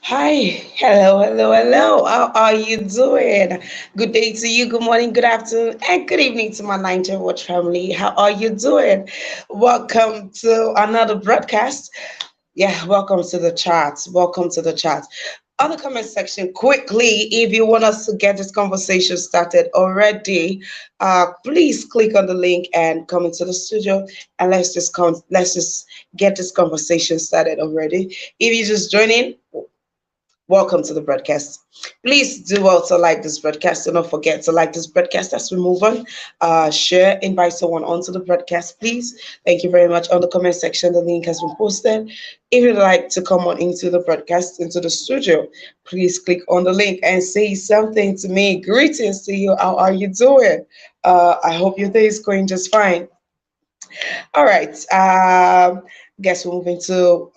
Hi, hello, hello, hello. How are you doing? Good day to you, good morning, good afternoon, and good evening to my Niger Watch family. How are you doing? Welcome to another broadcast. Yeah, welcome to the chat. Welcome to the chat. On the comment section, quickly, if you want us to get this conversation started already, please click on the link and come into the studio and let's just get this conversation started already. If you just join in, welcome to the broadcast. Please do also like this broadcast. Do not forget to like this broadcast as we move on. Share, invite someone onto the broadcast, please. Thank you very much. On the comment section, the link has been posted. If you'd like to come on into the broadcast, into the studio, please click on the link and say something to me. Greetings to you. How are you doing? I hope your day is going just fine. All right. Guess we're moving to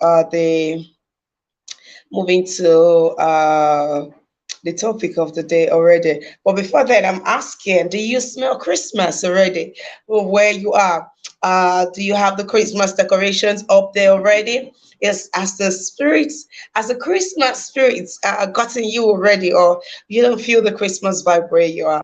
the topic of the day already. But before that, I'm asking, do you smell Christmas already? Well, where you are? Do you have the Christmas decorations up there already? Yes, as the Christmas spirits gotten you already, or you don't feel the Christmas vibe where you are?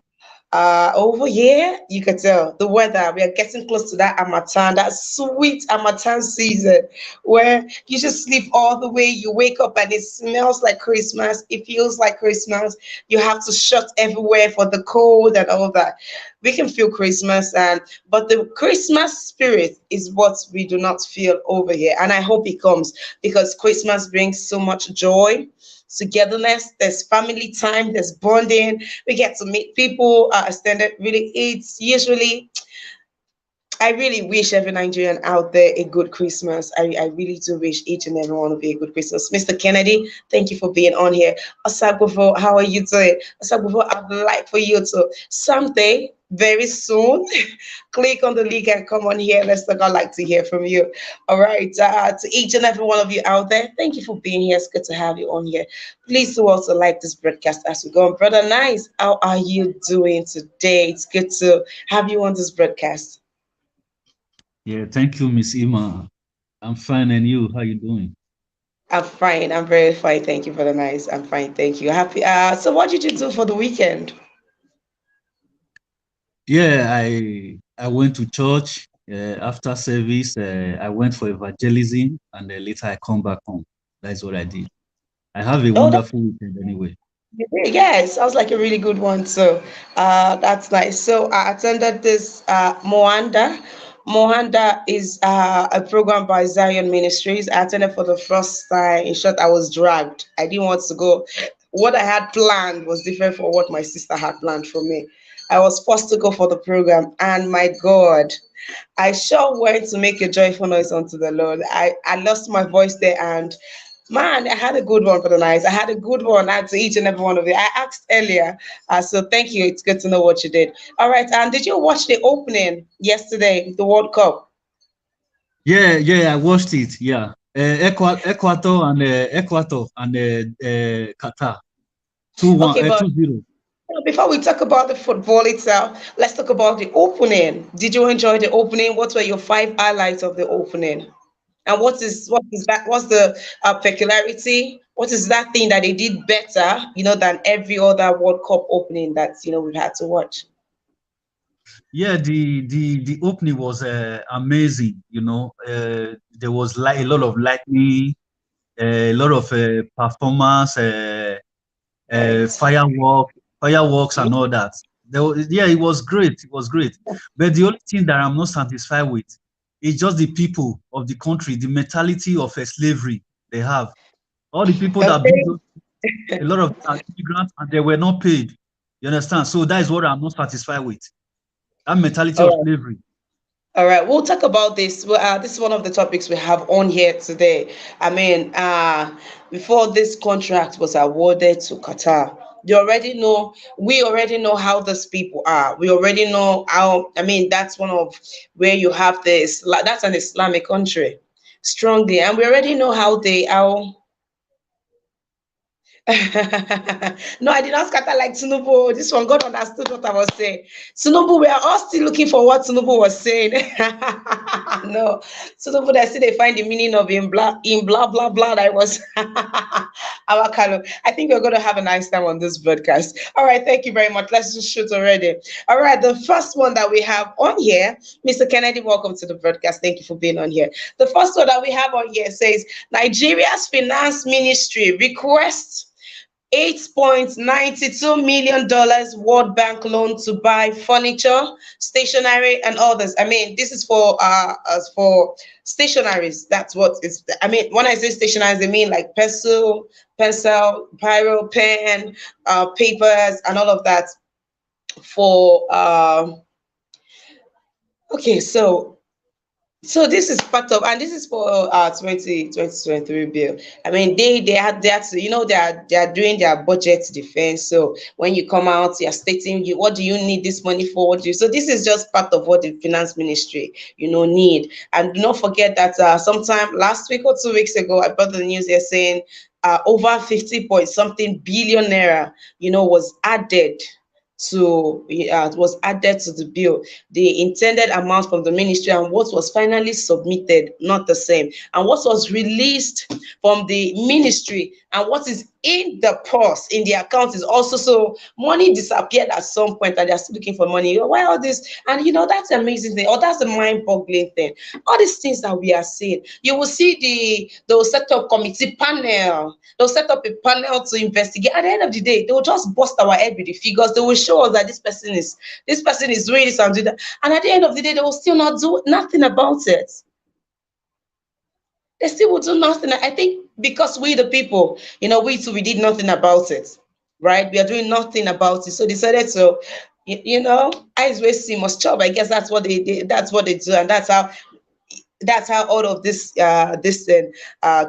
Over here, you can tell the weather. We are getting close to that Amatan, that sweet Amatan season where you just sleep all the way. You wake up and it smells like Christmas. It feels like Christmas. You have to shut everywhere for the cold and all that. We can feel Christmas, and but the Christmas spirit is what we do not feel over here. And I hope it comes because Christmas brings so much joy, togetherness. There's family time. There's bonding. We get to meet people. Extended. Really, it's usually I really wish every Nigerian out there a good Christmas. I really do wish each and every one of you a good Christmas. Mr. Kennedy, thank you for being on here. Osagbufo, how are you doing? Osagbufo, I'd like for you to someday, very soon, click on the link and come on here. Let's talk. I'd like to hear from you. All right. To each and every one of you out there, thank you for being here. It's good to have you on here. Please do also like this broadcast as we go on. Brother Nice, how are you doing today? It's good to have you on this broadcast. Yeah, thank you, Miss Ima. I'm fine, and you? How you doing? I'm fine. I'm very fine. Thank you for the nice. I'm fine. Thank you. Happy. So what did you do for the weekend? Yeah, I went to church. After service, I went for evangelism, and later I come back home. That's what I did. I have a Oh, that, wonderful weekend anyway. yeah, it sounds like a really good one. So, that's nice. So I attended this Moanda. Moanda is a program by Zion Ministries. I attended for the first time. In short, I was dragged. I didn't want to go. What I had planned was different from what my sister had planned for me. I was forced to go for the program, and my God, I sure went to make a joyful noise unto the Lord. I lost my voice there, and man, I had a good one for the night. I had a good one out to each and every one of you. I asked earlier, so thank you. It's good to know what you did. All right, and did you watch the opening yesterday, the World Cup? Yeah, I watched it. Yeah, Ecuador and Qatar 2-1, Okay, but 2-0. before we talk about the football itself, let's talk about the opening. Did you enjoy the opening? What were your five highlights of the opening? And what is that? What's the peculiarity? What is that thing that they did better, than every other World Cup opening that we've had to watch? Yeah, the opening was amazing. There was like a lot of lightning, a lot of performance, Right. fireworks, and all that. Yeah, it was great. It was great. But the only thing that I'm not satisfied with is just the people of the country, the mentality of slavery they have. All the people that build Okay. those, a lot of them are immigrants and they were not paid. You understand? So that is what I'm not satisfied with. That mentality All of right. slavery. All right. We'll talk about this. This is one of the topics we have on here today. I mean, before this contract was awarded to Qatar, we already know how these people are. We already know how, I mean, that's one of where you have this, that's an Islamic country strongly. And we already know how No, I did not scatter like Tinubu. This one, God understood what I was saying. Tinubu, we are all still looking for what Tinubu was saying. No, Tinubu, they still they find the meaning of in blah blah blah. That was our color. I think we're going to have a nice time on this broadcast. All right, thank you very much. Let's just shoot already. All right, the first one that we have on here, Mr. Kennedy, welcome to the broadcast. Thank you for being on here. The first one that we have on here says Nigeria's finance ministry requests $8.92 million World Bank loan to buy furniture, stationery, and others. I mean, this is for as for stationaries. That's what is. I mean, when I say stationaries, I mean like pencil, biro, pen, papers, and all of that. For okay, so this is part of, and this is for 2023 bill. I mean, they had that, you know, they are doing their budget defense. So when you come out, you're stating what do you need this money for? What do you, so this is just part of what the finance ministry, need. And do not forget that sometime last week or 2 weeks ago, I brought the news here saying over 50 point something billion naira, was added to the bill. The intended amount from the ministry and what was finally submitted, not the same. And what was released from the ministry and what is in the purse, in the account, is also, so money disappeared at some point and they're still looking for money. Why all this? And that's the amazing thing, or that's the mind-boggling thing. All these things that we are seeing, you will see they'll set up committee panel, they'll set up a panel to investigate. At the end of the day, they will just bust our head with the figures. They will show us that this person is doing this and doing that. And at the end of the day, they will still not do nothing about it. They still will do nothing. I think because we the people, we too, we did nothing about it, right? We are doing nothing about it. So they decided to, eyes where see must chop. I guess that's what that's what they do, and that's how all of this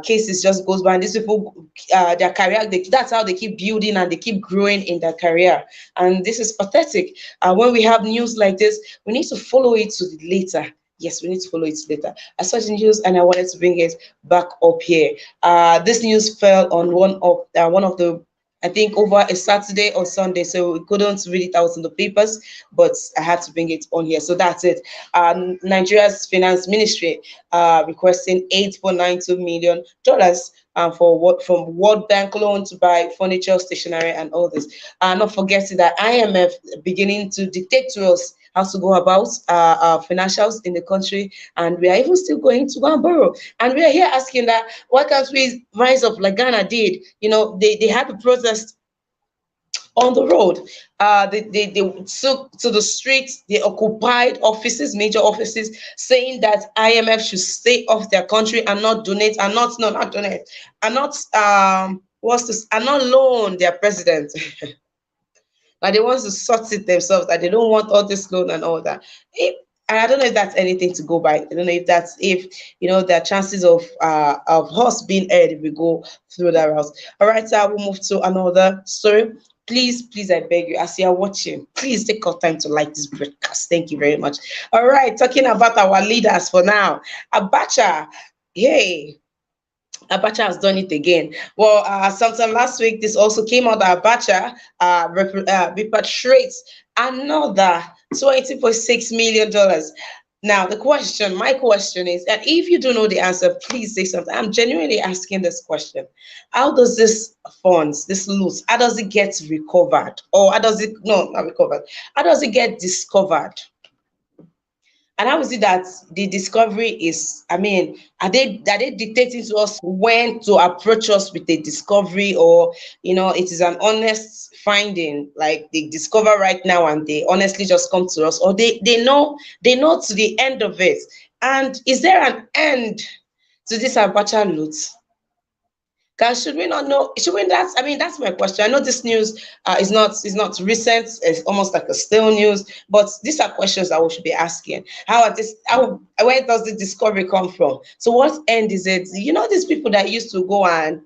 cases just goes by. And these people, their career, that's how they keep building and they keep growing in their career. And this is pathetic. When we have news like this, we need to follow it to the later. Yes, we need to follow it later. I saw the news and I wanted to bring it back up here. This news fell on one of the, I think, over a Saturday or Sunday, so we couldn't read it out in the papers, but I had to bring it on here. So that's it. Nigeria's finance ministry requesting $8.92 million from World Bank loan to buy furniture, stationery, and all this. Not forgetting that IMF beginning to dictate to us how to go about our financials in the country, and we are even still going to go and borrow. And we are here asking that why can't we rise up like Ghana did? They had to protest on the road. They took to the streets, they occupied offices, major offices, saying that IMF should stay off their country and not donate, and not donate, and not and not loan their president. But they want to sort it themselves, that they don't want all this loan and all that. And I don't know if that's anything to go by. I don't know if there are chances of us being heard if we go through that route. All right, so I will move to another story. Please, I beg you, as you are watching, please take your time to like this broadcast. Thank you very much. All right, talking about our leaders for now. Abacha, hey. Abacha has done it again. Well, sometime last week, this also came out that Abacha repatriates another $20.6 million. Now, my question is, and if you don't know the answer, please say something. I'm genuinely asking this question. How does this funds, this loot, how does it get recovered? Or how does it, no, not recovered. How does it get discovered? And how is it that the discovery is, I mean, are they dictating to us when to approach us with a discovery, or, it is an honest finding, like they discover right now and they honestly just come to us, or they know to the end of it? And is there an end to this Abacha loot? Should we not know? Should we? That's my question. I know this news is not recent. It's almost like a stale news. But these are questions that we should be asking. Where does the discovery come from? So what end is it? These people that used to go and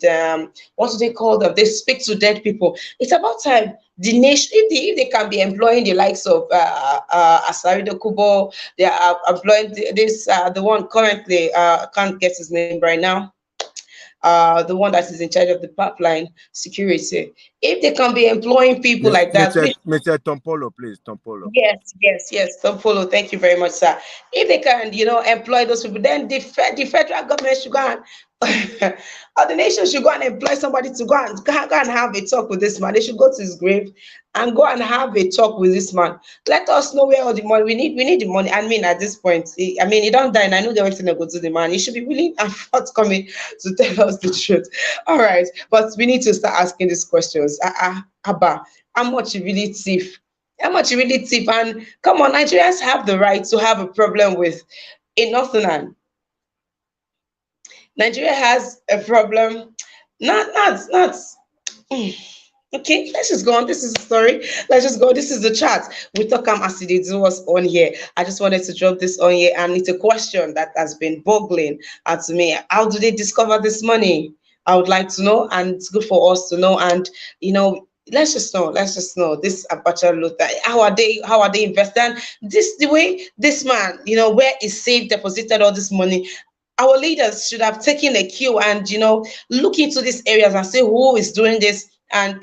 what do they call them? They speak to dead people. It's about time the nation, if they can be employing the likes of Asarido Kubo, they are employing the one currently. I can't get his name right now. the one that is in charge of the pipeline security. If they can be employing people like that, which Mr. Tompolo, please, Tompolo. yes, yes, yes. Don't follow. Thank you very much, sir. If they can, employ those people, then the federal government should go and or the nation should go and employ somebody to go and have a talk with this man. They should go to his grave and go and have a talk with this man. Let us know where all the money we need the money. I mean, at this point, he don't die, and I know the only thing that go to the man. He should be willing and forthcoming to tell us the truth. All right, but we need to start asking these questions. Abba, how much you really thief? How much you really tip? And come on, Nigerians have the right to have a problem with a northern. Nigeria has a problem. Not. Okay, let's just go on. This is the story. Let's just go. This is the chat. We talk as it do us on here. I just wanted to drop this on here, and it's a question that has been boggling to me. How do they discover this money? I would like to know, and it's good for us to know. And let's just know. Let's just know this Abacha Luther. How are they? How are they investing? This the way this man, where he saved, deposited all this money. Our leaders should have taken a cue and look into these areas and see who is doing this, and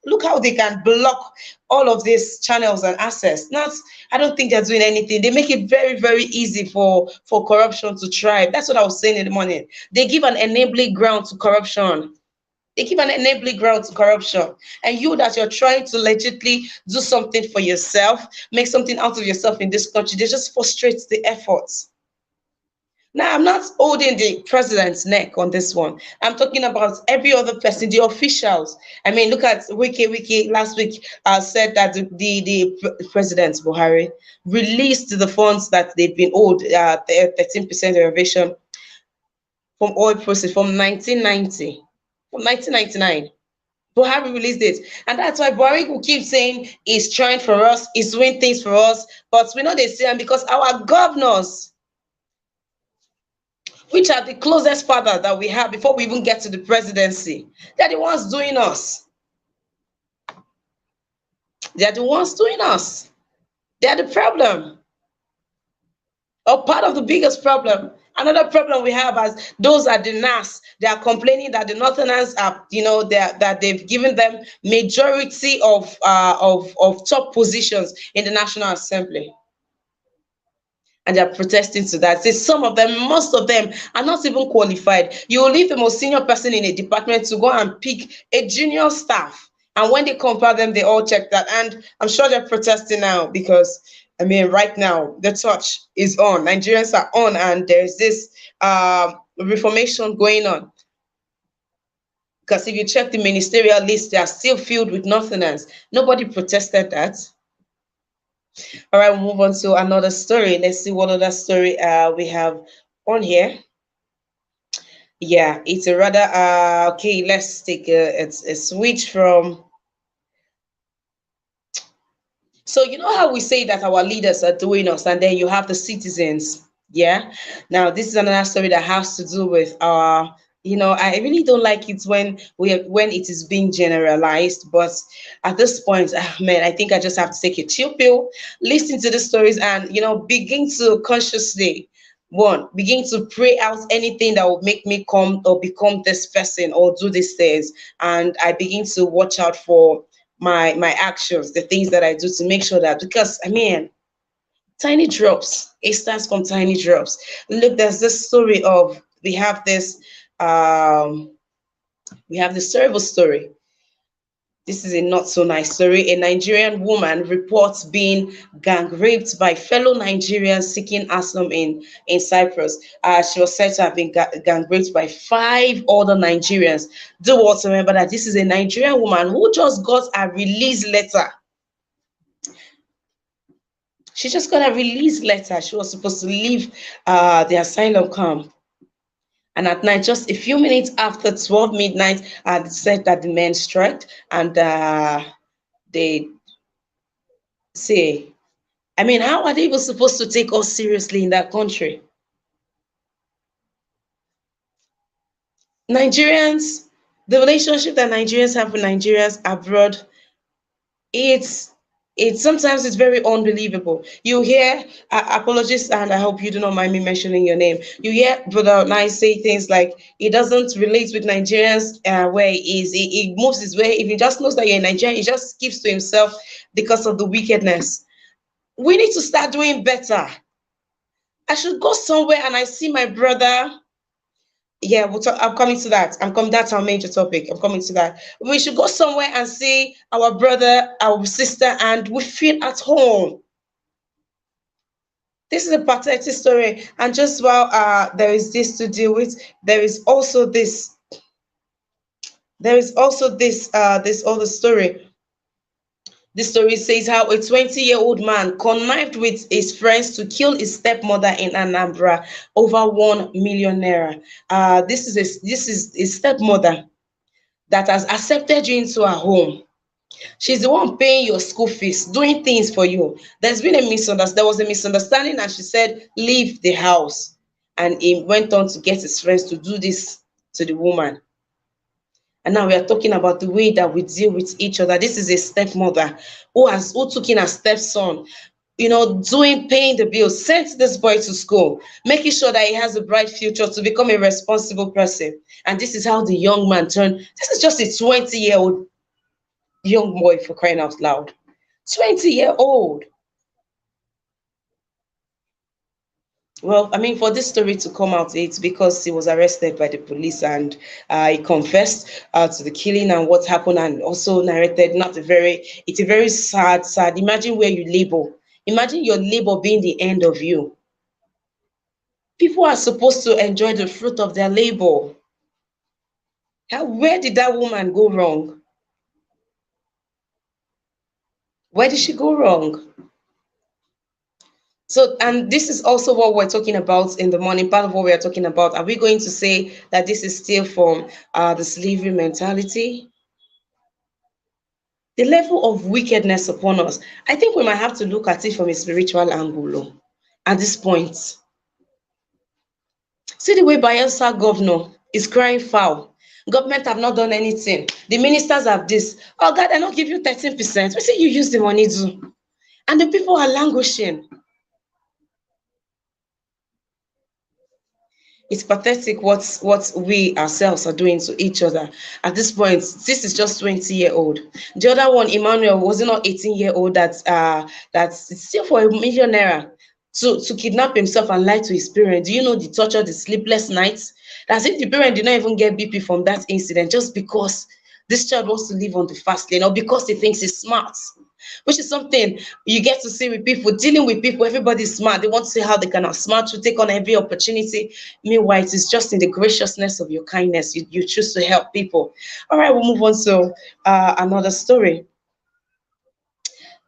look how they can block all of these channels and access. Not, I don't think they're doing anything. They make it very, very easy for corruption to thrive. That's what I was saying in the morning. They give an enabling ground to corruption. They give an enabling ground to corruption. And you that you're trying to legitimately do something for yourself, make something out of yourself in this country, they just frustrate the efforts. Now, I'm not holding the president's neck on this one. I'm talking about every other person, the officials. I mean, look at Wiki last week said that the President Buhari released the funds that they've been owed, 13% derivation from oil proceeds from 1990, from 1999. Buhari released it. And that's why Buhari will keep saying he's trying for us, he's doing things for us, but we know they say him because our governors, which are the closest father that we have before we even get to the presidency, they're the ones doing us. They're the ones doing us. They're the problem, or part of the biggest problem. Another problem we have as those at the NAS, they are complaining that the Northerners are, that they've given them majority of top positions in the National Assembly. And they're protesting to that. Say some of them, most of them are not even qualified. You will leave the most senior person in a department to go and pick a junior staff. And when they compare them, they all check that. And I'm sure they're protesting now because, I mean, right now, the touch is on. Nigerians are on, and there's this reformation going on. Because if you check the ministerial list, they are still filled with Northerners. Nobody protested that. All right, we'll move on to another story. Let's see what other story we have on here. Yeah, it's a rather okay. Let's take a switch from. So you know how we say that our leaders are doing us, and then you have the citizens. Yeah. Now this is another story that has to do with our. I really don't like it when it is being generalized, but at this point, man, I think I just have to take a chill pill, listen to the stories, and begin to consciously begin to pray out anything that will make me come or become this person or do these things, and I begin to watch out for my actions, the things that I do to make sure that, because I mean, tiny drops, it starts from tiny drops. Look, there's this story of we have this terrible story. This is a not so nice story. A Nigerian woman reports being gang raped by fellow Nigerians seeking asylum in Cyprus. She was said to have been gang raped by 5 other Nigerians. Do also remember that this is a Nigerian woman who just got a release letter. She just got a release letter. She was supposed to leave the asylum camp. And at night, just a few minutes after 12 midnight, they said that the men struck, and they say, I mean, how are they even supposed to take us seriously in that country? Nigerians, the relationship that Nigerians have with Nigerians abroad, it's Sometimes it's very unbelievable. You hear apologies, and I hope you do not mind me mentioning your name. You hear Brother Nice say things like he doesn't relate with Nigerians where he is. He moves his way. If he just knows that you're in Nigeria, he just keeps to himself because of the wickedness. We need to start doing better. I should go somewhere and I see my brother. Yeah, I'm coming to that. I'm coming. That's our major topic. I'm coming to that. We should go somewhere and see our brother, our sister, and we feel at home. This is a pathetic story. And just while there is this to deal with, there is also this. There is also this other story. This story says how a 20-year-old man connived with his friends to kill his stepmother in Anambra over 1 million naira. This is a stepmother that has accepted you into her home. She's the one paying your school fees, doing things for you. There was a misunderstanding, and she said, "Leave the house." And he went on to get his friends to do this to the woman. And now we are talking about the way that we deal with each other. This is a stepmother who took in a stepson, paying the bills, sent this boy to school, making sure that he has a bright future to become a responsible person. And this is how the young man turned. This is just a 20-year-old young boy, for crying out loud. 20-year-old. Well, I mean, for this story to come out, it's because he was arrested by the police, and he confessed to the killing and what happened, and also narrated it's a very sad. Imagine where you labor. Imagine your labor being the end of you. People are supposed to enjoy the fruit of their labor. Where did that woman go wrong? Where did she go wrong? So, and this is also what we're talking about in the morning, part of what we are talking about. Are we going to say that this is still from the slavery mentality? The level of wickedness upon us, I think we might have to look at it from a spiritual angle at this point. See the way Bayelsa governor is crying foul. Government have not done anything. The ministers have this. Oh God, I don't give you 13%. We say you use the money to. And the people are languishing. It's pathetic what we ourselves are doing to each other at this point. This is just 20-year-old. The other one, Emmanuel, was it not 18-year-old that's still for 1 million naira to kidnap himself and lie to his parents? Do you know the torture, the sleepless nights? As if the parent did not even get BP from that incident just because this child wants to live on the fast lane, or because he thinks he's smart. Which is something you get to see with people, dealing with people. Everybody's smart. They want to see how they can outsmart you, take on every opportunity. Meanwhile, it is just in the graciousness of your kindness. You choose to help people. All right, we'll move on to another story.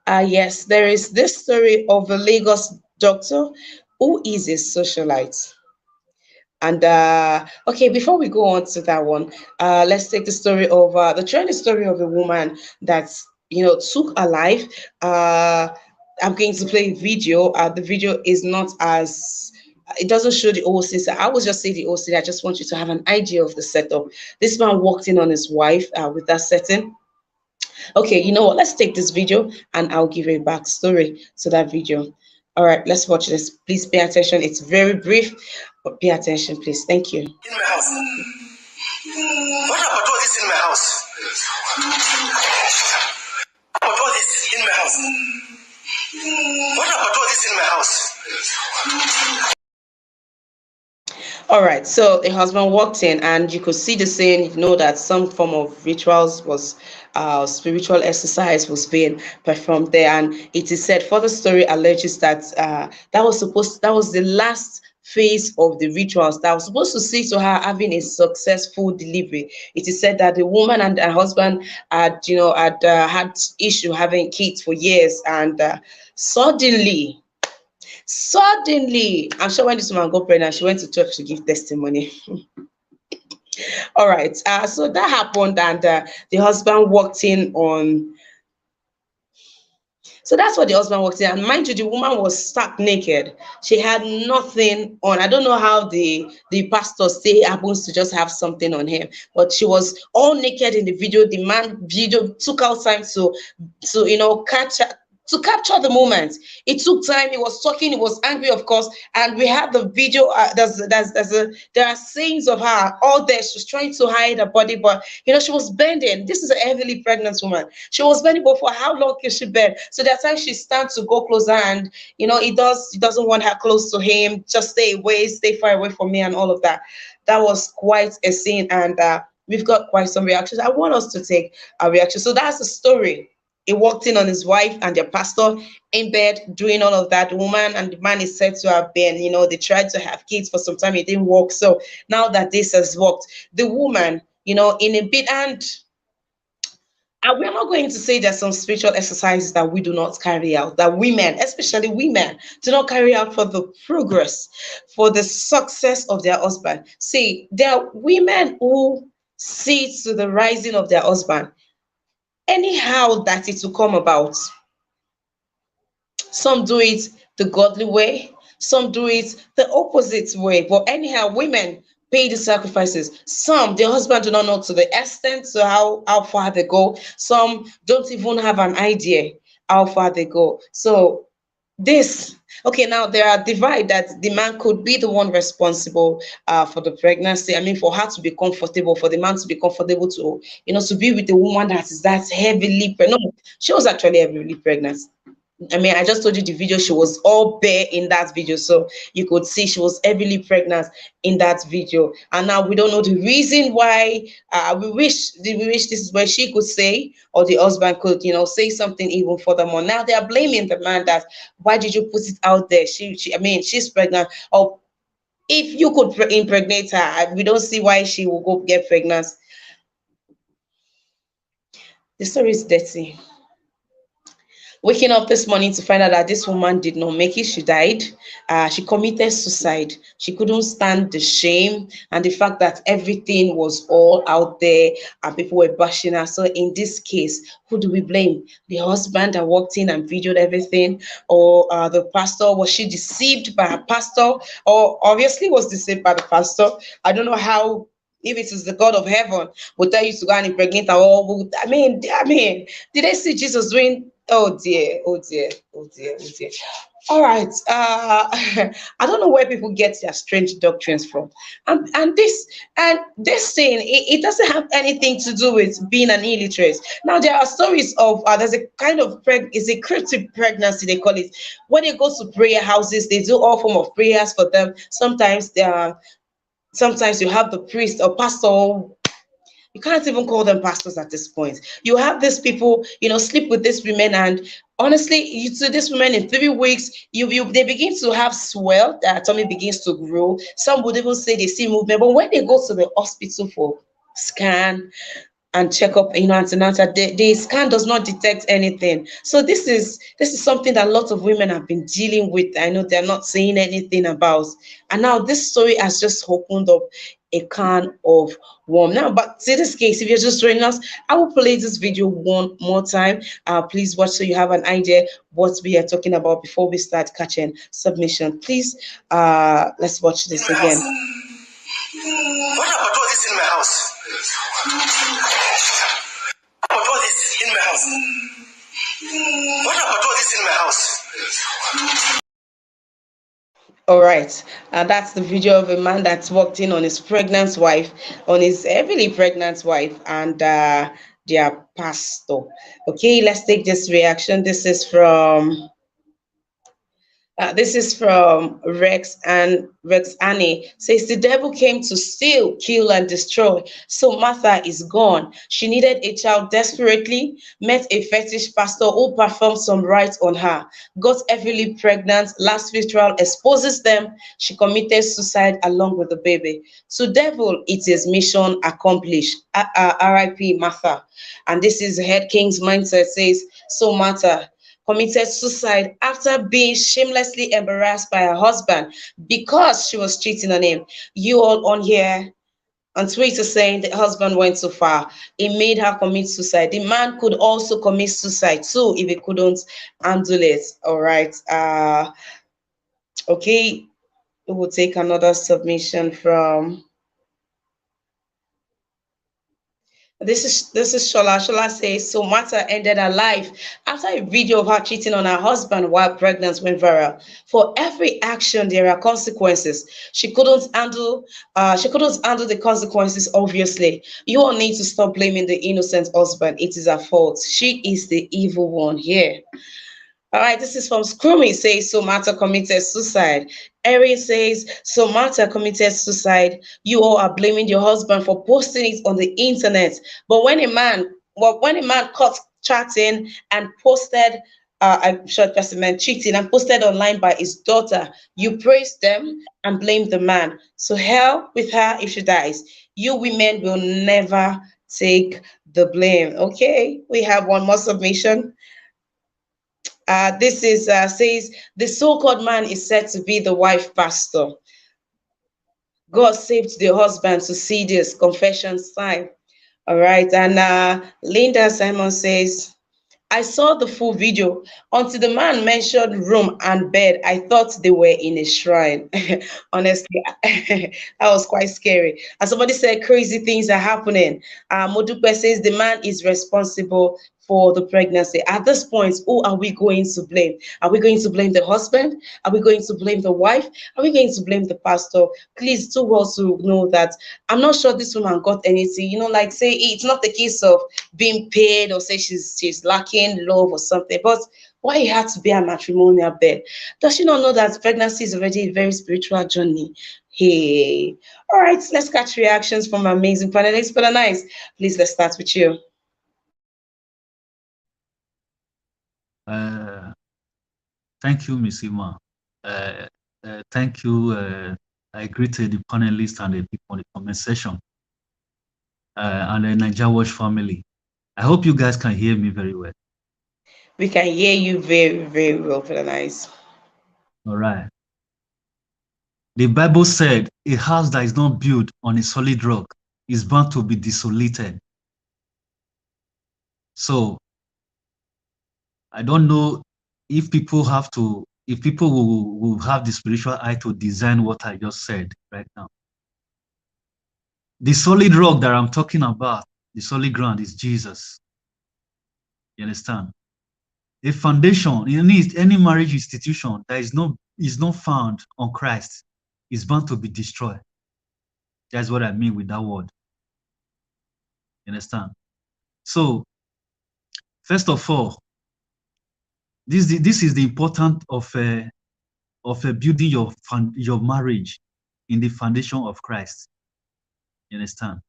Yes, there is this story of a Lagos doctor who is a socialite. And okay, before we go on to that one, let's take the story of the trending story of a woman that's took her life. I'm going to play a video. The video is not as it doesn't show the whole scene. I will just say the whole scene. I just want you to have an idea of the setup. This man walked in on his wife with that setting. Okay, you know what? Let's take this video and I'll give a backstory to that video. All right, let's watch this. Please pay attention. It's very brief, but pay attention, please. Thank you. In my house. What about all this in my house? What about all this in my house? What about all this in my house? All right, so a husband walked in and you could see the scene, that some form of rituals was spiritual exercise was being performed there. And it is said, further story alleges that that was the last phase of the rituals that was supposed to see to her having a successful delivery. It is said that the woman and her husband had had issue having kids for years, and suddenly, I'm sure when this woman got pregnant, she went to church to give testimony. All right, so that happened, and the husband walked in on. So that's what the husband walked in, and mind you, the woman was stark naked. She had nothing on. I don't know how the pastor happens to just have something on him, but she was all naked in the video. The man video took out time to catch her, to capture the moment. It took time. He was talking. He was angry, of course, and we have the video. There are scenes of her all there. She was trying to hide her body, but she was bending. This is a heavily pregnant woman. She was bending, but for how long can she bend? So there are times she stands to go closer, and he doesn't want her close to him. Just stay away, stay far away from me, and all of that. That was quite a scene, and we've got quite some reactions. I want us to take a reaction. So that's the story. He walked in on his wife and their pastor in bed doing all of that. The woman and the man is said to have been, they tried to have kids for some time. It didn't work. So now that this has worked, the woman, in a bit, and we're not going to say there's some spiritual exercises that we do not carry out, that women, especially women, do not carry out for the progress, for the success of their husband. See, there are women who see to the rising of their husband anyhow that it will come about. Some do it the godly way, some do it the opposite way. But anyhow, women pay the sacrifices. Some, their husband do not know to the extent to how far they go. Some don't even have an idea how far they go. So this, okay, now there are divide that the man could be the one responsible for the pregnancy. I mean, for her to be comfortable, for the man to be comfortable to to be with a woman that is that heavily pregnant. No, she was actually heavily pregnant. I mean, I just told you the video, she was all bare in that video. So you could see she was heavily pregnant in that video. And now we don't know the reason why. We wish this is where she could say, or the husband could, say something even furthermore. Now they are blaming the man that, why did you put it out there? I mean, she's pregnant. Or if you could impregnate her, we don't see why she will go get pregnant. The story is dirty. Waking up this morning to find out that this woman did not make it, she died. She committed suicide. She couldn't stand the shame and the fact that everything was all out there and people were bashing her. So in this case, who do we blame? The husband that walked in and videoed everything, or the pastor? Was she deceived by her pastor, or obviously was deceived by the pastor? I don't know how. If it is the God of heaven, would tell you to go and impregnate her, or I mean, did they see Jesus doing? Oh dear, oh dear, oh dear, oh dear. All right. I don't know where people get their strange doctrines from. And this thing, it doesn't have anything to do with being an illiterate. Now there are stories of there's a kind of is a cryptic pregnancy they call it. When they go to prayer houses, they do all form of prayers for them. Sometimes you have the priest or pastor. You can't even call them pastors at this point. You have these people, sleep with these women, and honestly, you see these women in 3 weeks, they begin to have swell, their tummy begins to grow. Some would even say they see movement, but when they go to the hospital for scan and check up, antenatal, the scan does not detect anything. So this is something that a lot of women have been dealing with. I know they're not saying anything about, and now this story has just opened up a can of worm. Now, but in this case, if you're just joining us, I will play this video one more time. Please watch so you have an idea what we are talking about before we start catching submission. Please, let's watch this again. What about all this in my house? What about all this in my house? What about all this in my house? All right, that's the video of a man that's walked in on his pregnant wife, on his heavily pregnant wife, and their pastor. Okay, let's take this reaction. This is from Rex Annie says the devil came to steal, kill, and destroy. So Martha is gone. She needed a child desperately, met a fetish pastor who performed some rites on her, got heavily pregnant, last ritual exposes them. She committed suicide along with the baby. So devil, it is mission accomplished. R.I.P. Martha. And this is Head King's mindset says, so Martha committed suicide after being shamelessly embarrassed by her husband because she was cheating on him. You all on here on Twitter saying the husband went too far. It made her commit suicide. The man could also commit suicide too if he couldn't handle it. All right. Okay. We will take another submission from. This is Shola. Shola says so Martha ended her life after a video of her cheating on her husband while pregnant went viral. For every action, there are consequences. She couldn't handle the consequences. Obviously, you all need to stop blaming the innocent husband. It is her fault. She is the evil one here. All right, this is from Scrummy says Somata committed suicide. Erin says Somata committed suicide. You all are blaming your husband for posting it on the internet. But when a man caught chatting and posted I'm sure just meant cheating and posted online by his daughter, you praise them and blame the man. So hell with her if she dies. You women will never take the blame. Okay, we have one more submission. This is says the so-called man is said to be the wife pastor. God saved the husband to see this confession time. All right, and Linda Simon says I saw the full video. Until the man mentioned room and bed, I thought they were in a shrine. Honestly, that was quite scary. And somebody said crazy things are happening. Modupe says the man is responsible for the pregnancy. At this point, who are we going to blame? Are we going to blame the husband? Are we going to blame the wife? Are we going to blame the pastor? Please do also know that I'm not sure this woman got anything. Like say it's not the case of being paid or say she's lacking love or something. But why it had to be a matrimonial bed? Does she not know that pregnancy is already a very spiritual journey? Hey, all right, let's catch reactions from our amazing panelists for the night. Please, let's start with you. Thank you, Miss Ima. Thank you. I greeted the panelists and the people on the comment section and the Naija Watch family. I hope you guys can hear me very well. We can hear you very, very well for the night. All right. The Bible said a house that is not built on a solid rock is bound to be desolated. So I don't know if people will have the spiritual eye to design what I just said right now. The solid rock that I'm talking about, the solid ground is Jesus. You understand? A foundation in any marriage institution that is not found on Christ is bound to be destroyed. That's what I mean with that word. You understand? So, first of all, this is the importance of building your marriage in the foundation of Christ. You understand?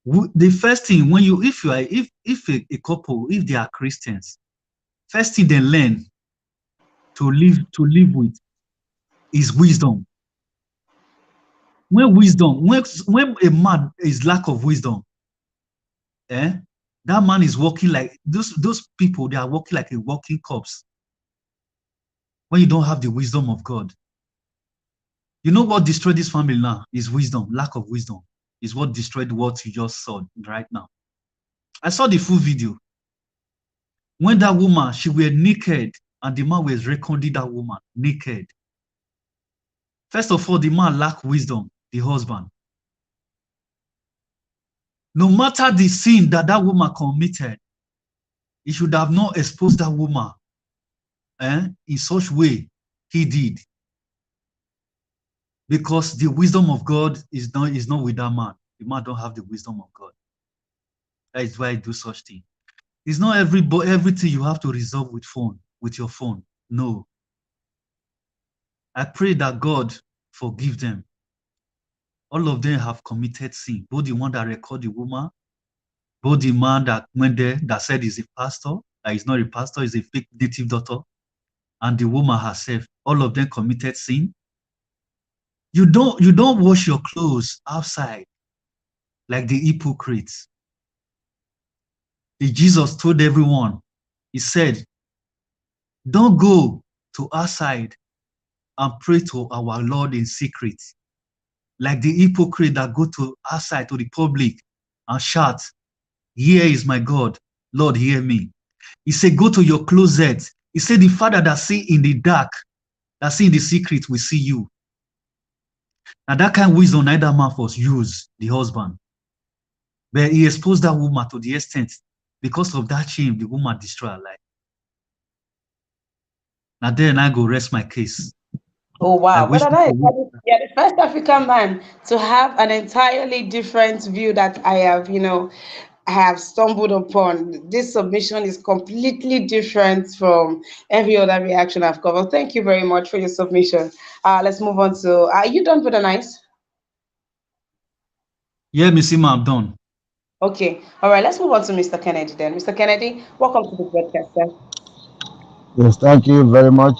The first thing if a couple, if they are Christians, first thing they learn to live with is wisdom. When a man is lack of wisdom, that man is walking like those people, they are walking like a walking corpse. When you don't have the wisdom of God. You know what destroyed this family now is wisdom. Lack of wisdom is what destroyed what you just saw right now. I saw the full video. When that woman, she was naked and the man was recording that woman naked. First of all, the man lacked wisdom, the husband. No matter the sin that woman committed, he should have not exposed that woman in such way he did. Because the wisdom of God is not with that man. The man don't have the wisdom of God. That is why I do such thing. It's not everything you have to resolve with your phone. No. I pray that God forgive them. All of them have committed sin. Both the one that recorded the woman, both the man that went there that said he's a pastor, that is not a pastor, is a fake native doctor, and the woman herself. All of them committed sin. You don't wash your clothes outside like the hypocrites. Jesus told everyone, he said, don't go to outside and pray to our Lord in secret. Like the hypocrite that go to outside to the public and shout, here is my God, Lord, hear me. He said, go to your closet. He said, the Father that see in the dark, that see in the secret will see you. Now that kind of wisdom neither man must use, the husband. But he exposed that woman to the extent because of that shame, the woman destroyed her life. Now then I go rest my case. Oh I wow, wish Brother Nice, people you're the first African man to have an entirely different view that I have, I have stumbled upon. This submission is completely different from every other reaction I've covered. Thank you very much for your submission. Let's move on to, are you done, Brother Nice? yeah, Missy I'm done. Okay, all right, let's move on to Mr. Kennedy then. Mr. Kennedy, welcome to the broadcast, sir. Yes, thank you very much.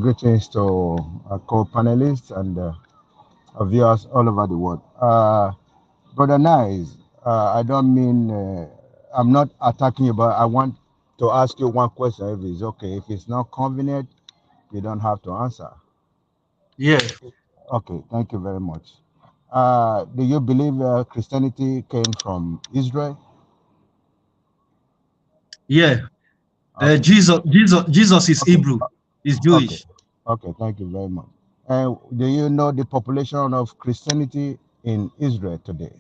Greetings to our co-panelists and our viewers all over the world. Brother Nice, I don't mean, I'm not attacking you, but I want to ask you one question if it's okay. If it's not convenient, you don't have to answer. Yeah, Okay, thank you very much. Do you believe Christianity came from Israel? yeah. Okay, Jesus is okay, Hebrew. He's okay, Jewish. okay, thank you very much. And do you know the population of Christianity in Israel today?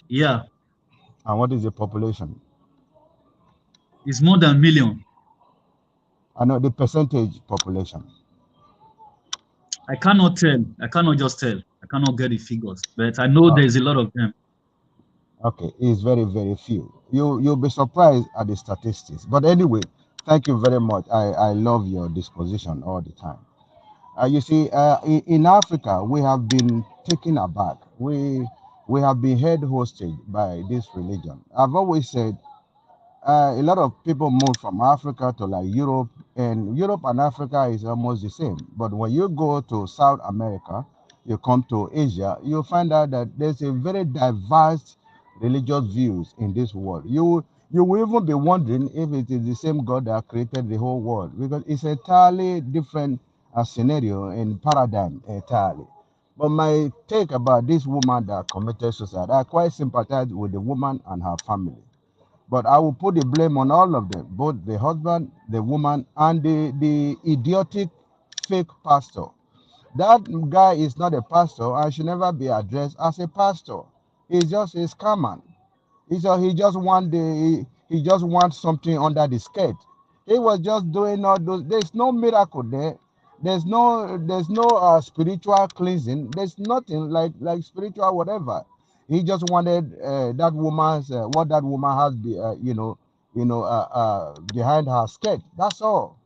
Yeah, And what is the population? it's more than a million. I know the percentage population. I cannot tell. I cannot just tell. I cannot get the figures, but I know Uh, there's a lot of them. okay, it's very, very few. You'll be surprised at the statistics. But anyway, thank you very much. I love your disposition all the time. You see, in Africa, we have been taken aback. We have been held hostage by this religion. I've always said a lot of people move from Africa to like Europe, and Europe and Africa is almost the same. But when you go to South America, you come to Asia, you find out that there's a very diverse religious views in this world. You will even be wondering if it is the same God that created the whole world because it's entirely different scenario and paradigm entirely. But my take about this woman that committed suicide, I quite sympathize with the woman and her family. But I will put the blame on all of them, both the husband, the woman, and the idiotic fake pastor. That guy is not a pastor and should never be addressed as a pastor. He's just a scammer. He just he just wants something under the skirt. He was just doing all those. There's no miracle there. There's no spiritual cleansing. There's nothing like spiritual whatever. He just wanted that woman's what that woman has behind her skirt. That's all.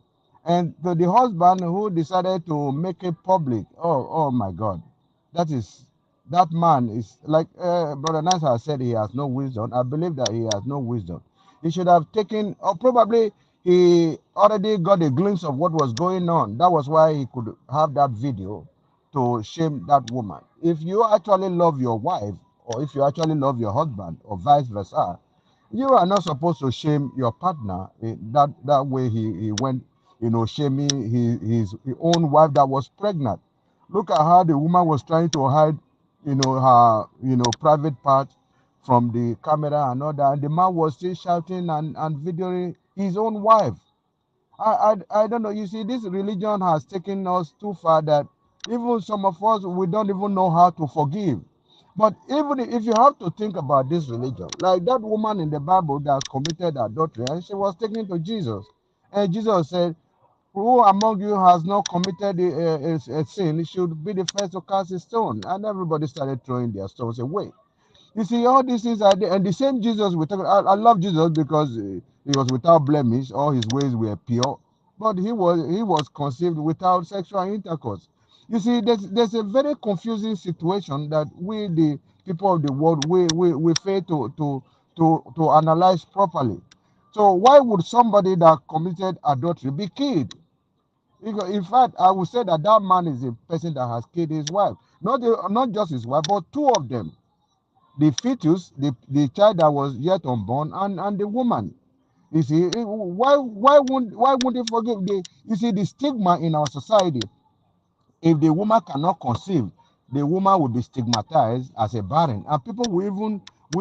And to the husband who decided to make it public. Oh my God, that is that man is like Brother Nasa said, he has no wisdom. I believe that he has no wisdom. He should have taken, or probably he already got a glimpse of what was going on. That was why he could have that video to shame that woman. If you actually love your wife, or if you actually love your husband, or vice versa, you are not supposed to shame your partner that way. He went, shaming his own wife that was pregnant. Look at how the woman was trying to hide, her, private part from the camera and all that. And the man was still shouting and videoing his own wife. I don't know. You see, this religion has taken us too far that even some of us, we don't even know how to forgive. But even if you have to think about this religion, like that woman in the Bible that committed adultery, and she was taken to Jesus. And Jesus said, who among you has not committed a sin should be the first to cast a stone. And everybody started throwing their stones away. You see, all these things are there. And the same Jesus we talk. I love Jesus because he was without blemish. All his ways were pure. But he was conceived without sexual intercourse. You see, there's a very confusing situation that we, the people of the world, we fail to analyze properly. So why would somebody that committed adultery be killed? Because in fact, I would say that that man is a person that has killed his wife. Not just his wife, but two of them, the fetus, the child that was yet unborn, and the woman. You see, why won't they forgive? You see, the stigma in our society, if the woman cannot conceive, the woman will be stigmatized as a barren, and people will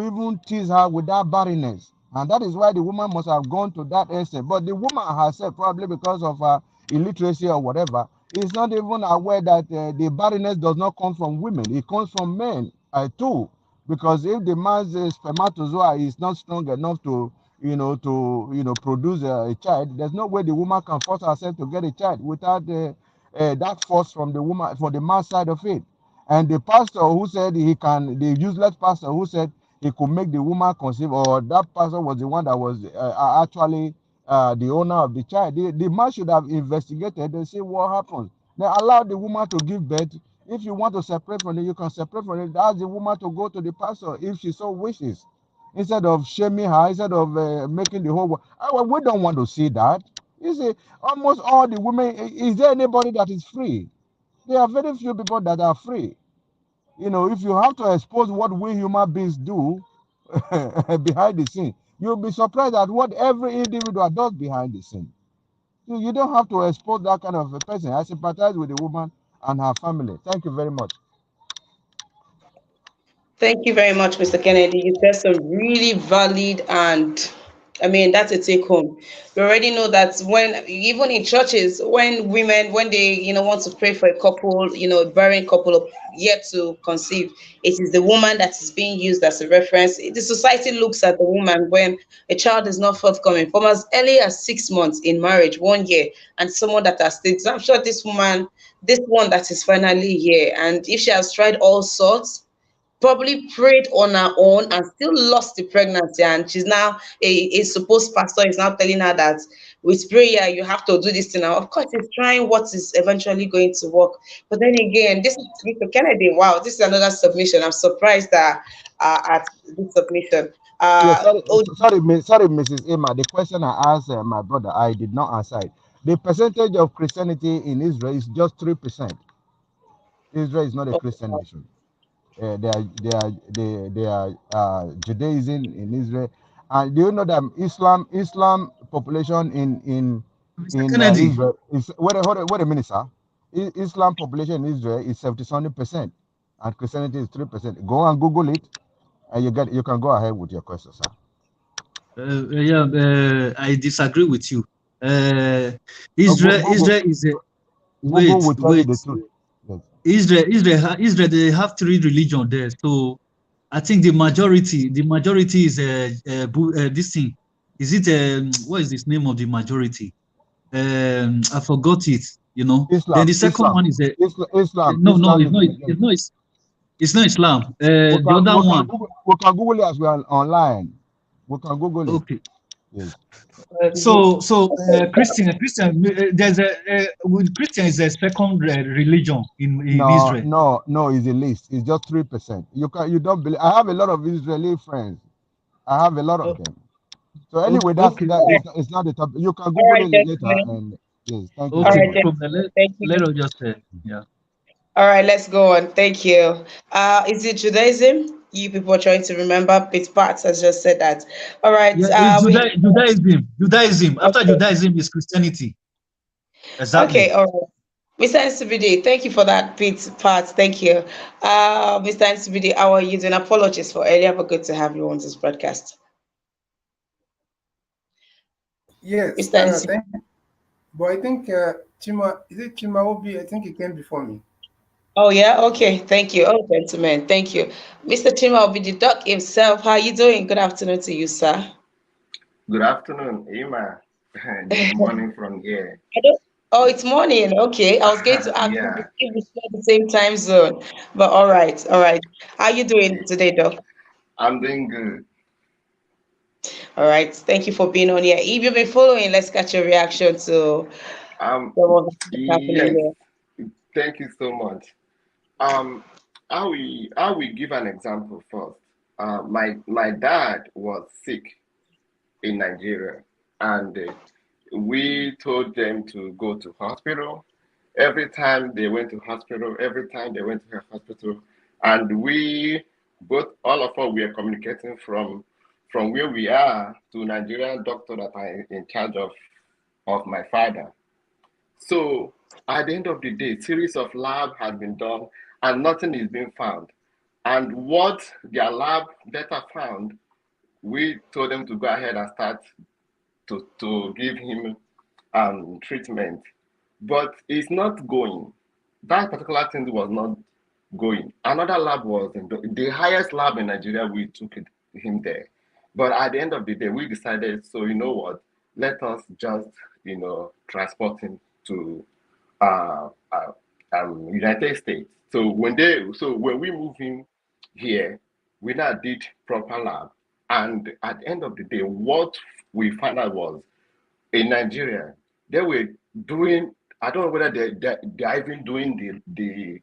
even tease her with that barrenness, and that is why the woman must have gone to that extent. But the woman herself, probably because of her illiteracy or whatever, is not even aware that the barrenness does not come from women; it comes from men too. because if the man's spermatozoa is not strong enough to produce a child, there's no way the woman can force herself to get a child without that force from the woman, for the man's side of it. And the pastor who said he can, the useless pastor who said he could make the woman conceive, or that pastor was the one that was actually the owner of the child. The man should have investigated and see what happens. Then allow the woman to give birth. If you want to separate from it, you can separate from it. Ask the woman to go to the pastor if she so wishes, instead of shaming her, instead of making the whole world. We don't want to see that. You see, almost all the women, is there anybody that is free? There are very few people that are free. If you have to expose what we human beings do behind the scene, you'll be surprised at what every individual does behind the scene. So you don't have to expose that kind of a person. I sympathize with the woman and her family. Thank you very much. Thank you very much, Mr. Kennedy. You said some really valid and I mean that's a take home. We already know that when even in churches, when women when they want to pray for a couple, a barren couple yet to conceive, it is the woman that is being used as a reference. The society looks at the woman when a child is not forthcoming from as early as 6 months in marriage, 1 year, and someone that has stayed. So I'm sure this one that is finally here, and if she has tried all sorts, probably prayed on her own and still lost the pregnancy, and she's now a supposed pastor is now telling her that with prayer you have to do this thing. Now of course he's trying what is eventually going to work, but then again, this is Mr. Kennedy. Wow, this is another submission. I'm surprised at this submission. Yes, sorry, Oh, sorry, Mrs. Emma. The question I asked my brother, I did not answer it. The percentage of Christianity in Israel is just 3%. Israel is not a Christian oh, nation. They are Judaism in Israel. And do you know that Islam population Mr. in Kennedy, Israel is wait a minute, sir. Islam population in Israel is 77%, and Christianity is 3%. Go and Google it, and you can go ahead with your question, sir. yeah, I disagree with you. Uh, No, Israel is a Google wait, will tell you wait. the truth. Yes. Israel, they have three religion there. So I think the majority is this thing. Is it what is this name of the majority? I forgot it. Then Islam, the second Islam, one is no, no, Islam it's is the not. majority. It's not Islam. We The can, other we can one. Google, we can Google it as well online. We can Google it. Okay. Yes. Christian, there's with Christian is a second religion in No, Israel. no, no, it's a list. It's just 3%. You don't believe. I have a lot of Israeli friends. I have a lot of oh, them. So Okay, anyway, okay, all right, it's not the topic. You can all Google right, it later. gentlemen. And yes, thank you All very okay. right, much. From the gentlemen. Thank let you. us just yeah. All right, let's go on. Thank you. Is it Judaism? You people are trying to remember. Pit Pat has just said that. All right. Yeah, it's We have Judaism. Judaism. After okay. Judaism is Christianity. Okay. Exactly. All right. Mr. NCBD, thank you for that Pit Pat. Thank you. Mr. NCBD, how are you doing? Apologies for earlier, but good to have you on this broadcast. Yes, Mr. NCBD. thank you. But I think Chima, is it Chima Obi? I think he came before me. Oh yeah. Okay. Thank you. Oh, gentlemen. Thank you, Mr. Chima will be the doc himself. How are you doing? Good afternoon to you, sir. Good afternoon, Emma. Good morning from here. I don't, oh, it's morning. Okay. I was going to ask Yeah, if we share the same time zone, but all right. All right. How you doing today, Doc? I'm doing good. All right. Thank you for being on here. If you've been following, let's catch your reaction to Um, what is happening yes, here. thank you so much. Um, I will give an example first. My dad was sick in Nigeria, and we told them to go to hospital. Every time they went to hospital, every time they went to hospital, and all of us, we are communicating from where we are to Nigerian doctor that are in charge of my father. So at the end of the day, series of lab has been done and nothing is being found. And what their lab data found, we told them to go ahead and start to give him treatment. But it's not going. That particular thing going. Another lab was in the highest lab in Nigeria. We took him there. But at the end of the day, we decided, so you know what, let us just, transport him to United States. So when we move him here, we now did proper lab. And at the end of the day, what we found out was in Nigeria, they were doing, I don't know whether they're even doing the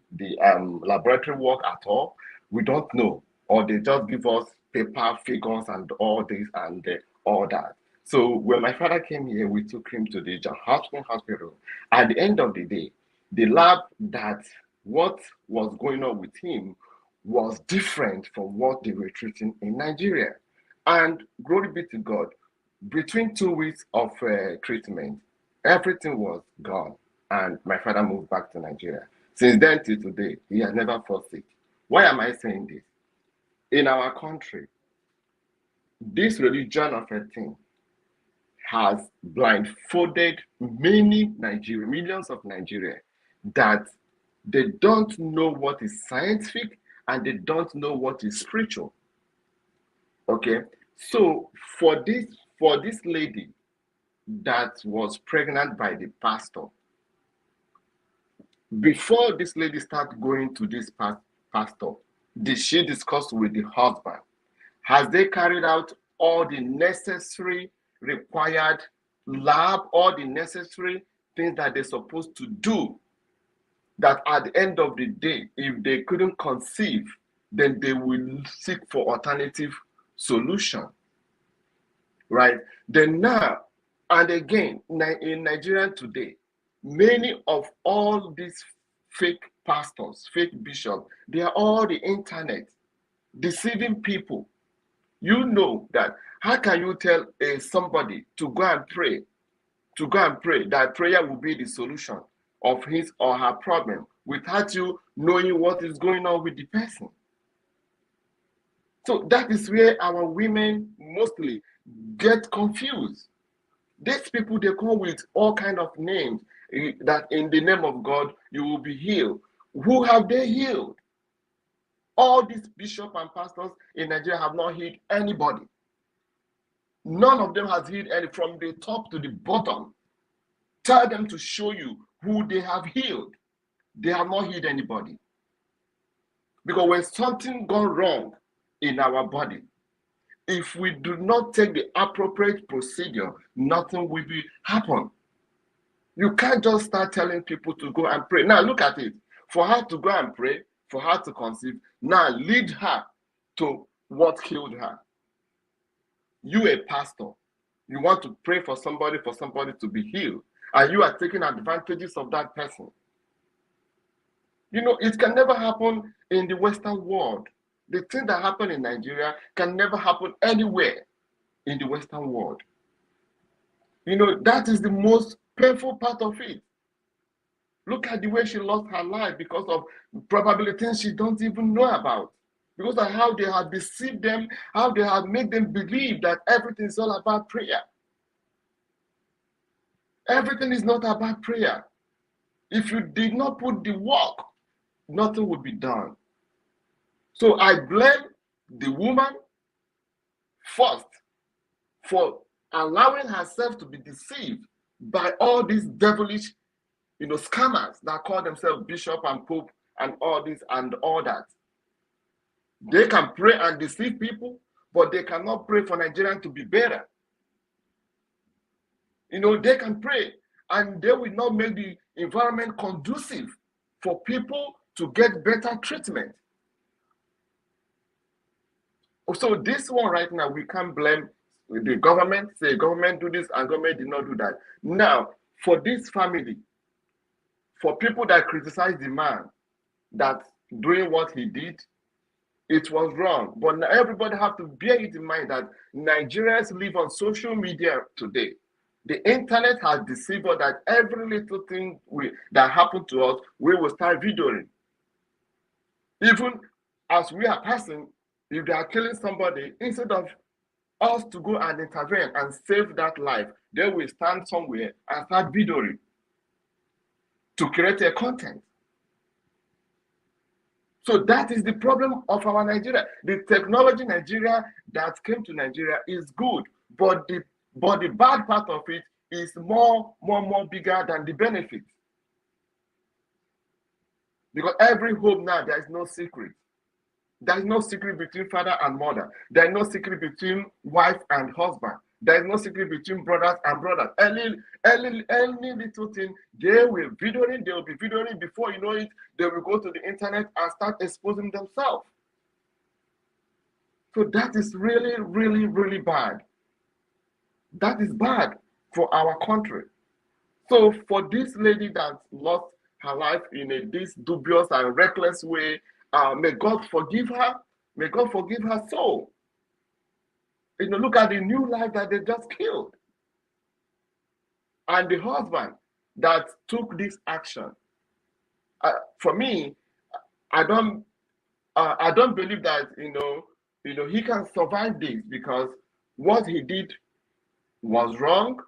laboratory work at all. We don't know. Or they just give us paper figures and all this and all that. So when my father came here, we took him to the hospital. At the end of the day, the lab that what was going on with him was different from what they were treating in Nigeria. And glory be to God, between 2 weeks of treatment, everything was gone. And my father moved back to Nigeria. Since then till today, he has never fought sick. Why am I saying this? In our country, this religion of a thing has blindfolded millions of Nigeria, that they don't know what is scientific and they don't know what is spiritual. Okay, so for this lady that was pregnant by the pastor, before this lady started going to this pastor, did she discuss with the husband? Has they carried out all the necessary required lab, all the necessary things that they're supposed to do, that at the end of the day, if they couldn't conceive, then they will seek for alternative solution, right? Then now, and again, in Nigeria today, many of all these fake pastors, fake bishops, they are all the internet, deceiving people. You know that, how can you tell somebody to go and pray, that prayer will be the solution of his or her problem without you knowing what is going on with the person? So that is where our women mostly get confused. These people, they come with all kind of names, that in the name of God, you will be healed. Who have they healed? All these bishops and pastors in Nigeria have not healed anybody. None of them has healed any, from the top to the bottom. Tell them to show you who they have healed. They have not healed anybody. Because when something goes wrong in our body, if we do not take the appropriate procedure, nothing will happen. You can't just start telling people to go and pray. Now look at it. For her to go and pray, for her to conceive, now lead her to what killed her. You, a pastor, you want to pray for somebody to be healed, and you are taking advantages of that person. You know, it can never happen in the Western world. The thing that happened in Nigeria can never happen anywhere in the Western world. You know, that is the most painful part of it. Look at the way she lost her life because of probably things she don't even know about. Because of how they have deceived them, how they have made them believe that everything is all about prayer. Everything is not about prayer. If you did not put the work, nothing would be done. So I blame the woman first for allowing herself to be deceived by all these devilish, scammers that call themselves bishop and pope and all this and all that. They can pray and deceive people, but they cannot pray for Nigerians to be better. They can pray and they will not make the environment conducive for people to get better treatment. So this one right now, we can't blame the government, say government do this and government did not do that. Now, for this family, for people that criticize the man that doing what he did, it was wrong. But now everybody have to bear it in mind that Nigerians live on social media today. The internet has deceived us that every little thing that happened to us, we will start videoing. Even as we are passing, if they are killing somebody, instead of us to go and intervene and save that life, they will stand somewhere and start videoing to create a content. So that is the problem of our Nigeria. The technology Nigeria that came to Nigeria is good, but the bad part of it is more bigger than the benefit. Because every home now, there is no secret. There is no secret between father and mother. There is no secret between wife and husband. There is no secret between brothers and brothers. Any little thing, they will be videoing. Before you know it, they will go to the internet and start exposing themselves. So that is really bad. That is bad for our country. So for this lady that lost her life in this dubious and reckless way, may God forgive her. May God forgive her soul. You know, look at the new life that they just killed. And the husband that took this action. For me, I don't believe that he can survive this, because what he did was wrong,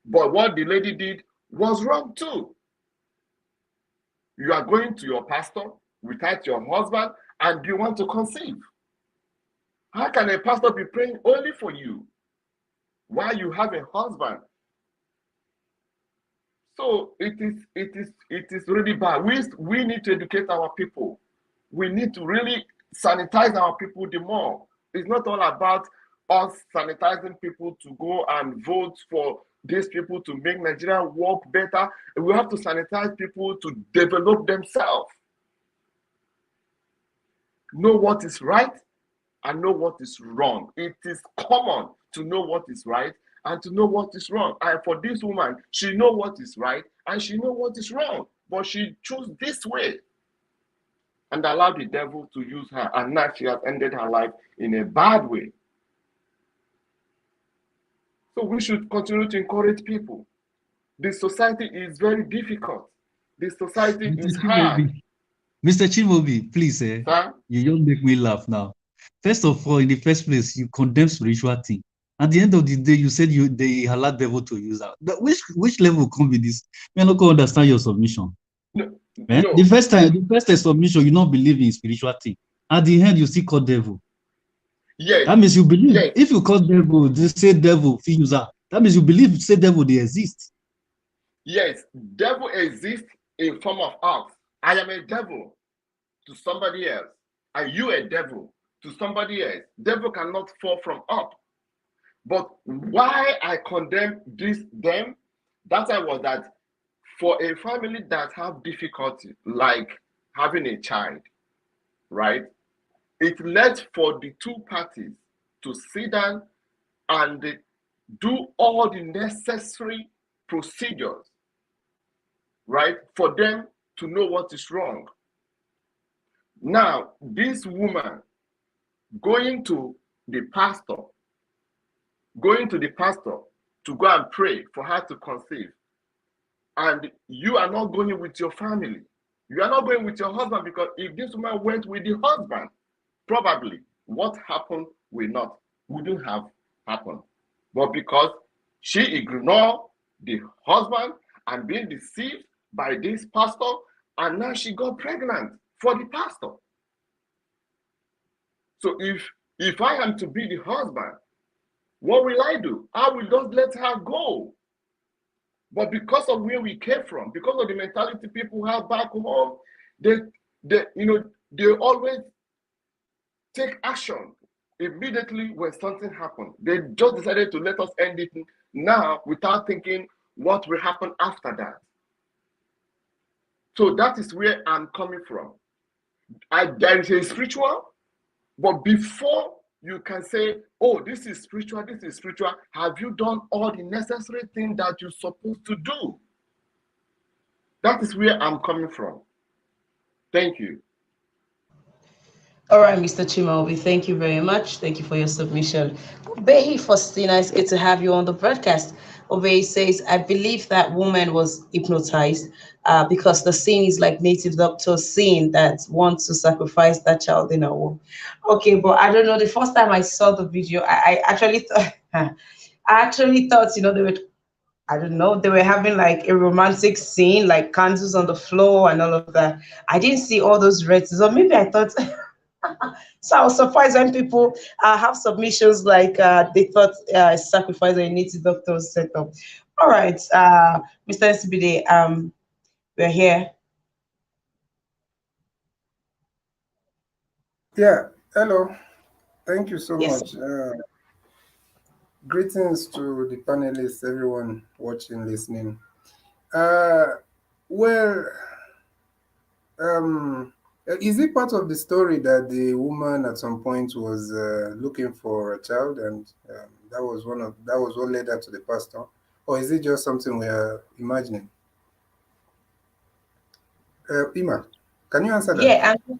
but what the lady did was wrong too. You are going to your pastor without your husband, and you want to conceive. How can a pastor be praying only for you while you have a husband? So it is really bad. We need to educate our people. We need to really sanitize our people the more. It's not all about us sanitizing people to go and vote for these people to make Nigeria work better. We have to sanitize people to develop themselves. Know what is right and know what is wrong. It is common to know what is right and to know what is wrong. And for this woman, she knows what is right and she knows what is wrong, but she chose this way and allowed the devil to use her, and now she has ended her life in a bad way. So we should continue to encourage people. The society is very difficult. The society is hard. Mr. Chimobi, please, Sir? you don't make me laugh now. First of all, in the first place, you condemn spiritual thing. At the end of the day, you said they allow devil to use that. But which level come with this? I don't understand your submission. No. The first submission, you don't believe in spiritual thing. At the end, you still call devil. Yes. That means you believe. Yes. If you call devil, they say devil, user. That means you believe, say devil, they exist. Yes, devil exists in form of us. I am a devil to somebody else. Are you a devil to somebody else? Devil cannot fall from up. But why I condemn them, that was that for a family that have difficulty, like having a child, right? It led for the two parties to sit down and do all the necessary procedures, right, for them to know what is wrong. Now, this woman going to the pastor to go and pray for her to conceive, and you are not going with your family, you are not going with your husband, because if this woman went with the husband, probably what happened wouldn't have happened. But because she ignored the husband and being deceived by this pastor, and now she got pregnant for the pastor. So if I am to be the husband, what will I do? I will just let her go. But because of where we came from, because of the mentality people have back home, they always take action immediately when something happens. They just decided to let us end it now without thinking what will happen after that. So that is where I'm coming from. There is a spiritual, but before you can say, oh, this is spiritual, have you done all the necessary things that you're supposed to do? That is where I'm coming from. Thank you. All right, Mr. Chimaobi, thank you very much. Thank you for your submission. Obehi Faustina, it's good to have you on the broadcast. Obehi says, I believe that woman was hypnotized because the scene is like native doctor scene that wants to sacrifice that child in a womb. Okay, but I don't know. The first time I saw the video, I actually thought, they were I don't know, they were having like a romantic scene, like candles on the floor and all of that. I didn't see all those red, or maybe I thought. So I was surprised when people have submissions like they thought sacrifice or a native doctor was set up. All right, Mr. SBD, we're here. Yeah, hello. Thank you so Yes. much. Greetings to the panelists, everyone watching, listening. Uh, well, um, is it part of the story that the woman at some point was looking for a child, and that was what led her to the pastor, or is it just something we are imagining? Ima, can you answer that? Yeah, and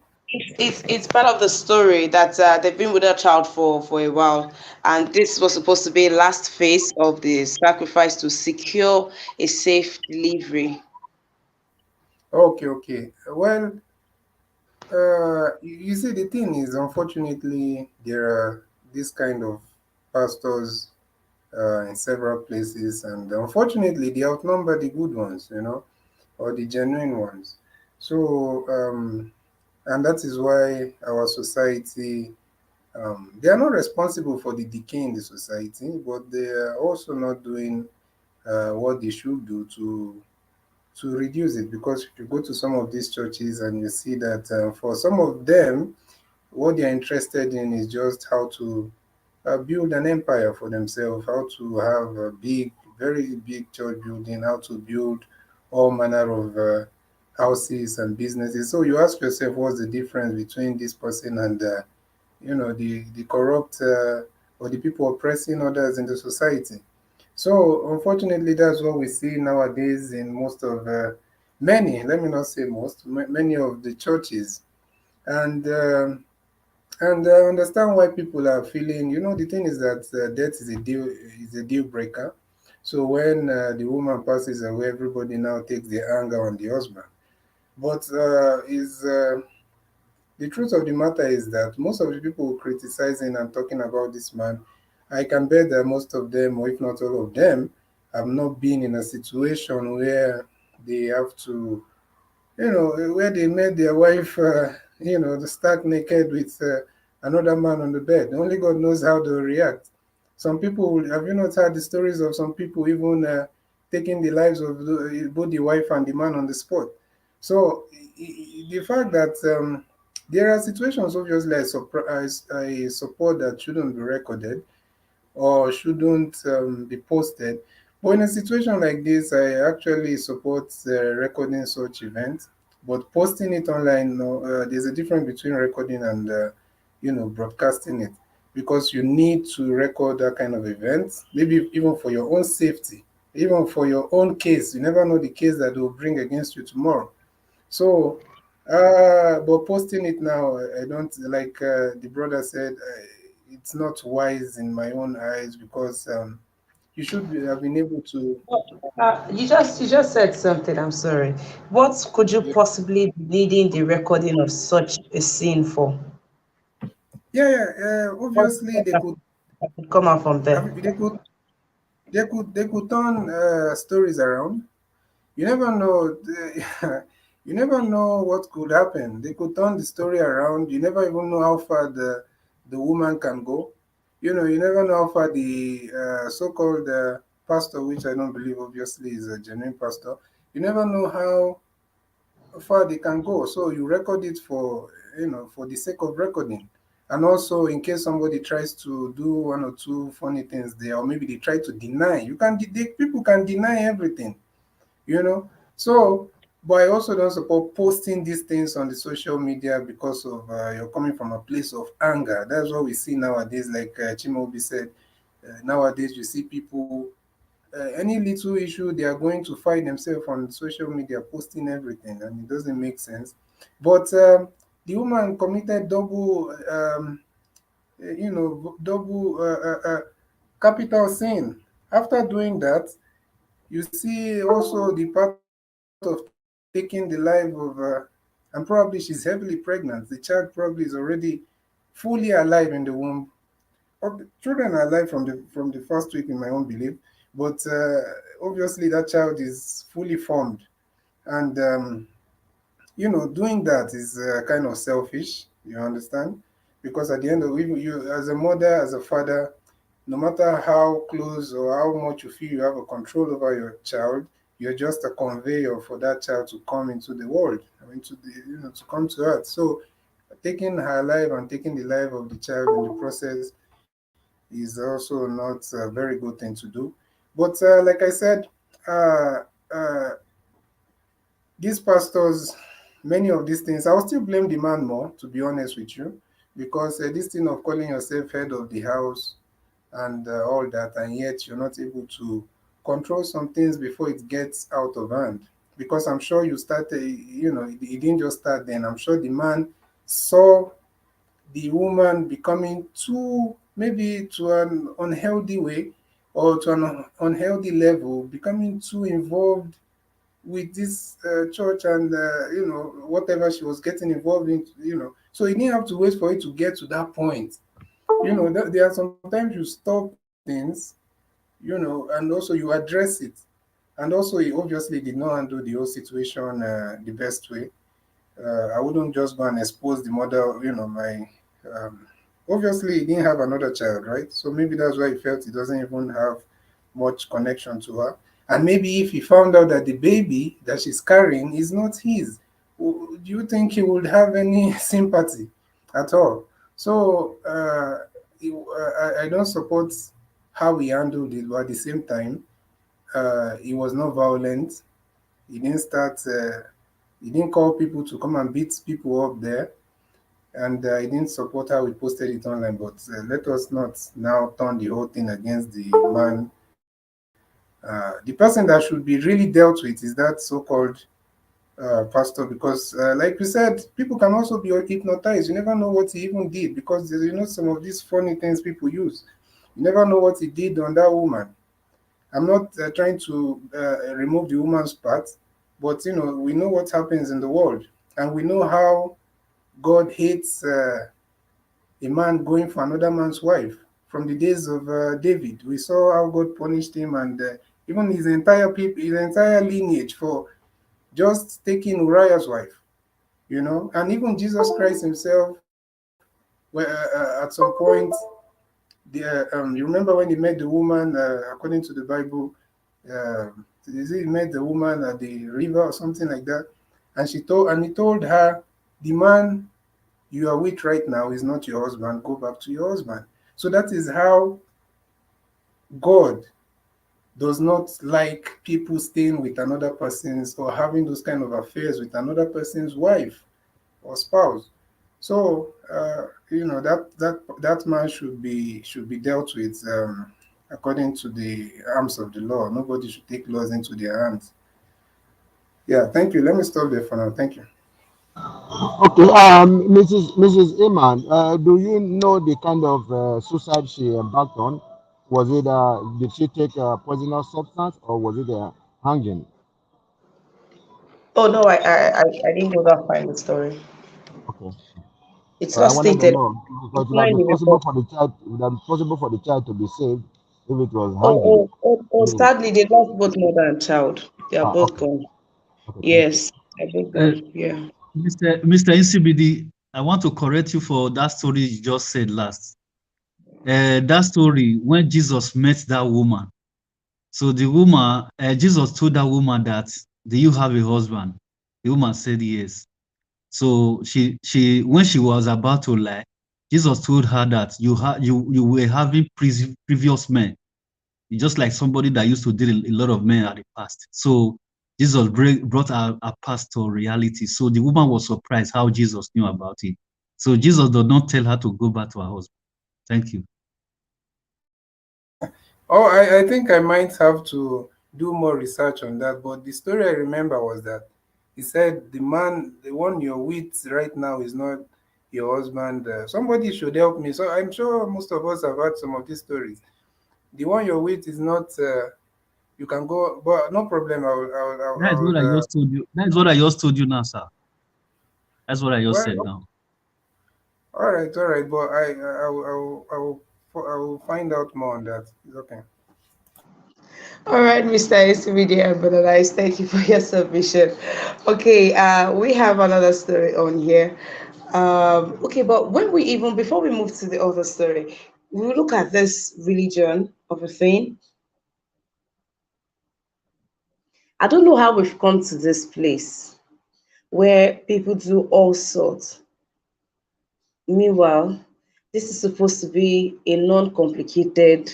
it's part of the story that they've been with a child for a while, and this was supposed to be last phase of the sacrifice to secure a safe delivery. Okay, okay. Well, you see, the thing is, unfortunately, there are this kind of pastors in several places, and unfortunately, they outnumber the good ones, or the genuine ones. So, and that is why our society, they are not responsible for the decay in the society, but they are also not doing what they should do to reduce it. Because if you go to some of these churches and you see that for some of them, what they are interested in is just how to build an empire for themselves, how to have a big, very big church building, how to build all manner of houses and businesses. So you ask yourself, what's the difference between this person and the corrupt or the people oppressing others in the society? So unfortunately, that's what we see nowadays in most of many. Let me not say most, many of the churches, and. And I understand why people are feeling. The thing is that death is a deal breaker. So when the woman passes away, everybody now takes the anger on the husband. But is the truth of the matter is that most of the people criticizing and talking about this man, I can bet that most of them, or if not all of them, have not been in a situation where they have to, where they made their wife, stark naked with another man on the bed. Only God knows how they'll react. Some people, have you not heard the stories of some people even taking the lives of both the wife and the man on the spot? So the fact that there are situations, obviously, I support that shouldn't be recorded or shouldn't be posted. But in a situation like this, I actually support recording such events. But posting it online, no, there's a difference between recording and broadcasting it, because you need to record that kind of event, maybe even for your own safety, even for your own case. You never know the case that will bring against you tomorrow. So, but posting it now, I don't like. The brother said, it's not wise in my own eyes, because you should have been able to. You just said something. I'm sorry. What could you Yeah, possibly be needing the recording of such a scene for? yeah, yeah. What Obviously, they could could come out from there? have. They could turn stories around. You never know. You never know what could happen. They could turn the story around. You never even know how far the woman can go. You never know how far the so-called pastor, which I don't believe obviously is a genuine pastor. You never know how far they can go. So you record it for the sake of recording. And also, in case somebody tries to do one or two funny things there, or maybe they try to deny, people can deny everything, you know. So, but I also don't support posting these things on the social media, because of you're coming from a place of anger. That's what we see nowadays. Like Chimobi said, nowadays you see people, any little issue, they are going to fight themselves on social media, posting everything, and it doesn't make sense. But the woman committed double capital sin. After doing that, you see also the part of taking the life of, and probably she's heavily pregnant. The child probably is already fully alive in the womb. Children are alive from the first week, in my own belief. But obviously, that child is fully formed, and doing that is kind of selfish. You understand? Because at the end of it, you, as a mother, as a father, no matter how close or how much you feel you have a control over your child, you're just a conveyor for that child to come into the world, I mean, to come to earth. So taking her life and taking the life of the child in the process is also not a very good thing to do. But like I said, uh, uh, these pastors, many of these things, I will still blame the man more, to be honest with you, because this thing of calling yourself head of the house and all that, and yet you're not able to control some things before it gets out of hand. Because I'm sure you started, it didn't just start then. I'm sure the man saw the woman becoming too, maybe to an unhealthy way or to an unhealthy level, becoming too involved with this church and whatever she was getting involved in, so you didn't have to wait for it to get to that point. There are sometimes you stop things, and also you address it. And also he obviously did not handle the whole situation the best way. I wouldn't just go and expose the mother, um, obviously he didn't have another child, right? So maybe that's why he felt he doesn't even have much connection to her. And maybe if he found out that the baby that she's carrying is not his, do you think he would have any sympathy at all? So I don't support how he handled it, but at the same time, he was not violent. He didn't start. He didn't call people to come and beat people up there, and he didn't support how we posted it online. But let us not now turn the whole thing against the man. The person that should be really dealt with is that so-called pastor, because, like we said, people can also be hypnotized. You never know what he even did, because some of these funny things people use. You never know what he did on that woman. I'm not trying to remove the woman's part, but we know what happens in the world, and we know how God hates a man going for another man's wife. From the days of David, we saw how God punished him, and even his entire people, his entire lineage, for just taking Uriah's wife. And even Jesus Christ himself, where at some point, you remember when he met the woman, according to the Bible, uh, he met the woman at the river or something like that, and he told her, the man you are with right now is not your husband. Go back to your husband. So that is how God does not like people staying with another person's or having those kind of affairs with another person's wife or spouse. So that man should be dealt with according to the arms of the law. Nobody should take laws into their hands. Yeah, thank you. Let me stop there for now. Thank you. Okay, Mrs. Iman, do you know the kind of suicide she embarked on? Was it did she take a poisonous substance or was it hanging? Oh no, I didn't know that part of the story. Okay, It's well, I not wanted to stated. know because It's not in the report. it would have been possible for the child to be saved if it was Oh, hanging. I mean, sadly, they lost both mother and child. They are both okay, gone. okay, thank you. Yes, they're both Uh, gone. Yeah. Mr. NCBD, I want to correct you for that story you just said last. That story when Jesus met that woman. So the woman, Jesus told that woman that, "Do you have a husband?" The woman said yes. So when she was about to lie, Jesus told her that you were having previous men, just like somebody that used to deal a lot of men at the past. So Jesus brought our past to reality. So the woman was surprised how Jesus knew about it. So Jesus did not tell her to go back to her husband. Thank you. Oh, I think I might have to do more research on that. But the story I remember was that he said the man, the one you're with right now, is not your husband. Somebody should help me. So I'm sure most of us have heard some of these stories. The one you're with is not. You can go, but no problem. That is what I just told you. That is what I just told you now, sir. That's what I just said well, now. all right. But I will find out more on that. It's okay. All right, Mr. ACBD and Brother Nice, thank you for your submission. Okay, we have another story on here. Okay, but when we even before we move to the other story, we look at this religion of a thing. I don't know how we've come to this place where people do all sorts. Meanwhile, this is supposed to be a non-complicated.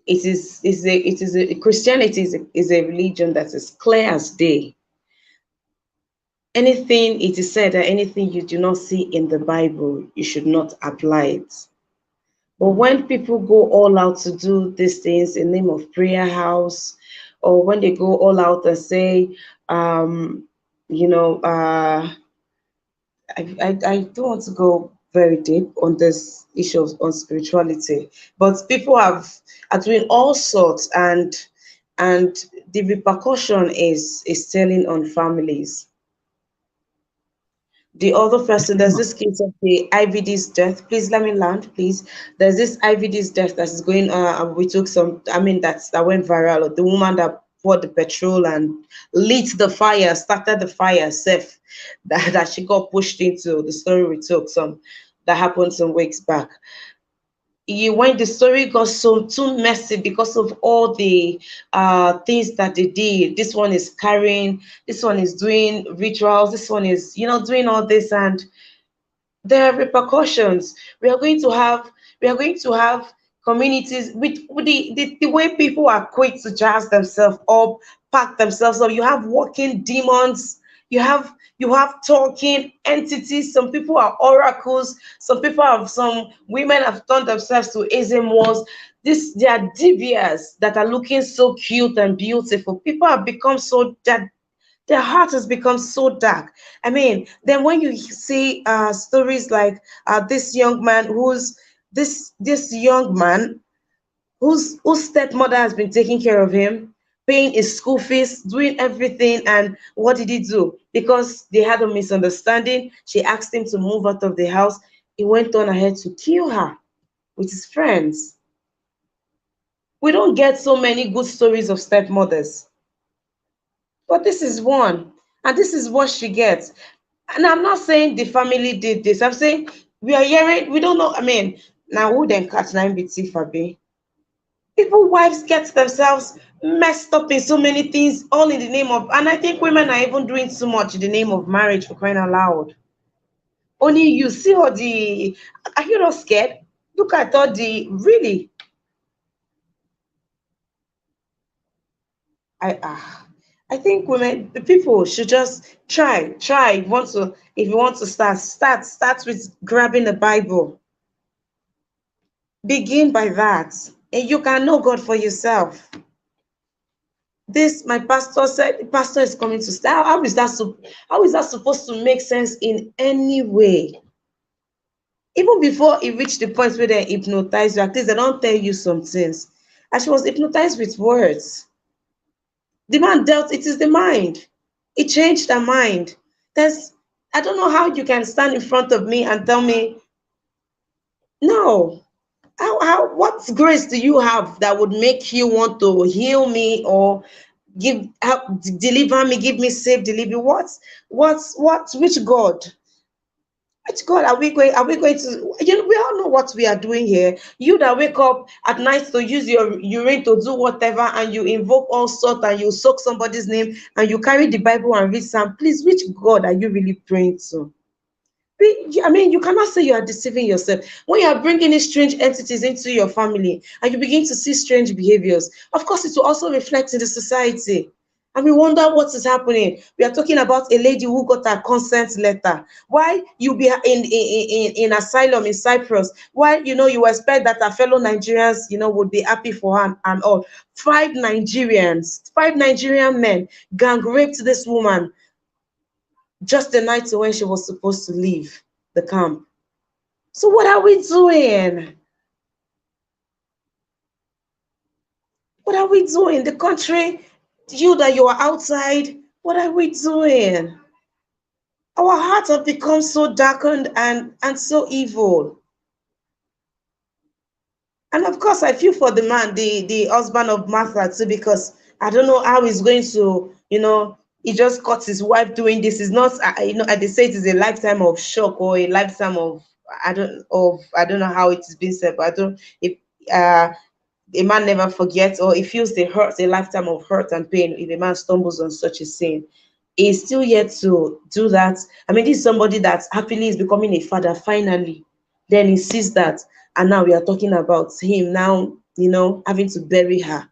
It is a Christianity is a religion that is clear as day. Anything it is said that anything you do not see in the Bible, you should not apply it. But when people go all out to do these things in the name of prayer house, or when they go all out and say, you know, I don't want to go very deep on this issue of on spirituality, but people are doing all sorts, and the repercussion is telling on families. The other person, there's this case of the IVD's death. Please let me land, please. There's this IVD's death that is going we took some, I mean, that went viral. The woman that poured the petrol and lit the fire, started the fire, safe, that she got pushed into. The story we took some that happened some weeks back. When the story got so too messy because of all the things that they did. This one is carrying, this one is doing rituals, this one is, doing all this, and there are repercussions. We are going to have communities with the way people are quick to jazz themselves up, pack themselves up. You have walking demons, you have talking entities. Some people are oracles, some women have turned themselves to Ezemos. They are divias that are looking so cute and beautiful. People have become so that their heart has become so dark. I mean, then when you see stories like this young man this young man whose stepmother has been taking care of him, paying his school fees, doing everything, and what did he do? Because they had a misunderstanding, she asked him to move out of the house. He went on ahead to kill her with his friends. We don't get so many good stories of stepmothers. But this is one, and this is what she gets. And I'm not saying the family did this. I'm saying we are hearing, we don't know. I mean, now who then catch 9BT Fabi? People, wives get themselves messed up in so many things, all in the name of, and I think women are even doing too much in the name of marriage, for crying out loud. Only you see all the, are you not scared? Look at all the, really, I think women, the people should just try. If you want to start with grabbing the Bible. Begin by that, and you can know God for yourself. This, my pastor said, the pastor is coming to start. How is that supposed to make sense in any way? Even before it reached the point where they hypnotize you, at least they don't tell you some things. And she was hypnotized with words. The man dealt, it is the mind. It changed her mind. I don't know how you can stand in front of me and tell me, no. What grace do you have that would make you want to heal me or deliver me, give me safe delivery? Which God? Which God are we going to, we all know what we are doing here. You that wake up at night to use your urine to do whatever, and you invoke all sorts, and you soak somebody's name, and you carry the Bible and read some. Please, which God are you really praying to? I mean, you cannot say you are deceiving yourself. When you are bringing in strange entities into your family and you begin to see strange behaviors, of course, it will also reflect in the society. And we wonder what is happening. We are talking about a lady who got a consent letter. Why you be in asylum in Cyprus? Why, you expect that her fellow Nigerians, would be happy for her and all. Five Nigerian men gang raped this woman just the night when she was supposed to leave the camp. So what are we doing? What are we doing? The country, you are outside, what are we doing? Our hearts have become so darkened and so evil. And of course, I feel for the man, the husband of Martha too, because I don't know how he's going to, he just caught his wife doing this. It's not, they say it is a lifetime of shock or a lifetime of, I don't know how it is being said, but I don't, if, a man never forgets, or he feels the hurt, a lifetime of hurt and pain if a man stumbles on such a sin. He's still yet to do that. I mean, this is somebody that happily is becoming a father finally. Then he sees that, and now we are talking about him now, having to bury her.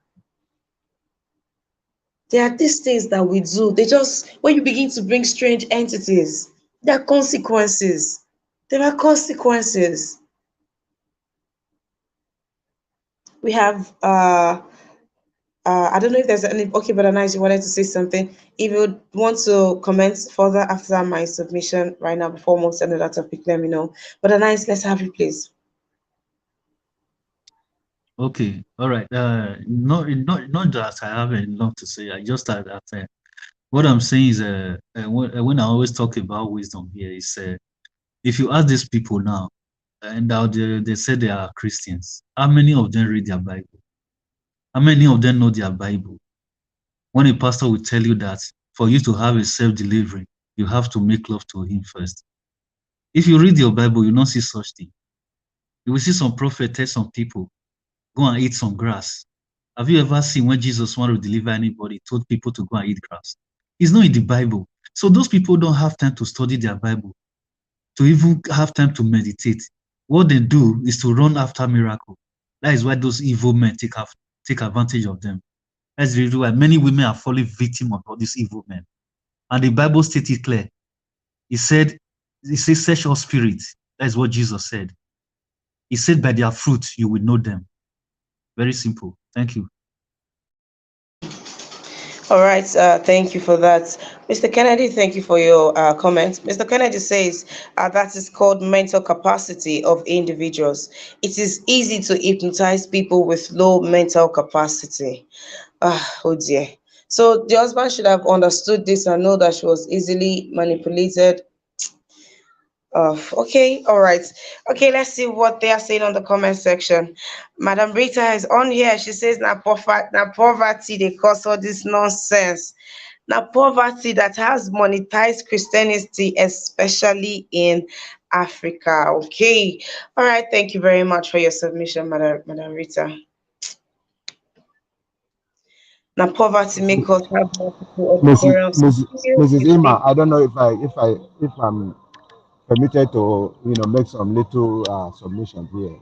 There are these things that we do. They just, when you begin to bring strange entities, there are consequences. There are consequences. We have I don't know if there's any. Okay, but Anais, you wanted to say something. If you want to comment further after my submission right now, before we move to another topic, let me know. But Anais, let's have you, please. Okay, all right. Not that I have a lot to say. I just that what I'm saying is, when I always talk about wisdom here is, if you ask these people now, and now they say they are Christians, how many of them read their Bible? How many of them know their Bible? When a pastor will tell you that for you to have a self-delivery, you have to make love to him first. If you read your Bible, you don't see such thing. You will see some prophet tell some people, go and eat some grass. Have you ever seen when Jesus wanted to deliver anybody, told people to go and eat grass? It's not in the Bible. So those people don't have time to study their Bible, to even have time to meditate. What they do is to run after miracle. That is why those evil men take advantage of them. That's the reason why many women are falling victim of all these evil men. And the Bible stated clear. It says, search all spirits. That is what Jesus said. He said, by their fruit, you will know them. Very simple. Thank you. All right, thank you for that. Mr. Kennedy, thank you for your comment. Mr. Kennedy says that is called mental capacity of individuals. It is easy to hypnotize people with low mental capacity. Oh dear. So the husband should have understood this and know that she was easily manipulated. Okay, all right. Okay, let's see what they are saying on the comment section. Madam Rita is on here. She says, na poverty, they cause all this nonsense. Now, poverty that has monetized Christianity, especially in Africa. Okay. All right. Thank you very much for your submission, Madam Rita. Now, poverty make us have multiple Mrs. auditoriums. Mrs. Mrs. Ima, I don't know if I'm permitted to make some little submission here.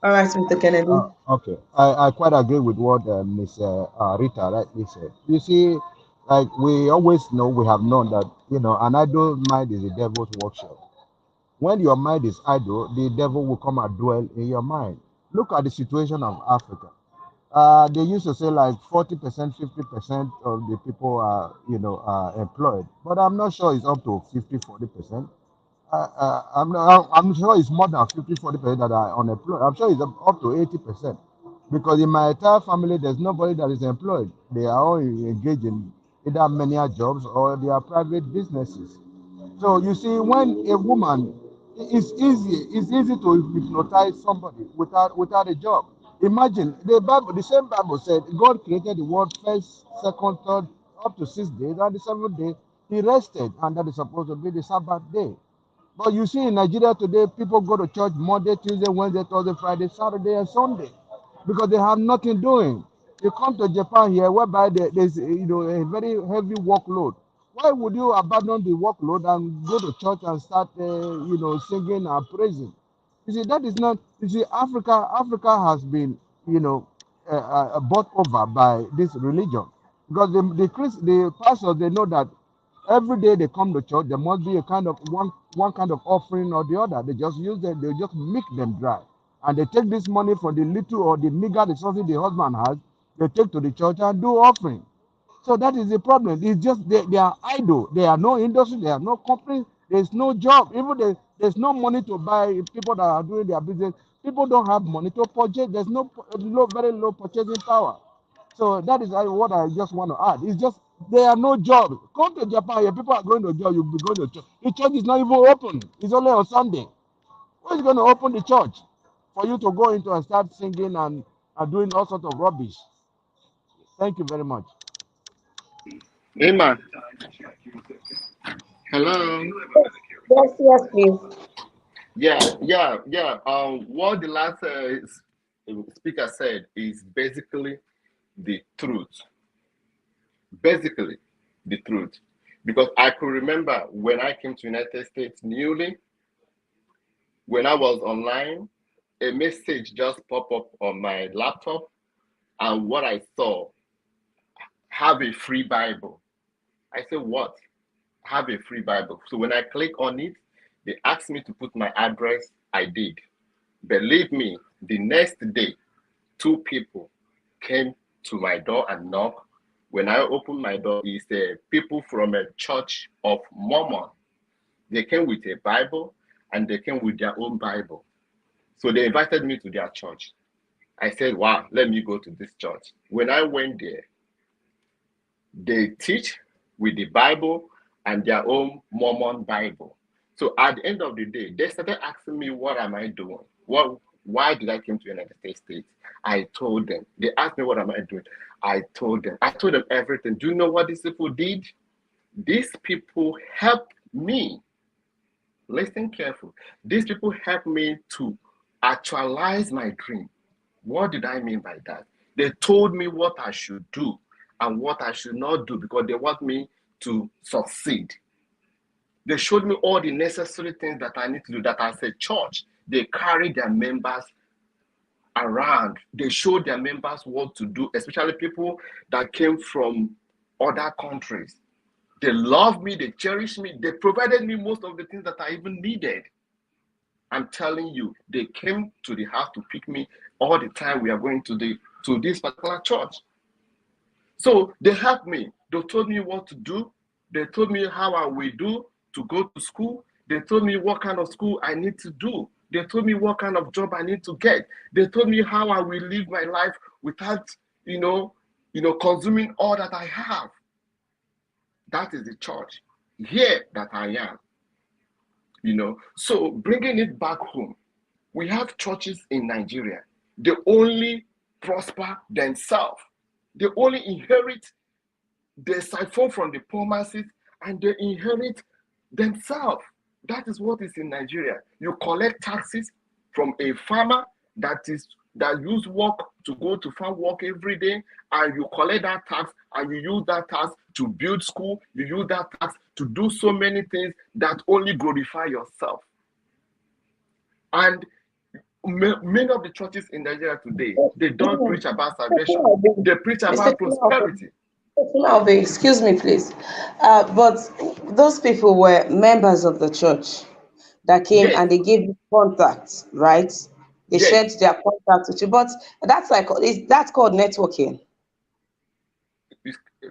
All right, Mr. Kennedy. Okay, I quite agree with what Ms. Rita rightly said. You see, like we always know, we have known that an idle mind is a devil's workshop. When your mind is idle, the devil will come and dwell in your mind. Look at the situation of Africa. They used to say like 40%, 50% of the people are, employed, but I'm not sure it's up to 50, 40%. I'm sure it's more than 50, 40% that are unemployed. I'm sure it's up to 80%. Because in my entire family, there's nobody that is employed. They are all engaged in either menial jobs or their private businesses. So you see, when a woman, it's easy to hypnotize somebody without a job. Imagine the same Bible said God created the world first, second, third, up to 6 days, and the seventh day He rested, and that is supposed to be the Sabbath day. But you see, in Nigeria today, people go to church Monday, Tuesday, Wednesday, Thursday, Friday, Saturday, and Sunday because they have nothing doing. You come to Japan here, whereby there's a very heavy workload. Why would you abandon the workload and go to church and start singing and praising? You see, that is not. You see, Africa has been bought over by this religion because the pastors, they know that every day they come to church, there must be a kind of one kind of offering or the other. They just use them, they just make them dry. And they take this money from the little or the meager resources the husband has, they take to the church and do offering. So that is the problem. It's just they are idle. There are no industry, there are no companies, there's no job. Even there's no money to buy people that are doing their business. People don't have money to purchase. There's very low purchasing power. So that is what I just want to add. It's just there are no jobs. Come to Japan here, people are going to job, you'll be going to church. The church is not even open. It's only on Sunday. Who is going to open the church? for you to go into and start singing and doing all sorts of rubbish. Thank you very much. Amen. Hello. Yes, yes, please. Yeah. What the last speaker said is basically the truth. Basically, the truth. Because I could remember when I came to United States newly, when I was online, a message just popped up on my laptop, and what I saw, have a free Bible. I said, what? Have a free Bible. So when I click on it, they asked me to put my address. I did. Believe me, the next day, two people came to my door and knocked. When I opened my door, it's people from a church of Mormon. They came with a Bible and they came with their own Bible. So they invited me to their church. I said, wow, let me go to this church. When I went there, they teach with the Bible and their own Mormon Bible. So at the end of the day, they started asking me, what am I doing? Why did I come to the United States? I told them. They asked me, what am I doing? I told them. I told them everything. Do you know what these people did? These people helped me. Listen careful. These people helped me to actualize my dream. What did I mean by that? They told me what I should do and what I should not do because they want me to succeed. They showed me all the necessary things that I need to do, that as a church, they carry their members around. They showed their members what to do, especially people that came from other countries. They loved me, they cherished me, they provided me most of the things that I even needed. I'm telling you, they came to the house to pick me all the time we are going to this particular church. So they helped me. They told me what to do. They told me how I will do to go to school. They told me what kind of school I need to do. They told me what kind of job I need to get. They told me how I will live my life without, consuming all that I have. That is the church here that I am. So bringing it back home, we have churches in Nigeria. They only prosper themselves. They only inherit, they siphon from the poor masses and they inherit themselves. That is what is in Nigeria. You collect taxes from a farmer that use work to go to farm work every day, and you collect that tax and you use that tax to build school. You use that tax to do so many things that only glorify yourself. And many of the churches in Nigeria today, they don't preach about salvation. They preach about prosperity. Excuse me, please. But those people were members of the church that came Yes, and they gave you contacts, right? They yes. shared their contacts with you. But that's called networking.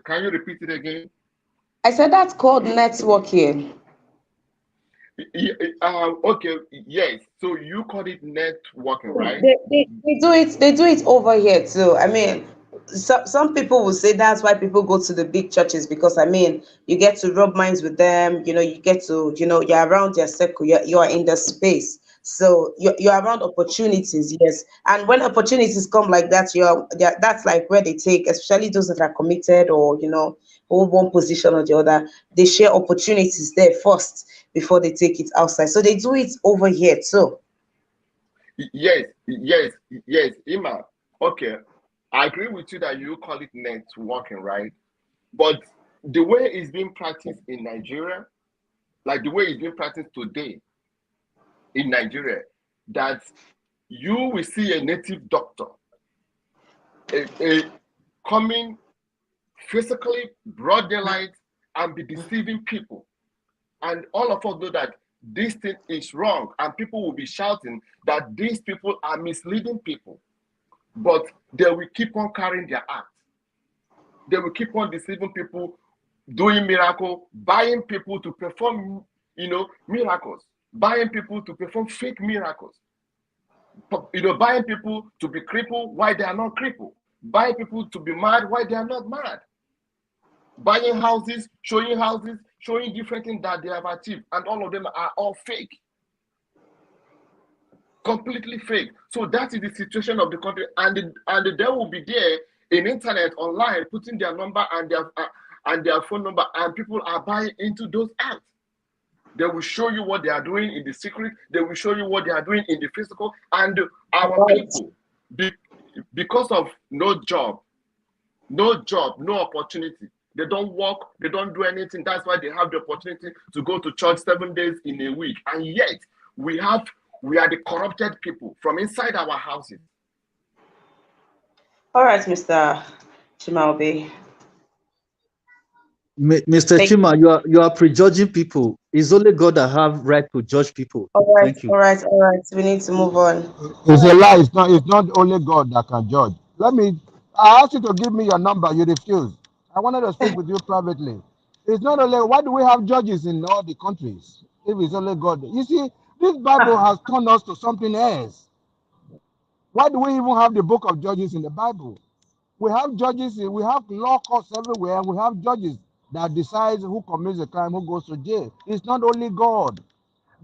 Can you repeat it again? I said that's called networking. Okay, yes. So you call it networking, right? They do it over here too. I mean, some people will say that's why people go to the big churches, because I mean you get to rub minds with them, you get to, you're around their circle, you're in the space. So you're around opportunities, yes. And when opportunities come like that, that's like where they take, especially those that are committed, or hold one position or the other, they share opportunities there first before they take it outside. So they do it over here too. Yes, Ima. Okay, I agree with you that you call it networking, right? But the way it's being practiced in Nigeria, like the way it's being practiced today in Nigeria, that you will see a native doctor coming physically, broad daylight, and be deceiving people. And all of us know that this thing is wrong, and people will be shouting that these people are misleading people. But they will keep on carrying their act. They will keep on deceiving people, doing miracles, buying people to perform, miracles, buying people to perform fake miracles, buying people to be crippled while they are not crippled, buying people to be mad while they are not mad, buying houses, showing different things that they have achieved, and all of them are all fake. completely fake. So that is the situation of the country, and the devil will be there in internet online putting their number and their phone number, and people are buying into those ads. They will show you what they are doing in the secret. They will show you what they are doing in the physical. And our Right. people, because of no job, no opportunity, they don't work, they don't do anything. That's why they have the opportunity to go to church 7 days in a week. And yet, we are the corrupted people from inside our houses. All right, Mr. Chimaobe. Mr. Thank Chima, you are prejudging people. It's only God that have right to judge people. All right, Thank you. all right, all right. We need to move on. It's a lie. It's not only God that can judge. I asked you to give me your number. You refused. I wanted to speak with you privately. It's not only, why do we have judges in all the countries if it's only God? You see, this Bible has turned us to something else. Why do we even have the book of Judges in the Bible? We have judges, we have law courts everywhere, and we have judges that decides who commits a crime, who goes to jail. It's not only God.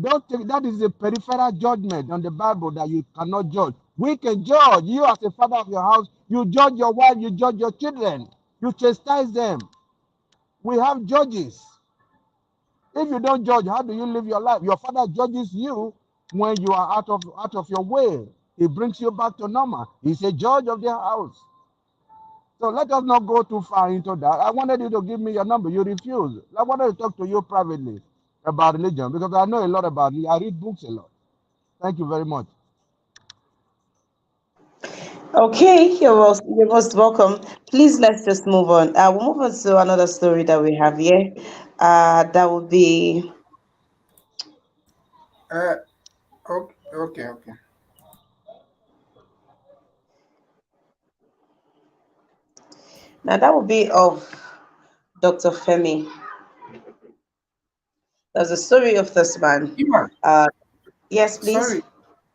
Don't think that is a peripheral judgment on the Bible that you cannot judge. We can judge. You, as a father of your house, you judge your wife, you judge your children, you chastise them. We have judges. If you don't judge, how do you live your life? Your father judges you when you are out of your way. He brings you back to normal. He's a judge of their house. So let us not go too far into that. I wanted you to give me your number. You refused. I wanted to talk to you privately about religion because I know a lot about it. I read books a lot. Thank you very much. Okay, you're most welcome. Please let's just move on. We'll move on to another story that we have here. That would be Uh, okay, okay. now that would be of Dr. Femi. There's a story of this man. Iman, Uh, yes, please.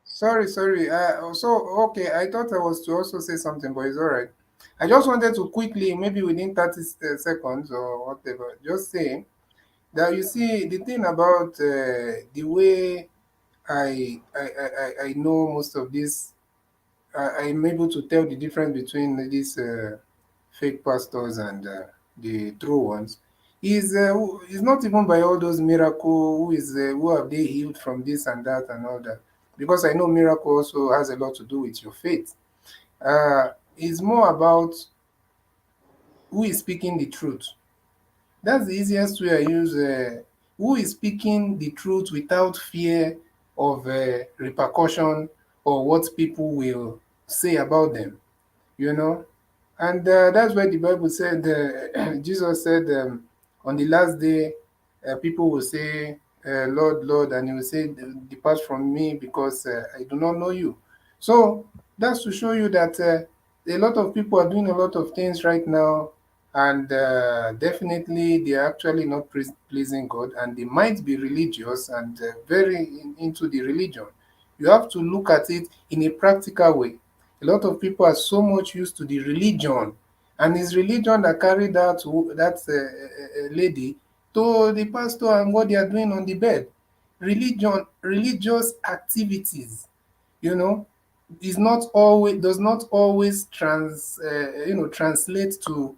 sorry, sorry. Okay, I thought I was to also say something, but it's all right. I just wanted to quickly, maybe within 30 seconds or whatever, just say that you see the thing about the way I know most of this, I'm able to tell the difference between these fake pastors and the true ones. Is not even by all those miracle who have they healed from this and that and all that, because I know miracle also has a lot to do with your faith. It's more about who is speaking the truth. That's the easiest way I use. Who is speaking the truth without fear of repercussion or what people will say about them, you know? And that's why the Bible said, Jesus said, on the last day, people will say, Lord, Lord, and he will say, depart from me because I do not know you. So that's to show you that a lot of people are doing a lot of things right now, and definitely they are actually not pleasing God, and they might be religious and very into the religion. You have to look at it in a practical way. A lot of people are so much used to the religion, and it's religion that carried that lady to the pastor and what they are doing on the bed. Religious activities, you know, does not always translate to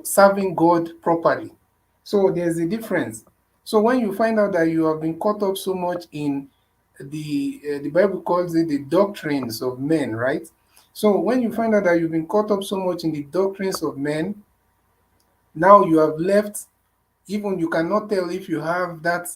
serving God properly. So there's a difference. So when you find out that you have been caught up so much in the Bible calls it the doctrines of men, right? So when you find out that you've been caught up so much in the doctrines of men, now you have left, even you cannot tell if you have that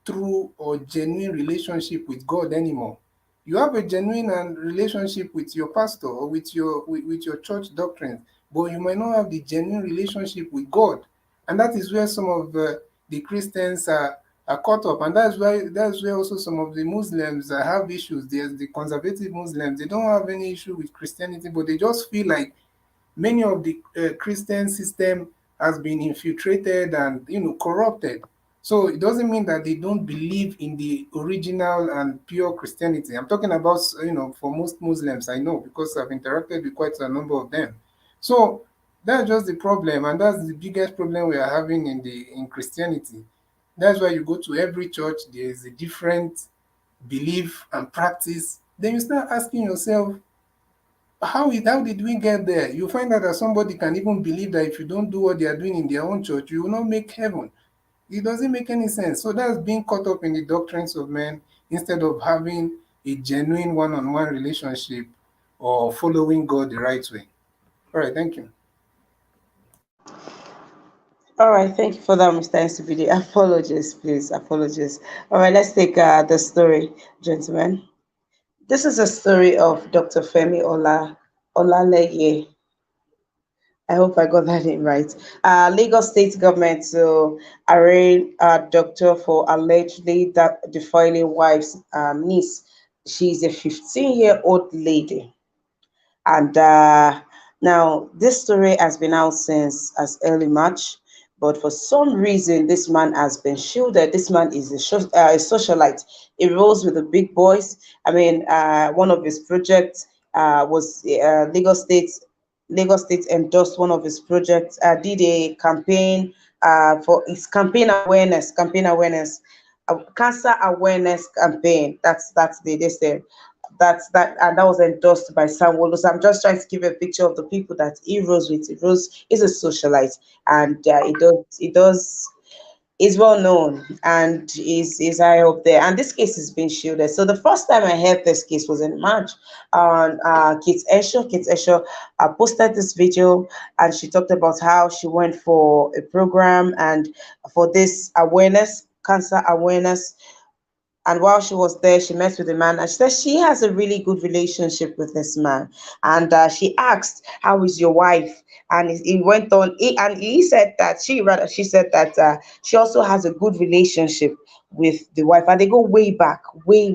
true or genuine relationship with God anymore. You have a genuine and relationship with your pastor or with your church doctrines, but you might not have the genuine relationship with God. And that is where some of the Christians are caught up. And that's where also some of the Muslims have issues. There's the conservative Muslims, they don't have any issue with Christianity, but they just feel like many of the Christian system has been infiltrated and corrupted. So it doesn't mean that they don't believe in the original and pure Christianity. I'm talking about for most Muslims I know, because I've interacted with quite a number of them. So that's just the problem, and that's the biggest problem we are having in Christianity. That's why you go to every church, there is a different belief and practice Then you start asking yourself, how did we get there? You find out that somebody can even believe that if you don't do what they are doing in their own church, you will not make heaven. It doesn't make any sense. So that's being caught up in the doctrines of men instead of having a genuine one-on-one relationship or following God the right way. All right, thank you. All right, thank you for that, Mr. NCPD. Apologies, please. Apologies. All right, let's take the story, gentlemen. This is a story of Dr. Femi Olaleye. I hope I got that name right. Lagos state government to arraign a doctor for allegedly that defiling wife's niece. She's a 15-year-old lady. And now this story has been out since as early March, but for some reason this man has been shielded. This man is a socialite. He rolls with the big boys. I mean, one of his projects was Lagos State endorsed one of his projects. Did a campaign for his campaign awareness, cancer awareness campaign. That's the they say that and that was endorsed by Sanwo-Olu. So I'm just trying to give a picture of the people that he rose with. He rose is a socialite, and it does is well known and is high up there. And this case is being shielded. So the first time I heard this case was in March. On Kate Esho posted this video, and she talked about how she went for a program and for this awareness, cancer awareness, and while she was there, she met with a man, and she said she has a really good relationship with this man. And she asked, "How is your wife?" And he went on, and he said that she said that she also has a good relationship with the wife, and they go way back, way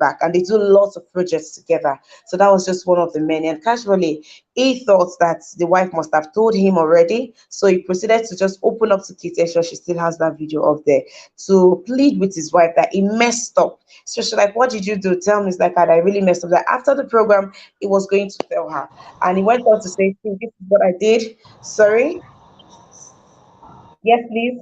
back, and they do lots of projects together. So that was just one of the many. And casually, he thought that the wife must have told him already, so he proceeded to just open up to Kate. Sure, she still has that video up there, to plead with his wife that he messed up. So she's like, "What did you do? Tell me." It's like, "I really messed up." That after the program, he was going to tell her. And he went on to say, "See, this is what I did. Sorry. Yes, please."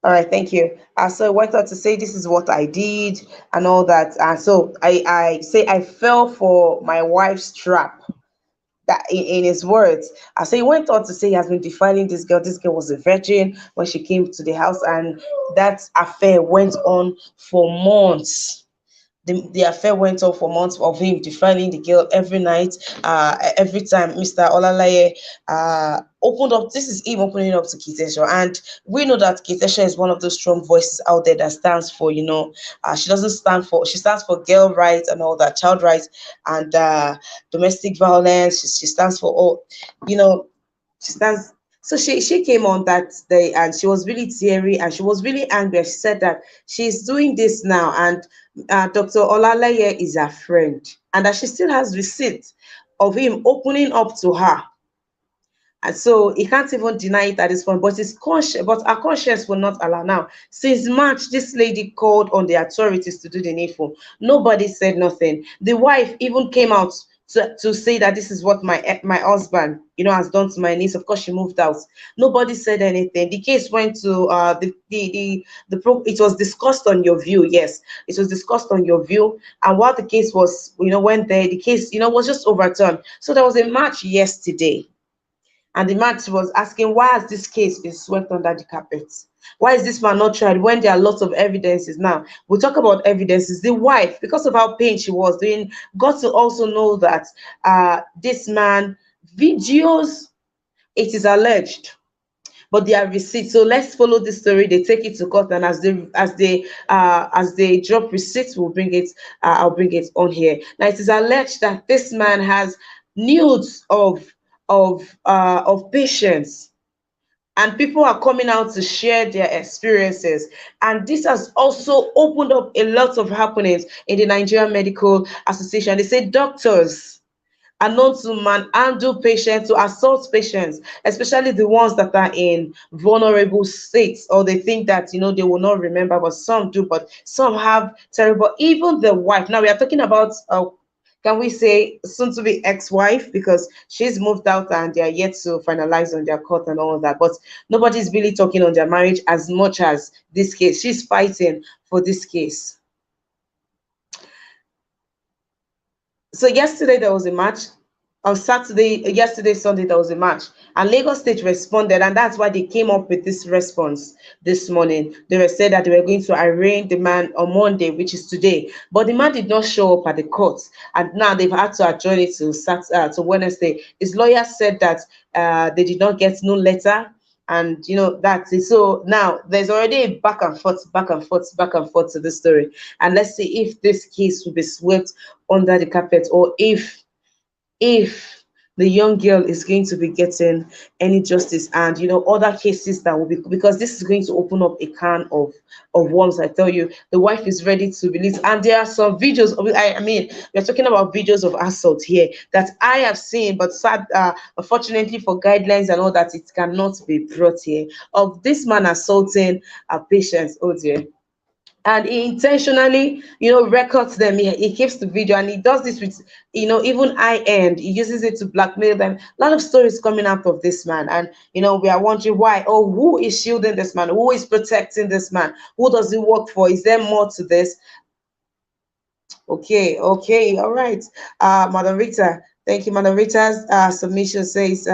All right, thank you. So I went on to say, "This is what I did," and all that. And so I say I fell for my wife's trap. That in his words, so he went on to say he has been defiling this girl. This girl was a virgin when she came to the house, and that affair went on for months. The affair went on for months of him defiling the girl every night, every time Mr. Olalaye opened up. This is him opening up to Kitesha, and we know that Kitesha is one of those strong voices out there that stands for, she doesn't stand for, she stands for girl rights and all that, child rights, and domestic violence. She stands for all, you know, she stands. So she came on that day, and she was really teary and she was really angry. She said that she's doing this now, and Dr. Olaleye is her friend, and that she still has receipts of him opening up to her. And so he can't even deny it at this point, but his conscience, but our conscience will not allow. Now, since March, this lady called on the authorities to do the needful. Nobody said nothing. The wife even came out to say that this is what my husband, has done to my niece. Of course, she moved out. Nobody said anything. The case went to it was discussed on your view. Yes, it was discussed on your view. And while the case was, went there, the case, was just overturned. So there was a march yesterday. And the man was asking, why has this case been swept under the carpet? Why is this man not tried when there are lots of evidences? Now, we talk about evidences. The wife, because of how pain she was doing, got to also know that this man, videos, it is alleged, but they are receipts. So let's follow this story. They take it to court, and as they drop receipts, we'll bring it. I'll bring it on here. Now, it is alleged that this man has nudes of patients, and people are coming out to share their experiences, and this has also opened up a lot of happenings in the Nigerian Medical Association. They say doctors are known to manhandle patients, to assault patients, especially the ones that are in vulnerable states, or they think that they will not remember, but some do, but some have terrible. Even the wife. Now we are talking about can we say soon to be ex-wife, because she's moved out and they are yet to finalize on their court and all of that. But nobody's really talking on their marriage as much as this case. She's fighting for this case. So yesterday there was a match. On Saturday, yesterday, Sunday, there was a match. And Lagos State responded, and that's why they came up with this response this morning. They were said that they were going to arraign the man on Monday, which is today. But the man did not show up at the court. And now they've had to adjourn it to Wednesday. His lawyer said that they did not get no letter. And that's it. So now there's already a back and forth, back and forth, back and forth to this story. And let's see if this case will be swept under the carpet, or if the young girl is going to be getting any justice, and other cases that will be, because this is going to open up a can of worms. I tell you, the wife is ready to release, and there are some videos. I mean, we're talking about videos of assault here that I have seen, but sad, unfortunately for guidelines and all that, it cannot be brought here, of this man assaulting a patient. Oh dear. And he intentionally records them. He keeps the video, and he does this with even high end. He uses it to blackmail them. A lot of stories coming out of this man, and we are wondering why. Oh, who is shielding this man? Who is protecting this man? Who does he work for? Is there more to this? Okay, all right. Madam Rita, thank you. Madam Rita's submission says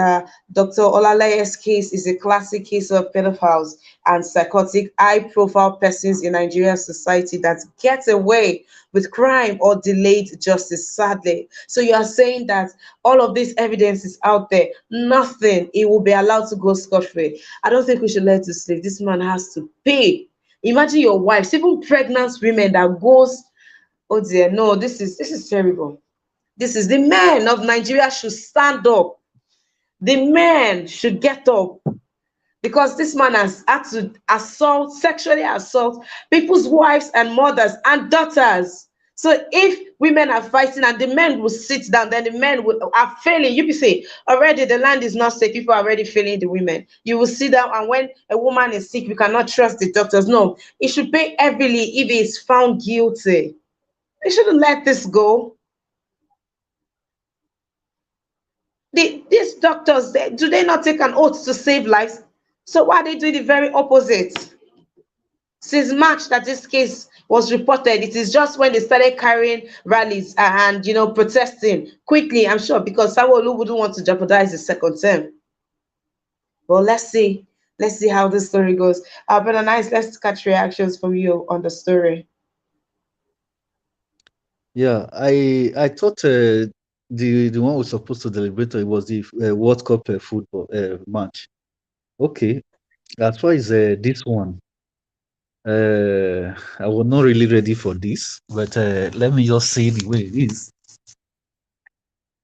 Dr. Olaleye's case is a classic case of pedophiles and psychotic, high-profile persons in Nigerian society that get away with crime or delayed justice, sadly. So you are saying that all of this evidence is out there, nothing, he will be allowed to go scot-free. I don't think we should let it slip. This man has to pay. Imagine your wife, even pregnant women that goes. Oh dear, no, this is terrible. This is, the men of Nigeria should stand up. The men should get up, because this man has had to sexually assault people's wives and mothers and daughters. So if women are fighting and the men will sit down, then the men are failing. You be say already the land is not safe. People are already failing the women. You will sit down, and when a woman is sick, we cannot trust the doctors. No, he should pay heavily if he is found guilty. They shouldn't let this go. These doctors, do they not take an oath to save lives? So why are they doing the very opposite? Since March that this case was reported, it is just when they started carrying rallies and protesting quickly, I'm sure, because Sanwo-Olu wouldn't want to jeopardize his second term. Well, let's see how this story goes. But nice, let's catch reactions from you on the story. Yeah, I thought the one was supposed to deliberate it was the World Cup football match. Okay, as far as this one, I was not really ready for this, but let me just say the way it is.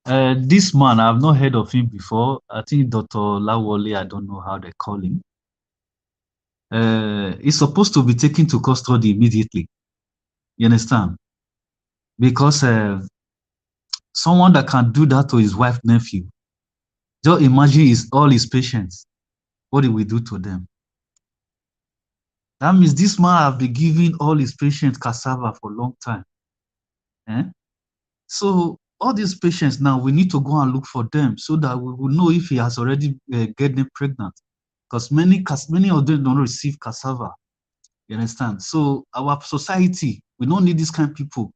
This man, I've not heard of him before. I think Dr. Lawole, I don't know how they call him. He's supposed to be taken to custody immediately. You understand? Because someone that can do that to his wife, nephew, just imagine all his patients, what he will do to them. That means this man have been giving all his patients cassava for a long time. So all these patients now, we need to go and look for them so that we will know if he has already get them pregnant. Because many of them don't receive cassava. You understand? So our society, we don't need this kind of people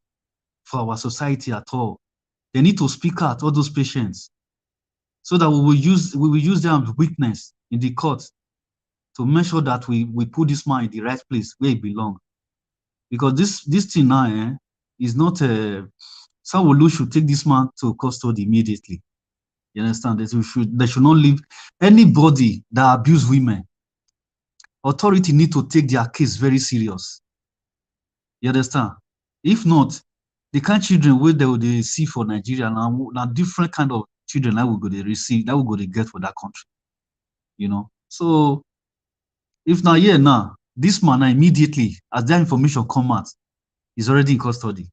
for our society at all. They need to speak out, all those patients, so that we will use them as witness in the court to make sure that we put this man in the right place where he belongs. Because this thing now is not Sanwo-Olu should take this man to custody immediately. You understand? They should not leave anybody that abuse women. Authority need to take their case very serious. You understand? If not, the kind of children where they see for Nigeria now different kind of children that will go to receive, that will go to get for that country. So if now this man immediately, as that information come out, is already in custody.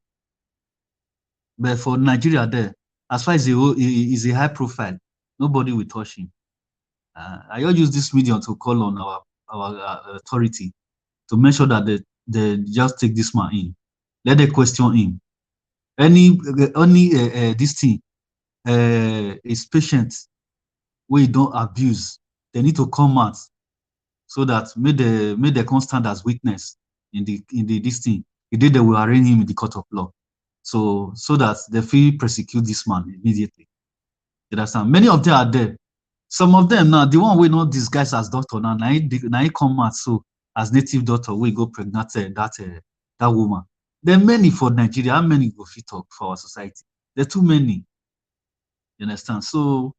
But for Nigeria there, as far as he is a high profile, nobody will touch him. I will use this medium to call on our authority to make sure that they just take this man in. Let them question him. This thing is patient where you don't abuse. They need to come out so that may they come stand as witness in the this thing. The day they will arraign him in the court of law. so that they feel prosecute this man immediately. You understand? Many of them are there. Some of them now, the one we know disguise as doctor now, now he come out so as native doctor, we go pregnant that woman. There are many for Nigeria. How many go fit talk for our society? There are too many. You understand? So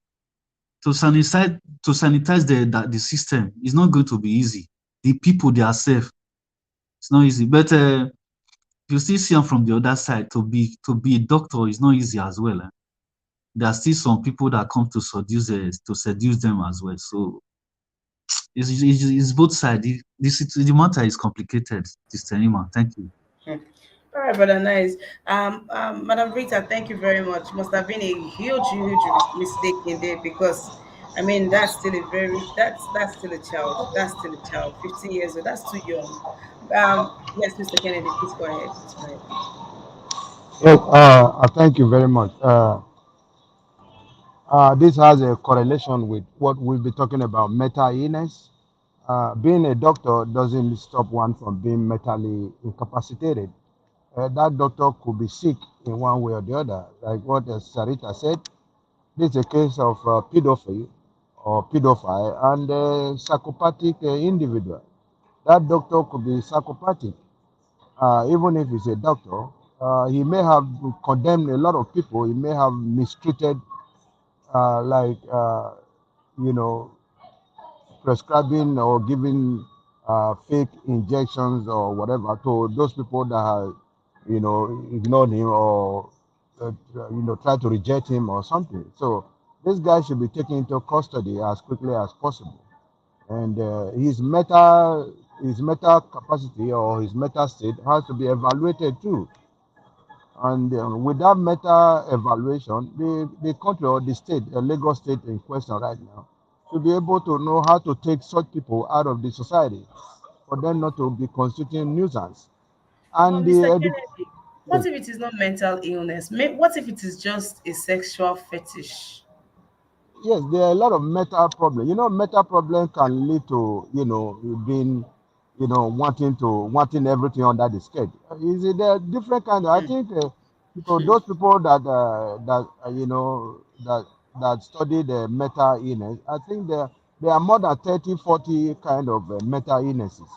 to sanitize the system is not going to be easy. The people they are safe. It's not easy. But you still see them from the other side. To be a doctor is not easy as well. There are still some people that come to seduce them as well. So it's both sides. The matter is complicated. This Tenima. Thank you. Hmm. All right, brother, nice. Madam Rita, thank you very much. Must have been a huge mistake in there because, I mean, that's still a child. That's still a child. 15 years old. That's too young. Yes, Mr. Kennedy, please go ahead. Please go ahead. Yes, thank you very much. This has a correlation with what we'll be talking about mental illness. Being a doctor doesn't stop one from being mentally incapacitated. That doctor could be sick in one way or the other. Like what Sarita said, this is a case of pedophile or pedophile and a psychopathic individual. That doctor could be psychopathic, even if he's a doctor. He may have condemned a lot of people. He may have mistreated, like, you know, prescribing or giving fake injections or whatever to those people that have, ignored him or, tried to reject him or something. So this guy should be taken into custody as quickly as possible. And his mental capacity or his mental state has to be evaluated too. And with that meta evaluation, the country or the state, the Lagos state in question right now, should be able to know how to take such people out of the society for them not to be constituting nuisance. But And Mr. Kennedy, what yes, if it is not mental illness? What if it is just a sexual fetish? yes, there are a lot of mental problems. Mental problem can lead to being wanting everything under the skirt. Is it there are different kind of? I Hmm. think those people that study the mental illness. I think there are more than 30, 40 kind of mental illnesses.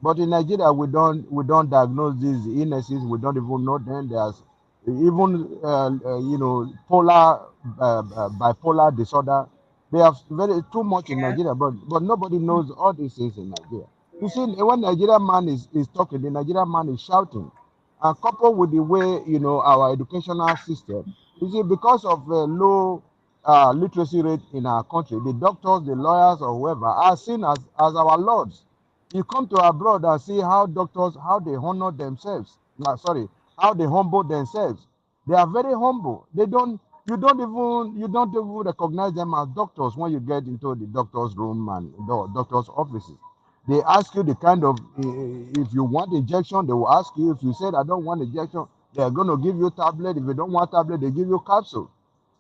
But in Nigeria, we don't diagnose these illnesses. We don't even know them. There's even polar bipolar disorder. They have very too much in Yeah. Nigeria, but nobody knows all these things in Nigeria. You see, when Nigerian man is talking, the Nigerian man is shouting, and coupled with the way our educational system, you see, because of low literacy rate in our country, the doctors, the lawyers, or whoever are seen as our lords. You come to abroad and see how doctors, how they honor themselves. Sorry, how they humble themselves. They are very humble. You don't even recognize them as doctors when you get into the doctor's room and the doctor's offices. They ask you the kind of if you want injection, they will ask you. If you said I don't want injection, they are going to give you tablet. If you don't want tablet, they give you capsule.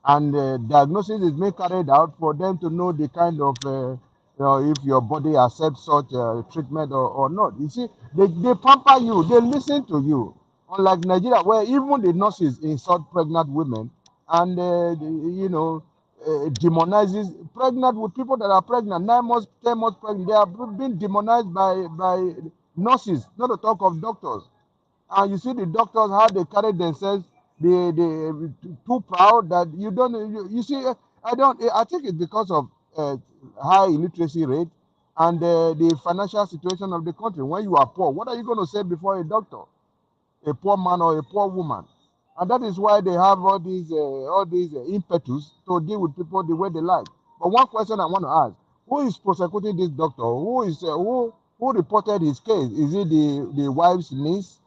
And diagnosis is being carried out for them to know the kind of if your body accepts such treatment or not. You see, they pamper you, they listen to you. Unlike Nigeria, where even the nurses insult pregnant women and demonizes pregnant with people that are pregnant, 9 months, 10 months pregnant. They are being demonized by nurses, not to talk of doctors. And you see the doctors how they carry themselves, they too proud that you don't you see I think it's because of high illiteracy rate and the financial situation of the country. When you are poor, what are you going to say before a doctor, a poor man or a poor woman? And that is why they have all these impetus to deal with people the way they like. But one question I want to ask: who is prosecuting this doctor? Who reported his case? Is it the wife's niece?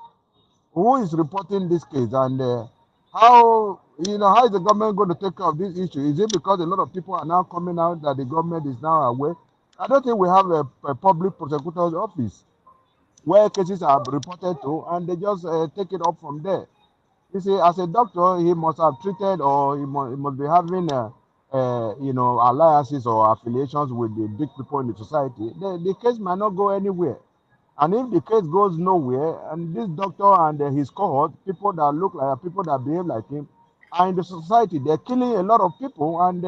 Who is reporting this case? And how is the government going to take care of this issue? Is it because a lot of people are now coming out that the government is now aware? I don't think we have a public prosecutor's office where cases are reported to, and they just take it up from there. You see, as a doctor, he must have treated, or he must be having alliances or affiliations with the big people in the society. The case might not go anywhere. And if the case goes nowhere, and this doctor and his cohort, people that look like people that behave like him, are in the society, they're killing a lot of people and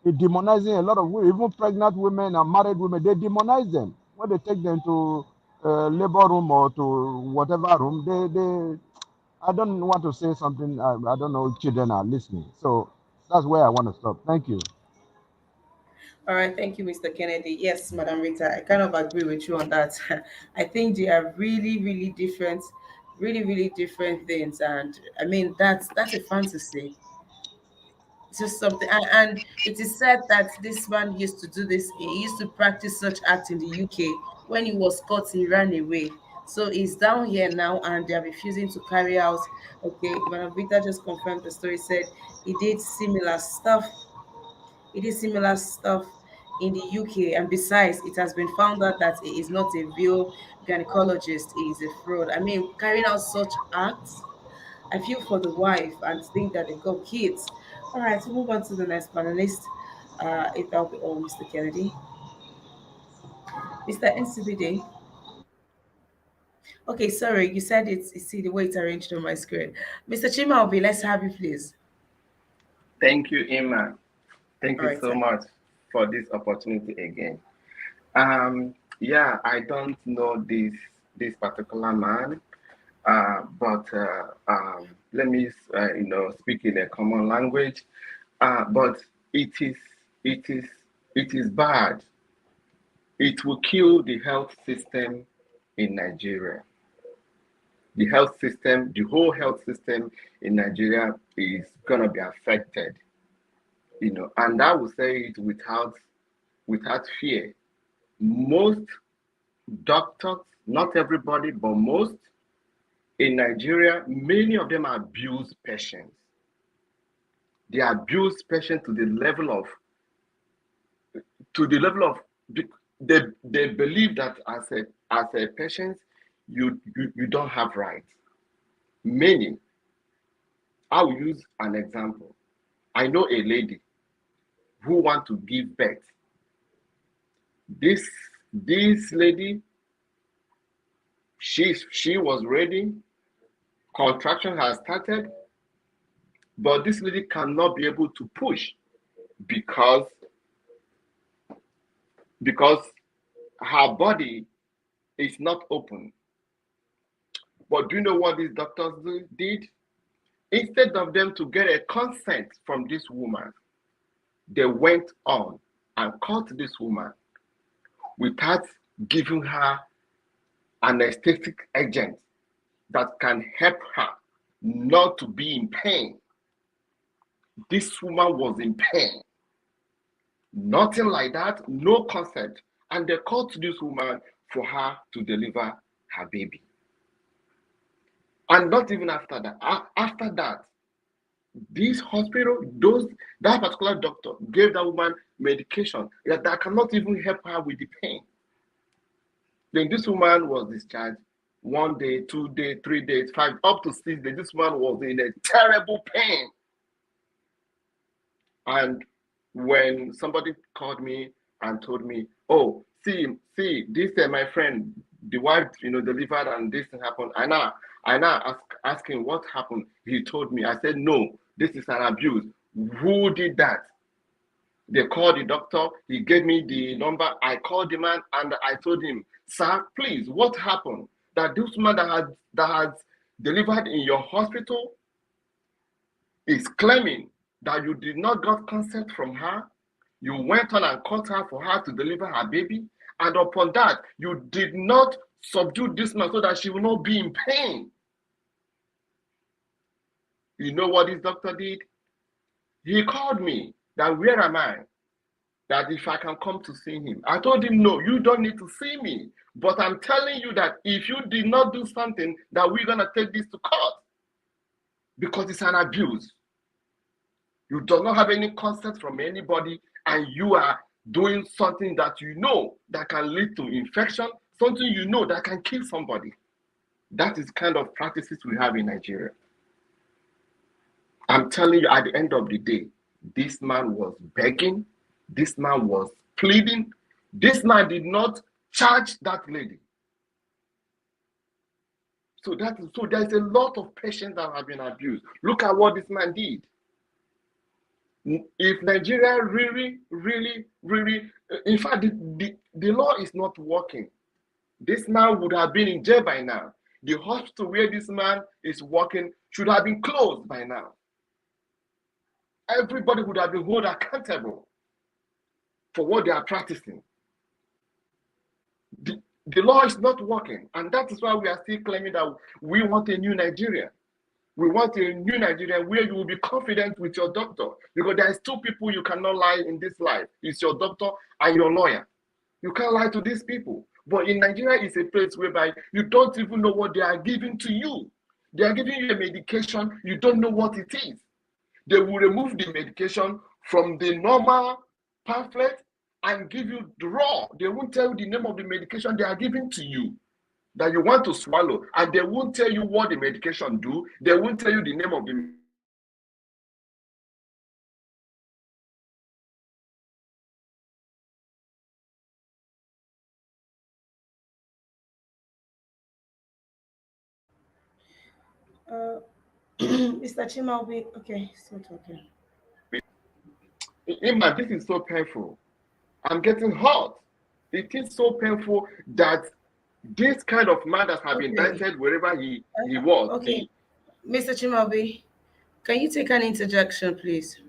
demonizing a lot of women, even pregnant women and married women. They demonize them when they take them to labor room or to whatever room. I don't want to say something. I don't know if children are listening. So that's where I want to stop. Thank you. All right, thank you, Mr. Kennedy. Yes, Madam Rita, I kind of agree with you on that. I think they are really, really different, really, really different things. And I mean, that's a fantasy. It's just something. And it is said that this man used to do this. He used to practice such act in the UK. When he was caught, he ran away. So he's down here now, and they are refusing to carry out. Okay, Madam Rita just confirmed the story. Said he did similar stuff. He did similar stuff in the UK, and besides, it has been found out that he is not a real gynecologist. He is a fraud. I mean, carrying out such acts, I feel for the wife and think that they got kids. All right, so move on to the next panelist. If that'll be all, Mr. Kennedy. Mr. NCBD. Okay, sorry, you said it's see the way it's arranged on my screen. Mr. Chimaobi, let's have you, please. Thank you, Emma. Thank All you right, so sir. much for this opportunity again. Yeah, I don't know this particular man, but let me speak in a common language. But it is it is it is bad. It will kill the health system in Nigeria. The whole health system in Nigeria is gonna be affected. And I will say it without fear. Most doctors, not everybody, but most in Nigeria, many of them are abused patients. They are abused patients to the level of they believe that as a patient you don't have rights. Many. I will use an example. I know a lady who want to give birth. This lady, she was ready, contraction has started, but this lady cannot be able to push because her body is not open. But do you know what these doctors did? Instead of them to get a consent from this woman, they went on and caught this woman without giving her an anesthetic agent that can help her not to be in pain. This woman was in pain. Nothing like that, no consent. And they called this woman for her to deliver her baby. And not even after that. After that, this hospital, that particular doctor gave that woman medication that cannot even help her with the pain. Then this woman was discharged 1 day, 2 days, 3 days, 5, up to 6 days. This woman was in a terrible pain. And when somebody called me and told me, oh, see, this my friend, the wife, delivered and this thing happened. I now ask him what happened. He told me. I said, no, this is an abuse. Who did that? They called the doctor. He gave me the number. I called the man and I told him, sir, please, what happened? That this woman that has delivered in your hospital is claiming that you did not get consent from her. You went on and caught her for her to deliver her baby. And upon that, you did not subdue this man so that she will not be in pain. You know what this doctor did? He called me that where am I? That if I can come to see him. I told him, no, you don't need to see me. But I'm telling you that if you did not do something, that we're going to take this to court. Because it's an abuse. You do not have any consent from anybody, and you are doing something that you know that can lead to infection, something you know that can kill somebody. That is kind of practices we have in Nigeria. I'm telling you, at the end of the day, this man was begging, this man was pleading, this man did not charge that lady. So there's a lot of patients that have been abused. Look at what this man did. If Nigeria really, in fact, the law is not working, this man would have been in jail by now. The hospital where this man is working should have been closed by now. Everybody would have been held accountable for what they are practicing. The law is not working, and that is why we are still claiming that we want a new Nigeria. We want a new Nigeria where you will be confident with your doctor, because there is two people you cannot lie in this life. It's your doctor and your lawyer. You can't lie to these people. But in Nigeria, it's a place whereby you don't even know what they are giving to you. They are giving you a medication, you don't know what it is. They will remove the medication from the normal pamphlet and give you the raw. They won't tell you the name of the medication they are giving to you that you want to swallow, and they won't tell you what the medication do. They won't tell you the name of the Uh, Mr. Chimaobi, okay, still talking. Ima, this is so painful. I'm getting hot. It is so painful that this kind of man that have been Okay. indicted wherever he was. Okay, Mr. Chimaobi, can you take an interjection, please?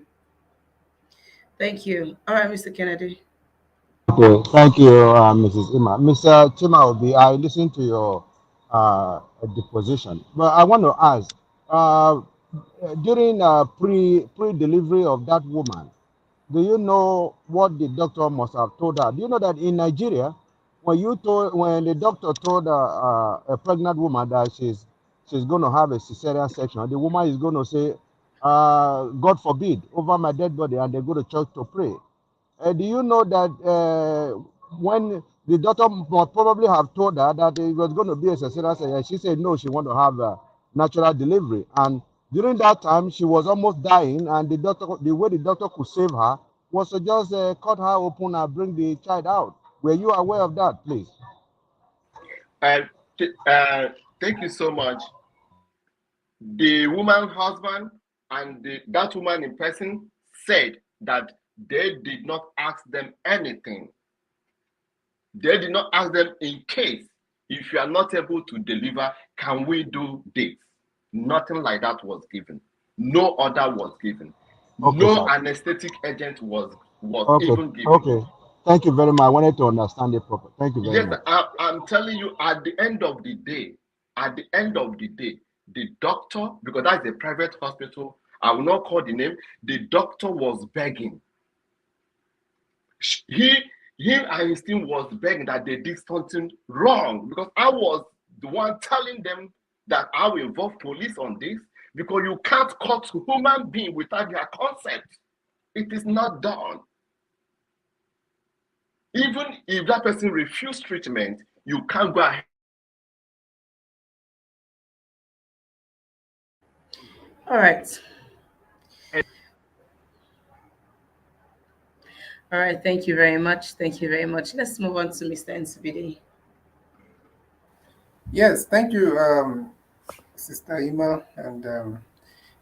Thank you. All right, Mr. Kennedy. Okay, thank you, Mrs. Ima. Mr. Chimaobi, I listened to your deposition, but I want to ask, uh, during pre-delivery of that woman, do you know what the doctor must have told her? Do you know that in Nigeria, when the doctor told a pregnant woman that she's going to have a cesarean section, the woman is going to say, "God forbid," over my dead body, and they go to church to pray. Do you know that when the doctor must probably have told her that it was going to be a cesarean section, she said no, she want to have a natural delivery, and during that time she was almost dying, and the way the doctor could save her was to just cut her open and bring the child out. Were you aware of that, please? Uh, Thank you so much. The woman's husband and that woman in person said that they did not ask them anything. They did not ask them, in case if you are not able to deliver, can we do this? Nothing like that was given. No order was given. Okay, No sir. anesthetic agent was Okay, even given. okay. Thank you very much. I wanted to understand it properly. Thank you very Yes, much. I'm telling you, at the end of the day, the doctor, because that's a private hospital, I will not call the name, the doctor was begging. He, him and his team was begging that they did something wrong, because I was the one telling them that I will involve police on this, because you can't cut human being without their consent. It is not done. Even if that person refused treatment, you can't go ahead. All right. All right. Thank you very much. Thank you very much. Let's move on to Mr. NCBD. Yes, thank you, Sister Ima. And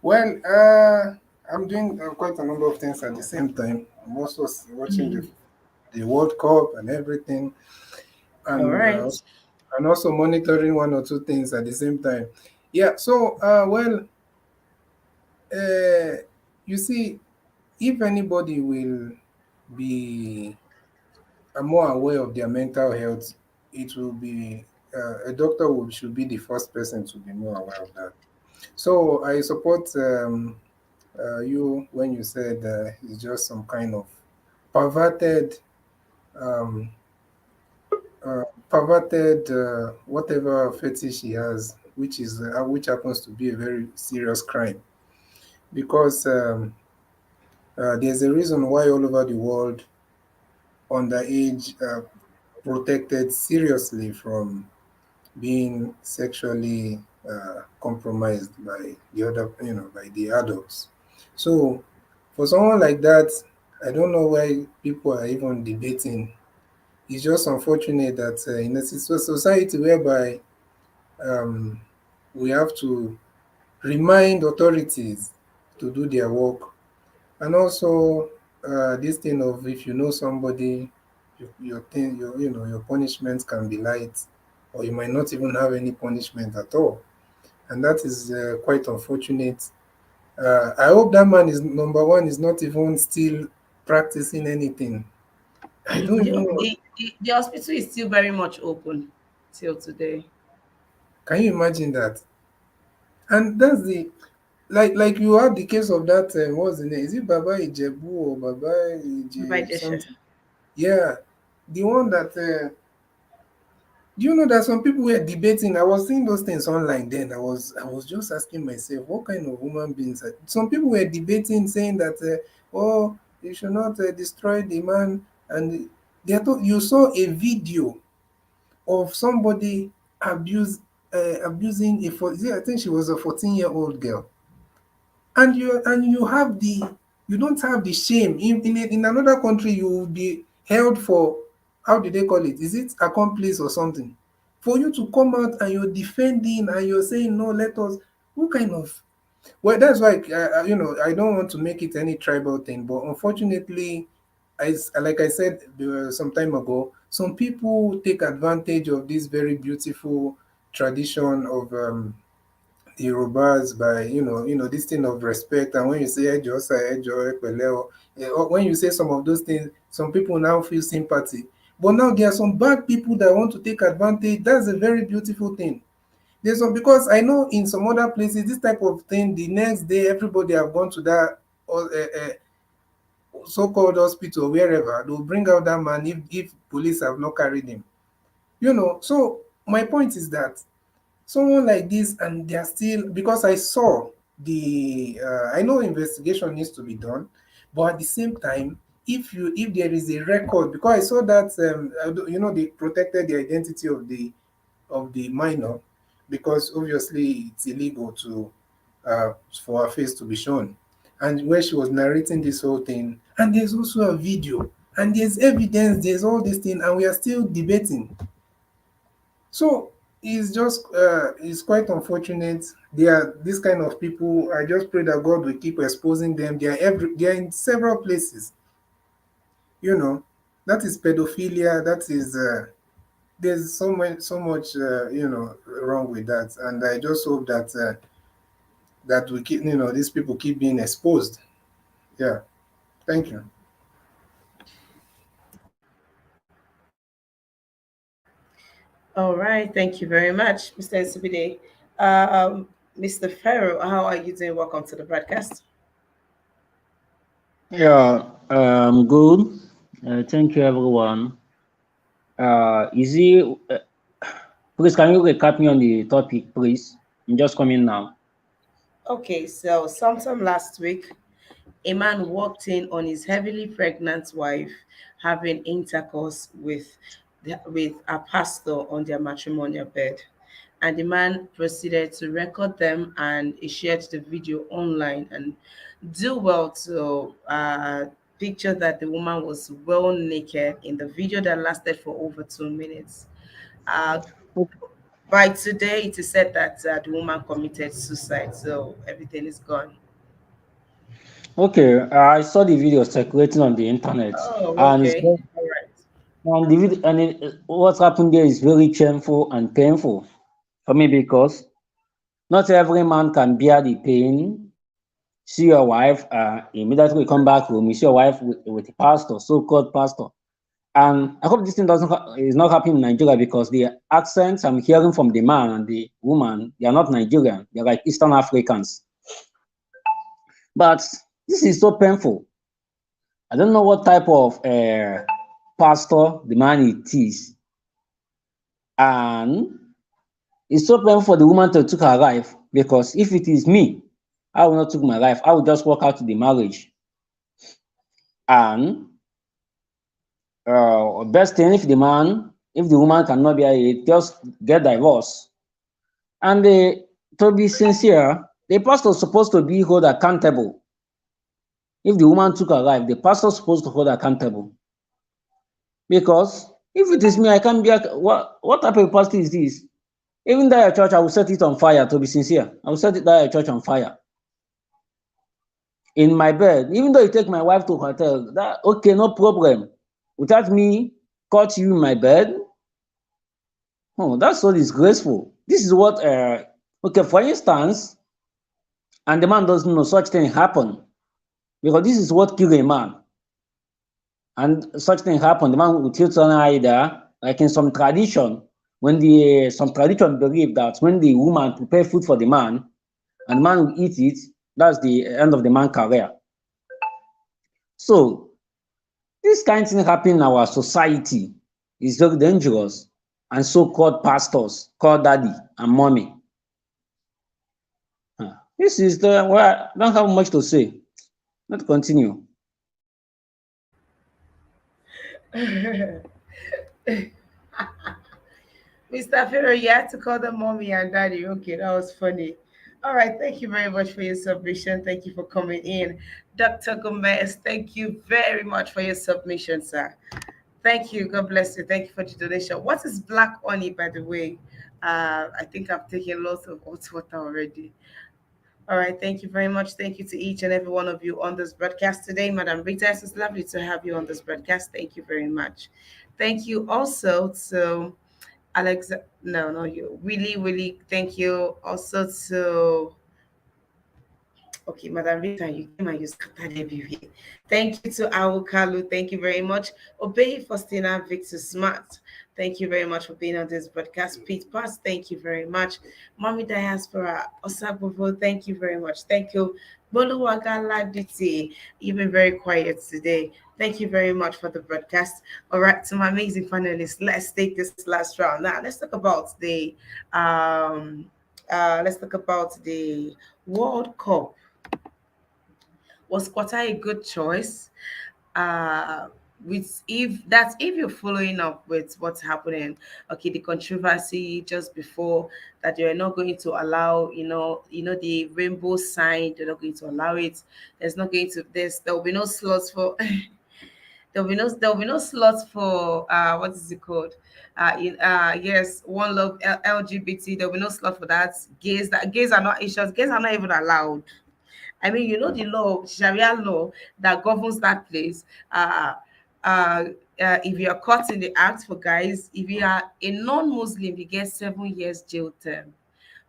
well, I'm doing quite a number of things at the same time. I'm also watching the World Cup and everything, All right. and also monitoring one or two things at the same time. Yeah. So, you see, if anybody will be more aware of their mental health, it will be a doctor should be the first person to be more aware of that. So I support you when you said it's just some kind of perverted, um, whatever fetish he has, which happens to be a very serious crime, because there's a reason why all over the world underage protected seriously from being sexually compromised by the other, by the adults. So for someone like that, I don't know why people are even debating. It's just unfortunate that in a society whereby um, We have to remind authorities to do their work. And also, this thing of if you know somebody, your thing, your punishment can be light, or you might not even have any punishment at all, and that is quite unfortunate. I hope that man is number one is not even still practicing anything. I don't even know. The hospital is still very much open till today. Can you imagine that? And that's the like you have the case of that. What's the name? Is it Baba Ijebu or Baba Ije Vigesha. something? Yeah, the one that. Do you know that some people were debating? I was seeing those things online. Then I was just asking myself, what kind of human beings? Some people were debating, saying that, oh, you should not destroy the man. And you saw a video of somebody abusing I think she was a 14-year-old girl, and you have you don't have the shame in another country. You will be held for, how do they call it, is it accomplice or something, for you to come out and you're defending and you're saying no, let us, what kind of, well, that's why I don't want to make it any tribal thing, but unfortunately, like I said some time ago, some people take advantage of this very beautiful tradition of Yorubas by this thing of respect. And when you say ejo sa ejo epele, or when you say some of those things, some people now feel sympathy. But now there are some bad people that want to take advantage. That's a very beautiful thing. There's some, because I know in some other places this type of thing, the next day everybody have gone to that so-called hospital, wherever they'll bring out that man if police have not carried him. So my point is that someone like this, and they're still, because I saw I know investigation needs to be done, but at the same time, if there is a record, because I saw that they protected the identity of the minor, because obviously it's illegal to for her face to be shown, and where she was narrating this whole thing, and there's also a video, and there's evidence, there's all this thing, and we are still debating. So it's quite unfortunate. There are this kind of people. I just pray that God will keep exposing them. They are in several places. You know, that is pedophilia. That is there's so much wrong with that. And I just hope that that we keep these people keep being exposed. Yeah. Thank you. All right, thank you very much, Mr. Nsibide. Um, Mr. Pharaoh, how are you doing? Welcome to the broadcast. Yeah, good. Thank you, everyone. Is it, please, can you recap me on the topic, please? I'm just coming now. Okay, so sometime last week, a man walked in on his heavily pregnant wife having intercourse with a pastor on their matrimonial bed. And the man proceeded to record them, and he shared the video online and do well to picture that the woman was well naked in the video that lasted for over 2 minutes. Uh, by today, it is said that the woman committed suicide, so everything is gone. Okay, I saw the video circulating on the internet, Oh, and okay. All right. and the video, and what happened there is very shameful and painful for me, because not every man can bear the pain. See your wife, immediately come back home, you see your wife with a pastor, so-called pastor. And I hope this thing is not happening in Nigeria, because the accents I'm hearing from the man and the woman, they are not Nigerian. They're like Eastern Africans. But this is so painful. I don't know what type of pastor the man it is. And it's so painful for the woman to take her life, because if it is me, I will not take my life. I will just walk out to the marriage. And best thing, if the woman cannot bear it, just get divorced. And to be sincere, the pastor is supposed to be held accountable. If the woman took her life, the pastor is supposed to hold accountable. Because if it is me, I can't be. What type of pastor is this? Even that church, I will set it on fire, to be sincere. I will set that church on fire. In my bed, even though you take my wife to hotel, that okay, no problem. Without me caught you in my bed, oh, that's so disgraceful. This is what, okay, for instance, and the man doesn't know such thing happen, because this is what killed a man. And such thing happened, the man will kill someone either, like in some tradition, when some tradition believe that when the woman prepare food for the man, and the man will eat it, that's the end of the man's career. So this kind of thing happening in our society is very dangerous. And so-called pastors call daddy and mommy. This is the well, I don't have much to say. Let's continue. Mr. Ferrer, you had to call them mommy and daddy. Okay, that was funny. All right, thank you very much for your submission. Thank you for coming in. Dr. Gomez, thank you very much for your submission, sir. Thank you. God bless you. Thank you for the donation. What is black honey, by the way? I think I've taken lots of hot water already. All right. Thank you very much. Thank you to each and every one of you on this broadcast today. Madam Rita, it's lovely to have you on this broadcast. Thank you very much. Thank you also to Alex. No, no, you. Really, really thank you also to. Okay, Madam Rita, you came and you scattered everywhere. Thank you to Awukalu. Thank you very much. Obey Faustina Victor Smart. Thank you very much for being on this broadcast. Pete Pass, thank you very much. Mommy Diaspora, Osabovo, thank you very much. Thank you. Boluwagala Diti, you've been very quiet today. Thank you very much for the broadcast. All right, to my amazing panelists, let's take this last round. Now, let's talk about the World Cup. Was Qatar a good choice? With if you're following up with what's happening, okay, the controversy just before that they're not going to allow, the rainbow sign, they're not going to allow it. There will be no slots for there will be no slots for what is it called? Yes, one love LGBT. There will be no slot for that. Gays are not Asians. Gays are not even allowed. I mean, the law, Sharia law that governs that place. If you are caught in the act for guys, if you are a non-Muslim, you get 7 years jail term.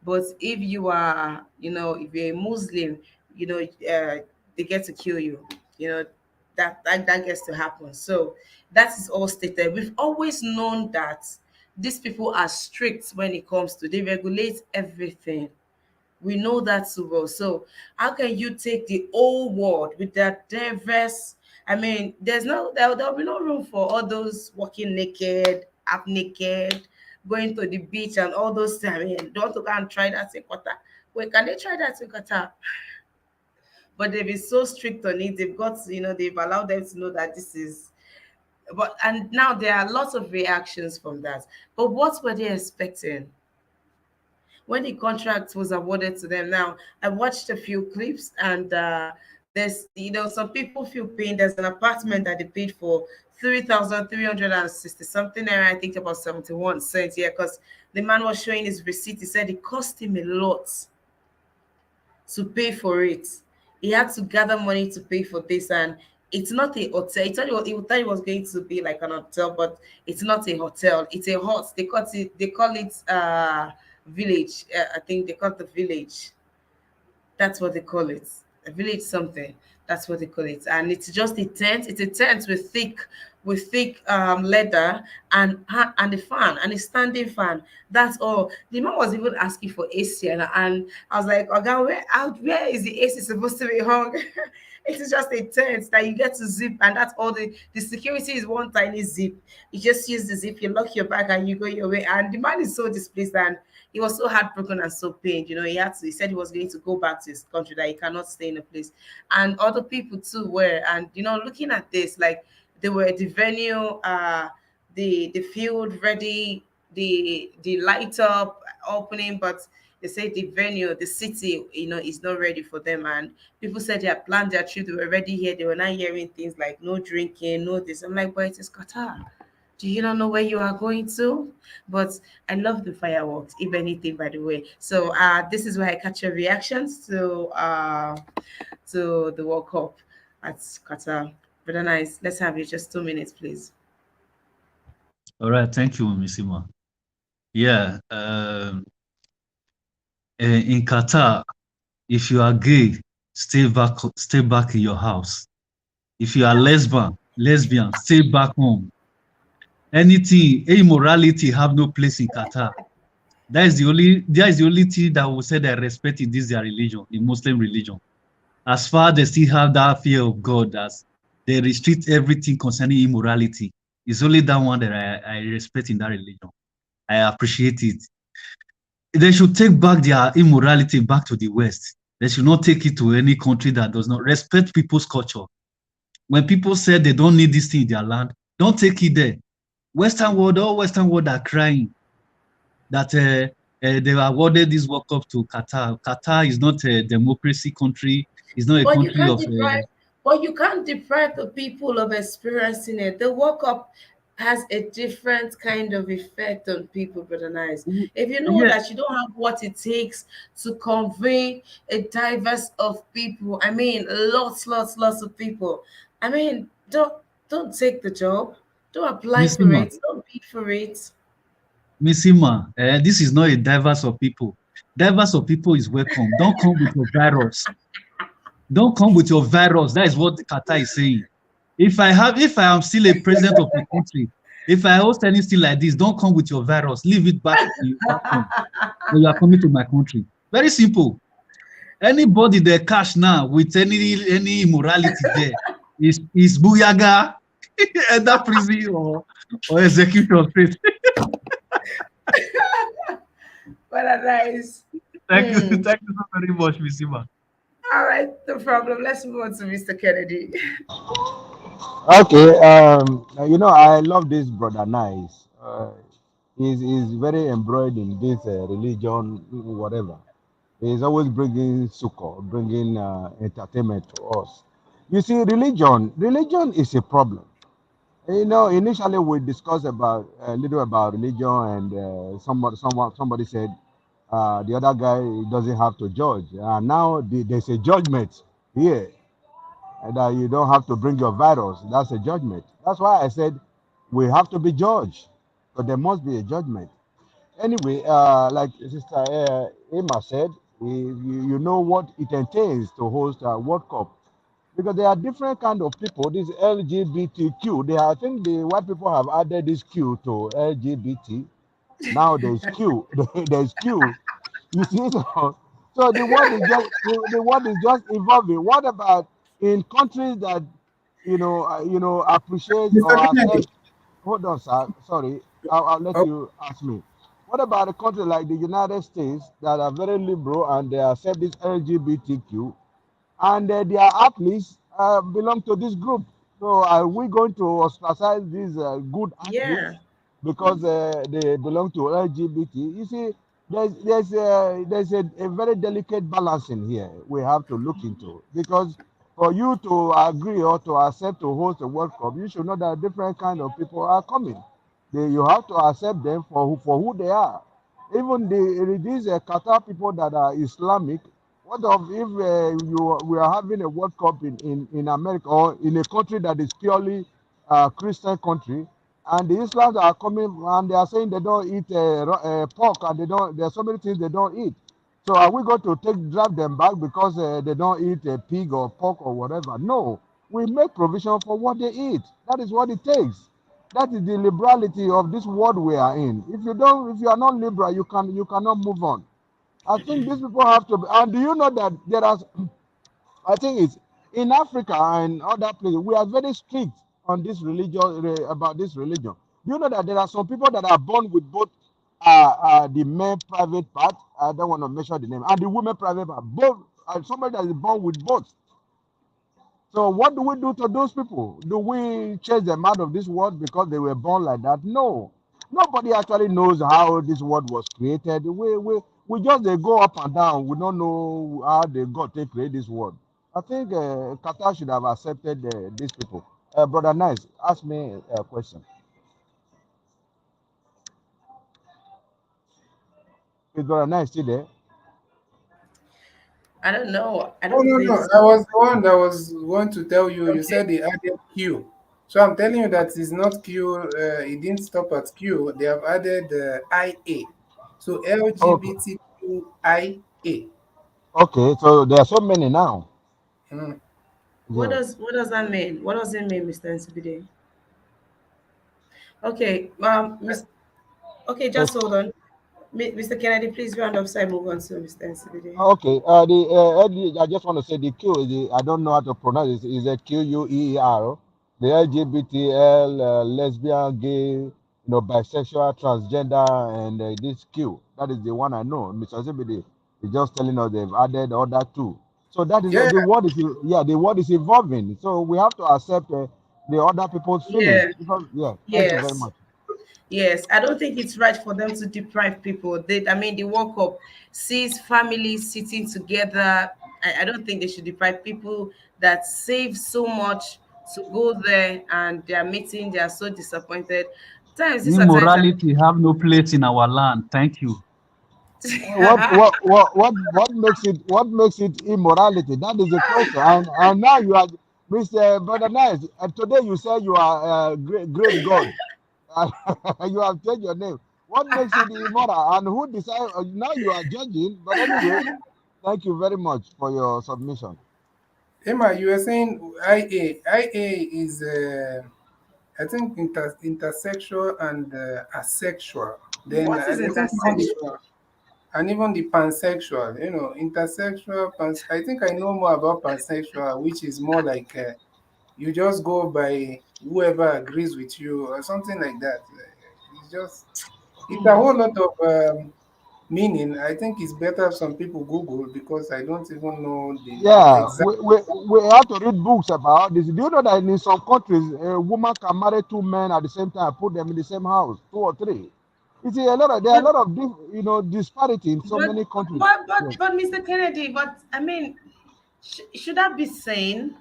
But if you are, if you're a Muslim, they get to kill you. You know, that gets to happen. So that is all stated. We've always known that these people are strict when it comes to they regulate everything. We know that so well. So how can you take the whole world with that diverse? I mean, there'll be no room for all those walking naked, half naked, going to the beach and all those things. I mean, don't go and try that in Qatar. Wait, can they try that in Qatar? But they've been so strict on it. They've allowed them to know that this is. And now there are lots of reactions from that. But what were they expecting when the contract was awarded to them? Now, I watched a few clips, and there's, some people feel pain. There's an apartment that they paid for 3,360 something naira, I think about 71 cents. Yeah, because the man was showing his receipt. He said it cost him a lot to pay for it. He had to gather money to pay for this, and it's not a hotel. He thought it was going to be like an hotel, but it's not a hotel. It's a hut. They call it village. I think they call it the village. That's what they call it. A village something. That's what they call it. And it's just a tent. It's a tent with thick leather and a fan and a standing fan. That's all. The man was even asking for AC, and I was like, okay, where is the AC supposed to be hung? It is just a tent that you get to zip, and that's all. The security is one tiny zip. You just use the zip, you lock your bag, and you go your way. And the man is so displeased, and he was so heartbroken and so pained. He said he was going to go back to his country, that he cannot stay in a place. And other people too were, and looking at this, like they were at the venue, the field ready, the light up opening, but they say the venue, the city, is not ready for them. And people said they had planned their trip, they were ready here. They were not hearing things like no drinking, no this. I'm like, but it is Qatar. Do you not know where you are going to? But I love the fireworks, if anything, by the way. So this is where I catch your reactions to the World Cup at Qatar. Brother Nice, let's have you just 2 minutes, please. All right, thank you, Missima. Yeah, in Qatar, if you are gay, stay back in your house. If you are lesbian, stay back home. Anything, immorality have no place in Qatar. That is the only thing that will say they respect in this their religion, in Muslim religion. As far they still have that fear of God, as they restrict everything concerning immorality. It's only that one that I respect in that religion. I appreciate it. They should take back their immorality back to the West. They should not take it to any country that does not respect people's culture. When people say they don't need this thing in their land, don't take it there. All Western world are crying that they awarded this World Cup to Qatar. Qatar is not a democracy country. It's not a But you country can't of. deprive, but you can't deprive the people of experiencing it. The World Cup has a different kind of effect on people, brother Nice. If you know Yeah, that you don't have what it takes to convey a diverse of people, I mean, lots of people. I mean, don't take the job. Don't apply for Missima, it. Don't bid for it. Missima, this is not a diverse of people. Diverse of people is welcome. Don't come with your virus. Don't come with your virus. That is what Qatar is saying. If I am still a president of a country, if I host anything like this, don't come with your virus. Leave it back home when you are coming to my country. Very simple. Anybody that cash now with any immorality there is Booyaga, either prison or execution straight. Brother Nice. Thank you, Hmm. thank you so very much, Missima. All right, no problem. Let's move on to Mr. Kennedy. Okay, I love this brother Nice. He's very embroidered in this religion, whatever. He's always bringing succor, bringing entertainment to us. You see, religion is a problem. Initially we discussed about a little about religion, and somebody said the other guy doesn't have to judge. Now there's a judgment here, and that you don't have to bring your virus. That's a judgment. That's why I said we have to be judged, but there must be a judgment. Anyway, like Sister Emma said, you know what it entails to host a World Cup, because there are different kind of people. This LGBTQ, I think the white people have added this Q to LGBT. Now there's Q. There's Q. You see, so the word is just evolving. What about in countries that appreciate Mr. or Kennedy. accept? Hold on, sir. Sorry, I'll let Oh, you ask me. What about a country like the United States that are very liberal and they accept this LGBTQ, and their athletes belong to this group? So are we going to ostracize these good Yeah. athletes because they belong to LGBT? You see, there's a very delicate balancing here we have to look into, because for you to agree or to accept to host a World Cup, you should know that different kind of people are coming. You have to accept them for who they are. Even these Qatar people that are Islamic. What of if we are having a World Cup in America or in a country that is purely Christian country, and the Islams are coming and they are saying they don't eat pork, and there's so many things they don't eat. So are we going to drive them back because they don't eat pig or pork or whatever? No, we make provision for what they eat. That is what it takes. That is the liberality of this world we are in. If you are not liberal, you cannot move on. I think these people have to be. And do you know that there are? I think it's in Africa and other places. We are very strict on this religion about this religion. Do you know that there are some people that are born with both the male private part? I don't want to mention the name, and the women private part. Both. Somebody that is born with both. So what do we do to those people? Do we chase them out of this world because they were born like that? No. Nobody actually knows how this world was created. We just they go up and down. We don't know how they got to create this world. I think Qatar should have accepted these people. Brother Nice, ask me a question. Is Brother Nine still there? I don't know. I Oh don't no, think no, so. I was the one that was going to tell you. You Okay. said they added Q, so I'm telling you that it's not Q. It didn't stop at Q. They have added IA, so Okay. LGBTQIA. Okay. So there are so many now. Hmm. Yeah. What does that mean? What does it mean, Mr. NCBD? Okay, okay, just hold on. Mr. Kennedy, please round up so I move on to Mr. NCBD. Okay. I just want to say the Q. I don't know how to pronounce it. Is a QUEER? The LGBTL, lesbian, gay, bisexual, transgender, and this Q. That is the one I know. Mr. Zibidi is just telling us they've added other two. So that is Yeah, the word is yeah, the word is evolving. So we have to accept the other people's feelings. Yeah, Because, yeah. Thank you very yes. much. Yes, I don't think it's right for them to deprive people. I mean, the World Cup sees families sitting together. I don't think they should deprive people that save so much to go there and they are meeting. They are so disappointed. Times these are times that Immorality have no place in our land. Thank you. What makes it immorality? That is the question. And now you are Mr. Brother Nice. And today you say you are great God. You have changed your name. What makes it immoral? And who decide? Now you are judging. But anyway, thank you very much for your submission. Emma, you were saying IA. IA is I think intersexual and asexual. Then what is I think intersexual? even the pansexual, intersexual, I think I know more about pansexual, which is more like you just go by whoever agrees with you or something like that. It's a whole lot of meaning. I think it's better if some people Google because I don't even know the Yeah, exact. we have to read books about this. Do you know that in some countries, a woman can marry two men at the same time, put them in the same house, two or three? You see, there are a But lot of disparity in so but many countries. Yes. but Mr. Kennedy, but I mean, should that be sane?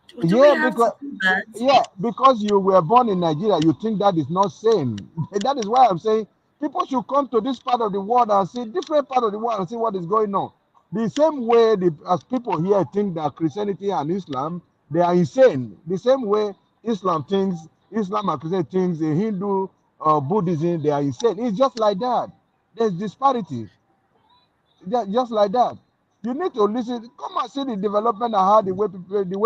Do we Yeah, have to because do that? you were born in Nigeria, you think that is not sane. That is why I'm saying people should come to this part of the world and see different part of the world and see what is going on. The same way as people here think that Christianity and Islam they are insane. The same way Islam and Christianity thinks the Hindu Buddhism they are insane. It's just like that. There's disparity. Just like that. You need to listen. Come and see the development and how the way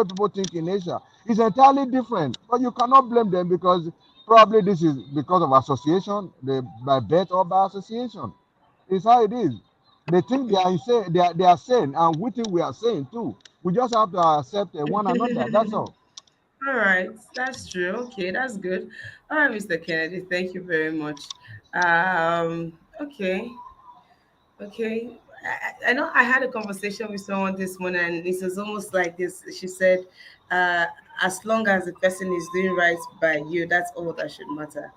people think in Asia. It's entirely different. But you cannot blame them because probably this is because of association, by birth or by association. It's how it is. They think they are insane. They are sane, and we think we are sane too. We just have to accept one another. That's all. All right, that's true. Okay, that's good. All right, Mr. Kennedy, thank you very much. Okay, okay. I know I had a conversation with someone this morning, and it was almost like this. She said, uh, as long as the person is doing right by you, that's all that should matter.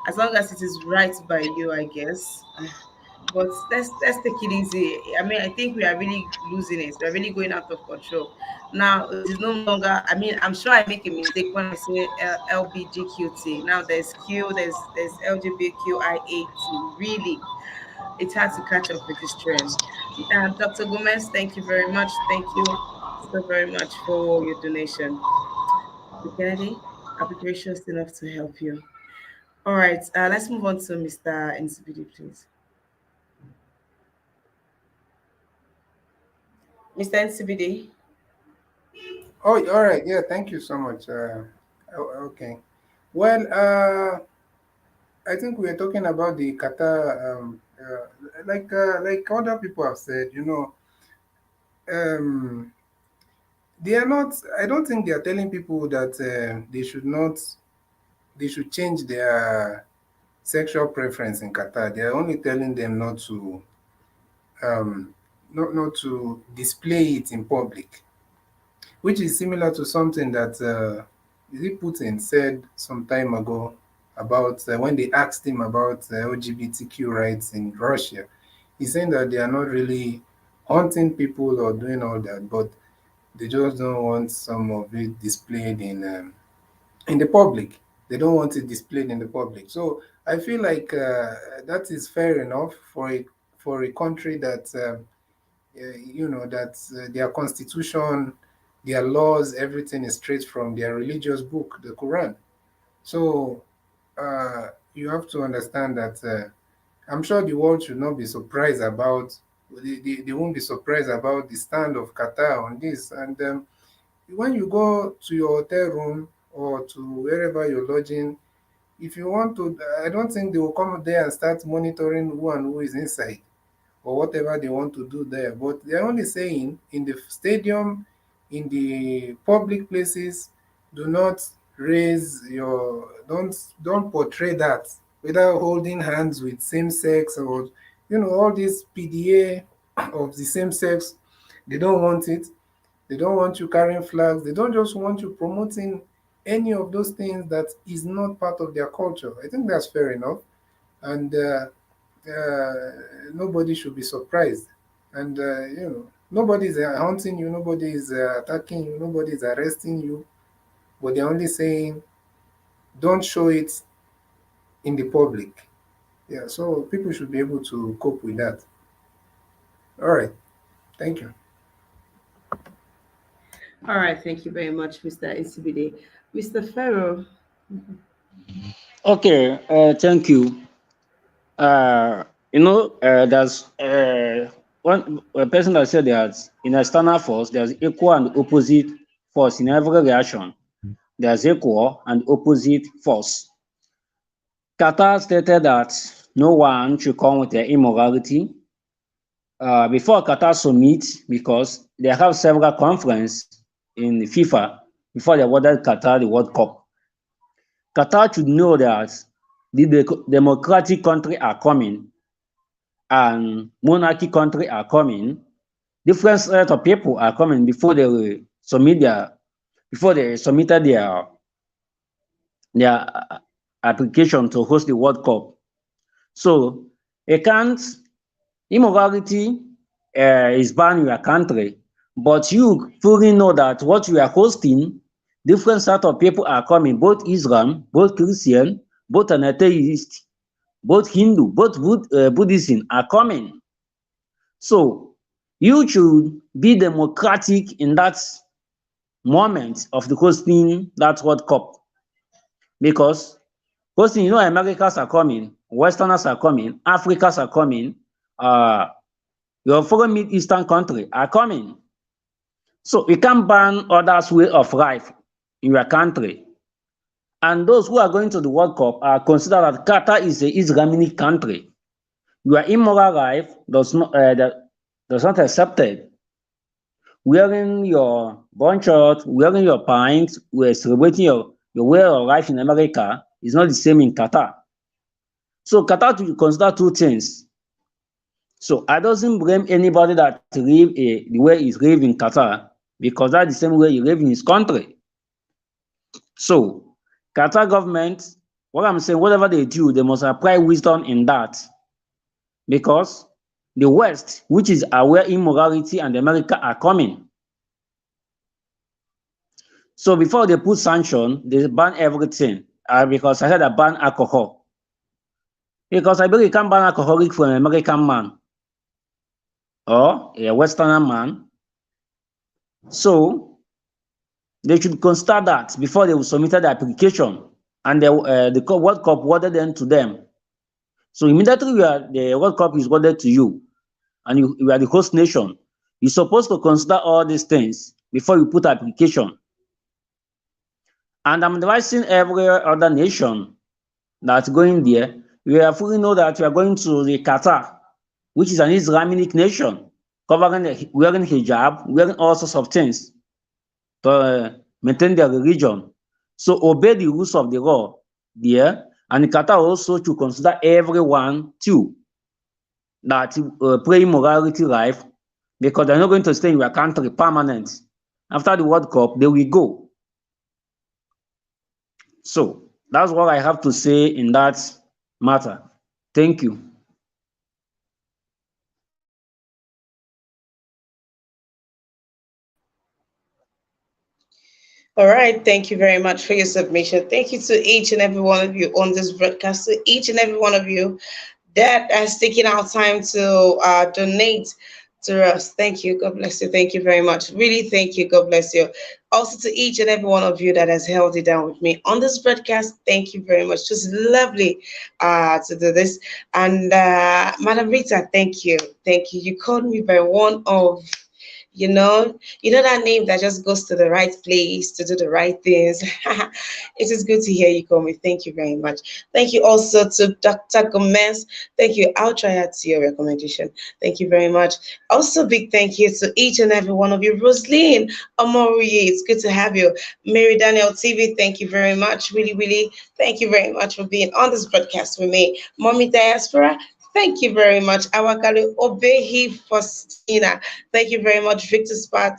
As long as it is right by you, I guess. But let's take it easy. I mean, I think we are really losing it. We're really going out of control. Now it is no longer. I mean, I'm sure I make a mistake when I say LBGQT. Now there's Q, there's LGBTQIA. Really, it's hard to catch up with this trend. Dr. Gomez, thank you very much. Thank you so very much for your donation. Mr. Kennedy, I'll be gracious enough to help you. All right, let's move on to Mr. NCBD, please. Mr. NCBD. Oh, all right. Yeah, thank you so much. Okay. Well, I think we are talking about the Qatar, like other people have said, um, they are not. I don't think they are telling people that they should change their sexual preference in Qatar. They are only telling them um, not to display it in public, which is similar to something that is it Putin said some time ago about when they asked him about LGBTQ rights in Russia. He's saying that they are not really hunting people or doing all that, but they just don't want some of it displayed in the public. They don't want it displayed in the public. So I feel like that is fair enough for a country that their constitution, their laws, everything is straight from their religious book, the Quran. So you have to understand that I'm sure the world should not be surprised about. They won't be surprised about the stand of Qatar on this. And when you go to your hotel room or to wherever you're lodging, if you want to, I don't think they will come there and start monitoring who and who is inside or whatever they want to do there. But they're only saying in the stadium, in the public places, do not don't portray that without holding hands with same sex or all this PDA of the same sex. They don't want it. They don't want you carrying flags. They don't just want you promoting any of those things that is not part of their culture. I think that's fair enough. And nobody should be surprised. And, nobody is hunting you, nobody is attacking you, nobody is arresting you. But they're only saying, don't show it in the public. Yeah, so people should be able to cope with that. All right. Thank you. All right, thank you very much, Mr. Isibide. Mr. Pharaoh. Okay, thank you. There's one a person that said that in external force, there's equal and opposite force in every reaction. There's equal and opposite force. Qatar stated that no one should come with their immorality. Before Qatar summit, because they have several conferences in the FIFA before they awarded Qatar the World Cup. Qatar should know that the democratic country are coming and monarchy country are coming. Different set of people are coming before they submitted their application to host the World Cup. So immorality is banned in your country, but you fully know that what you are hosting, different set of people are coming, both Islam, both Christian, both an atheist, both Hindu, both Buddhism are coming. So you should be democratic in that moment of the hosting that World Cup. Because hosting, Americans are coming, Westerners are coming, Africans are coming, your foreign Mid Eastern country are coming. So you can't ban others' way of life in your country. And those who are going to the World Cup are considered that Qatar is an Islamic country. Your immoral life does not accepted. Wearing your bunch shirt, wearing your pants, we're celebrating your way of life in America is not the same in Qatar. So Qatar to consider two things. So I doesn't blame anybody that live the way he live in Qatar, because that's the same way he live in his country. So Qatar government, what I'm saying, whatever they do, they must apply wisdom in that. Because the West, which is aware immorality, and America are coming. So before they put sanction, they ban everything. Because I said I ban alcohol. Because I believe you can't ban alcoholic for an American man or a Westerner man. So they should consider that before they will submit the application, and the World Cup awarded them to them. So immediately the World Cup is awarded to you, and you are the host nation, you're supposed to consider all these things before you put application. And I'm advising every other nation that's going there, you have fully know that you are going to the Qatar, which is an Islamic nation, wearing hijab, wearing all sorts of things to maintain their religion. So obey the rules of the law there, and Qatar also to consider everyone too that play morality life, because they're not going to stay in your country permanent. After the World Cup, they will go. So that's what I have to say in that matter. Thank you. All right, thank you very much for your submission. Thank you to each and every one of you on this broadcast, to each and every one of you that has taken our time to donate to us. Thank you. God bless you. Thank you very much. Really, thank you. God bless you. Also, to each and every one of you that has held it down with me on this broadcast, thank you very much. Just lovely to do this. And Madam Rita, thank you. Thank you. You called me by one of you know that name that just goes to the right place to do the right things. It is good to hear you call me. Thank you very much. Thank you also to Dr. Gomez. Thank you. I'll try out to your recommendation. Thank you very much. Also, big thank you to each and every one of you. Rosaline Amoruye, it's good to have you. Mary Daniel TV, thank you very much. Really, really, thank you very much for being on this broadcast with me. Mommy Diaspora, thank you very much. Awakali Obehi Faustina. Thank you very much, Victor Spot.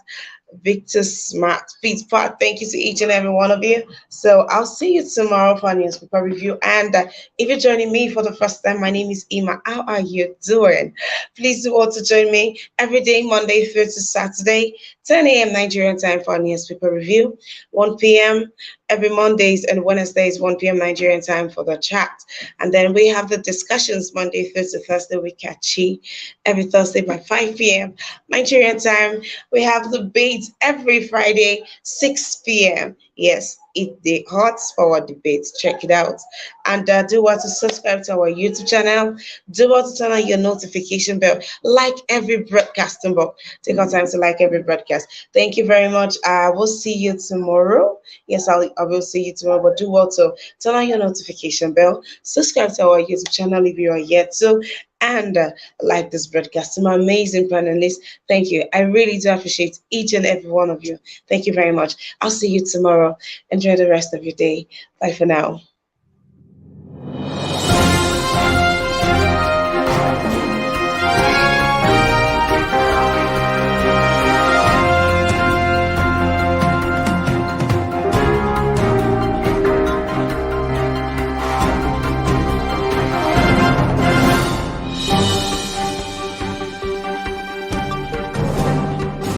Victor Smart, Pete Spot. Thank you to each and every one of you. So I'll see you tomorrow for a newspaper review. And if you're joining me for the first time, my name is Ima. How are you doing? Please do also join me every day, Monday through to Saturday, 10 a.m. Nigerian time for a newspaper review, 1 p.m. every Mondays and Wednesdays, 1 p.m. Nigerian time for the chat. And then we have the discussions Monday through to Thursday with Kachi every Thursday by 5 p.m. Nigerian time. We have the debates every Friday, 6 p.m. Yes, it the hot forward debates. Check it out. And do want to subscribe to our YouTube channel. Do want to turn on your notification bell. Like every broadcasting book. Take our time to like every broadcast. Thank you very much. I will see you tomorrow. Yes, I will see you tomorrow. But do also turn on your notification bell. Subscribe to our YouTube channel if you are yet to. And like this broadcast to my amazing panelists. Thank you. I really do appreciate each and every one of you. Thank you very much. I'll see you tomorrow. Enjoy the rest of your day. Bye for now.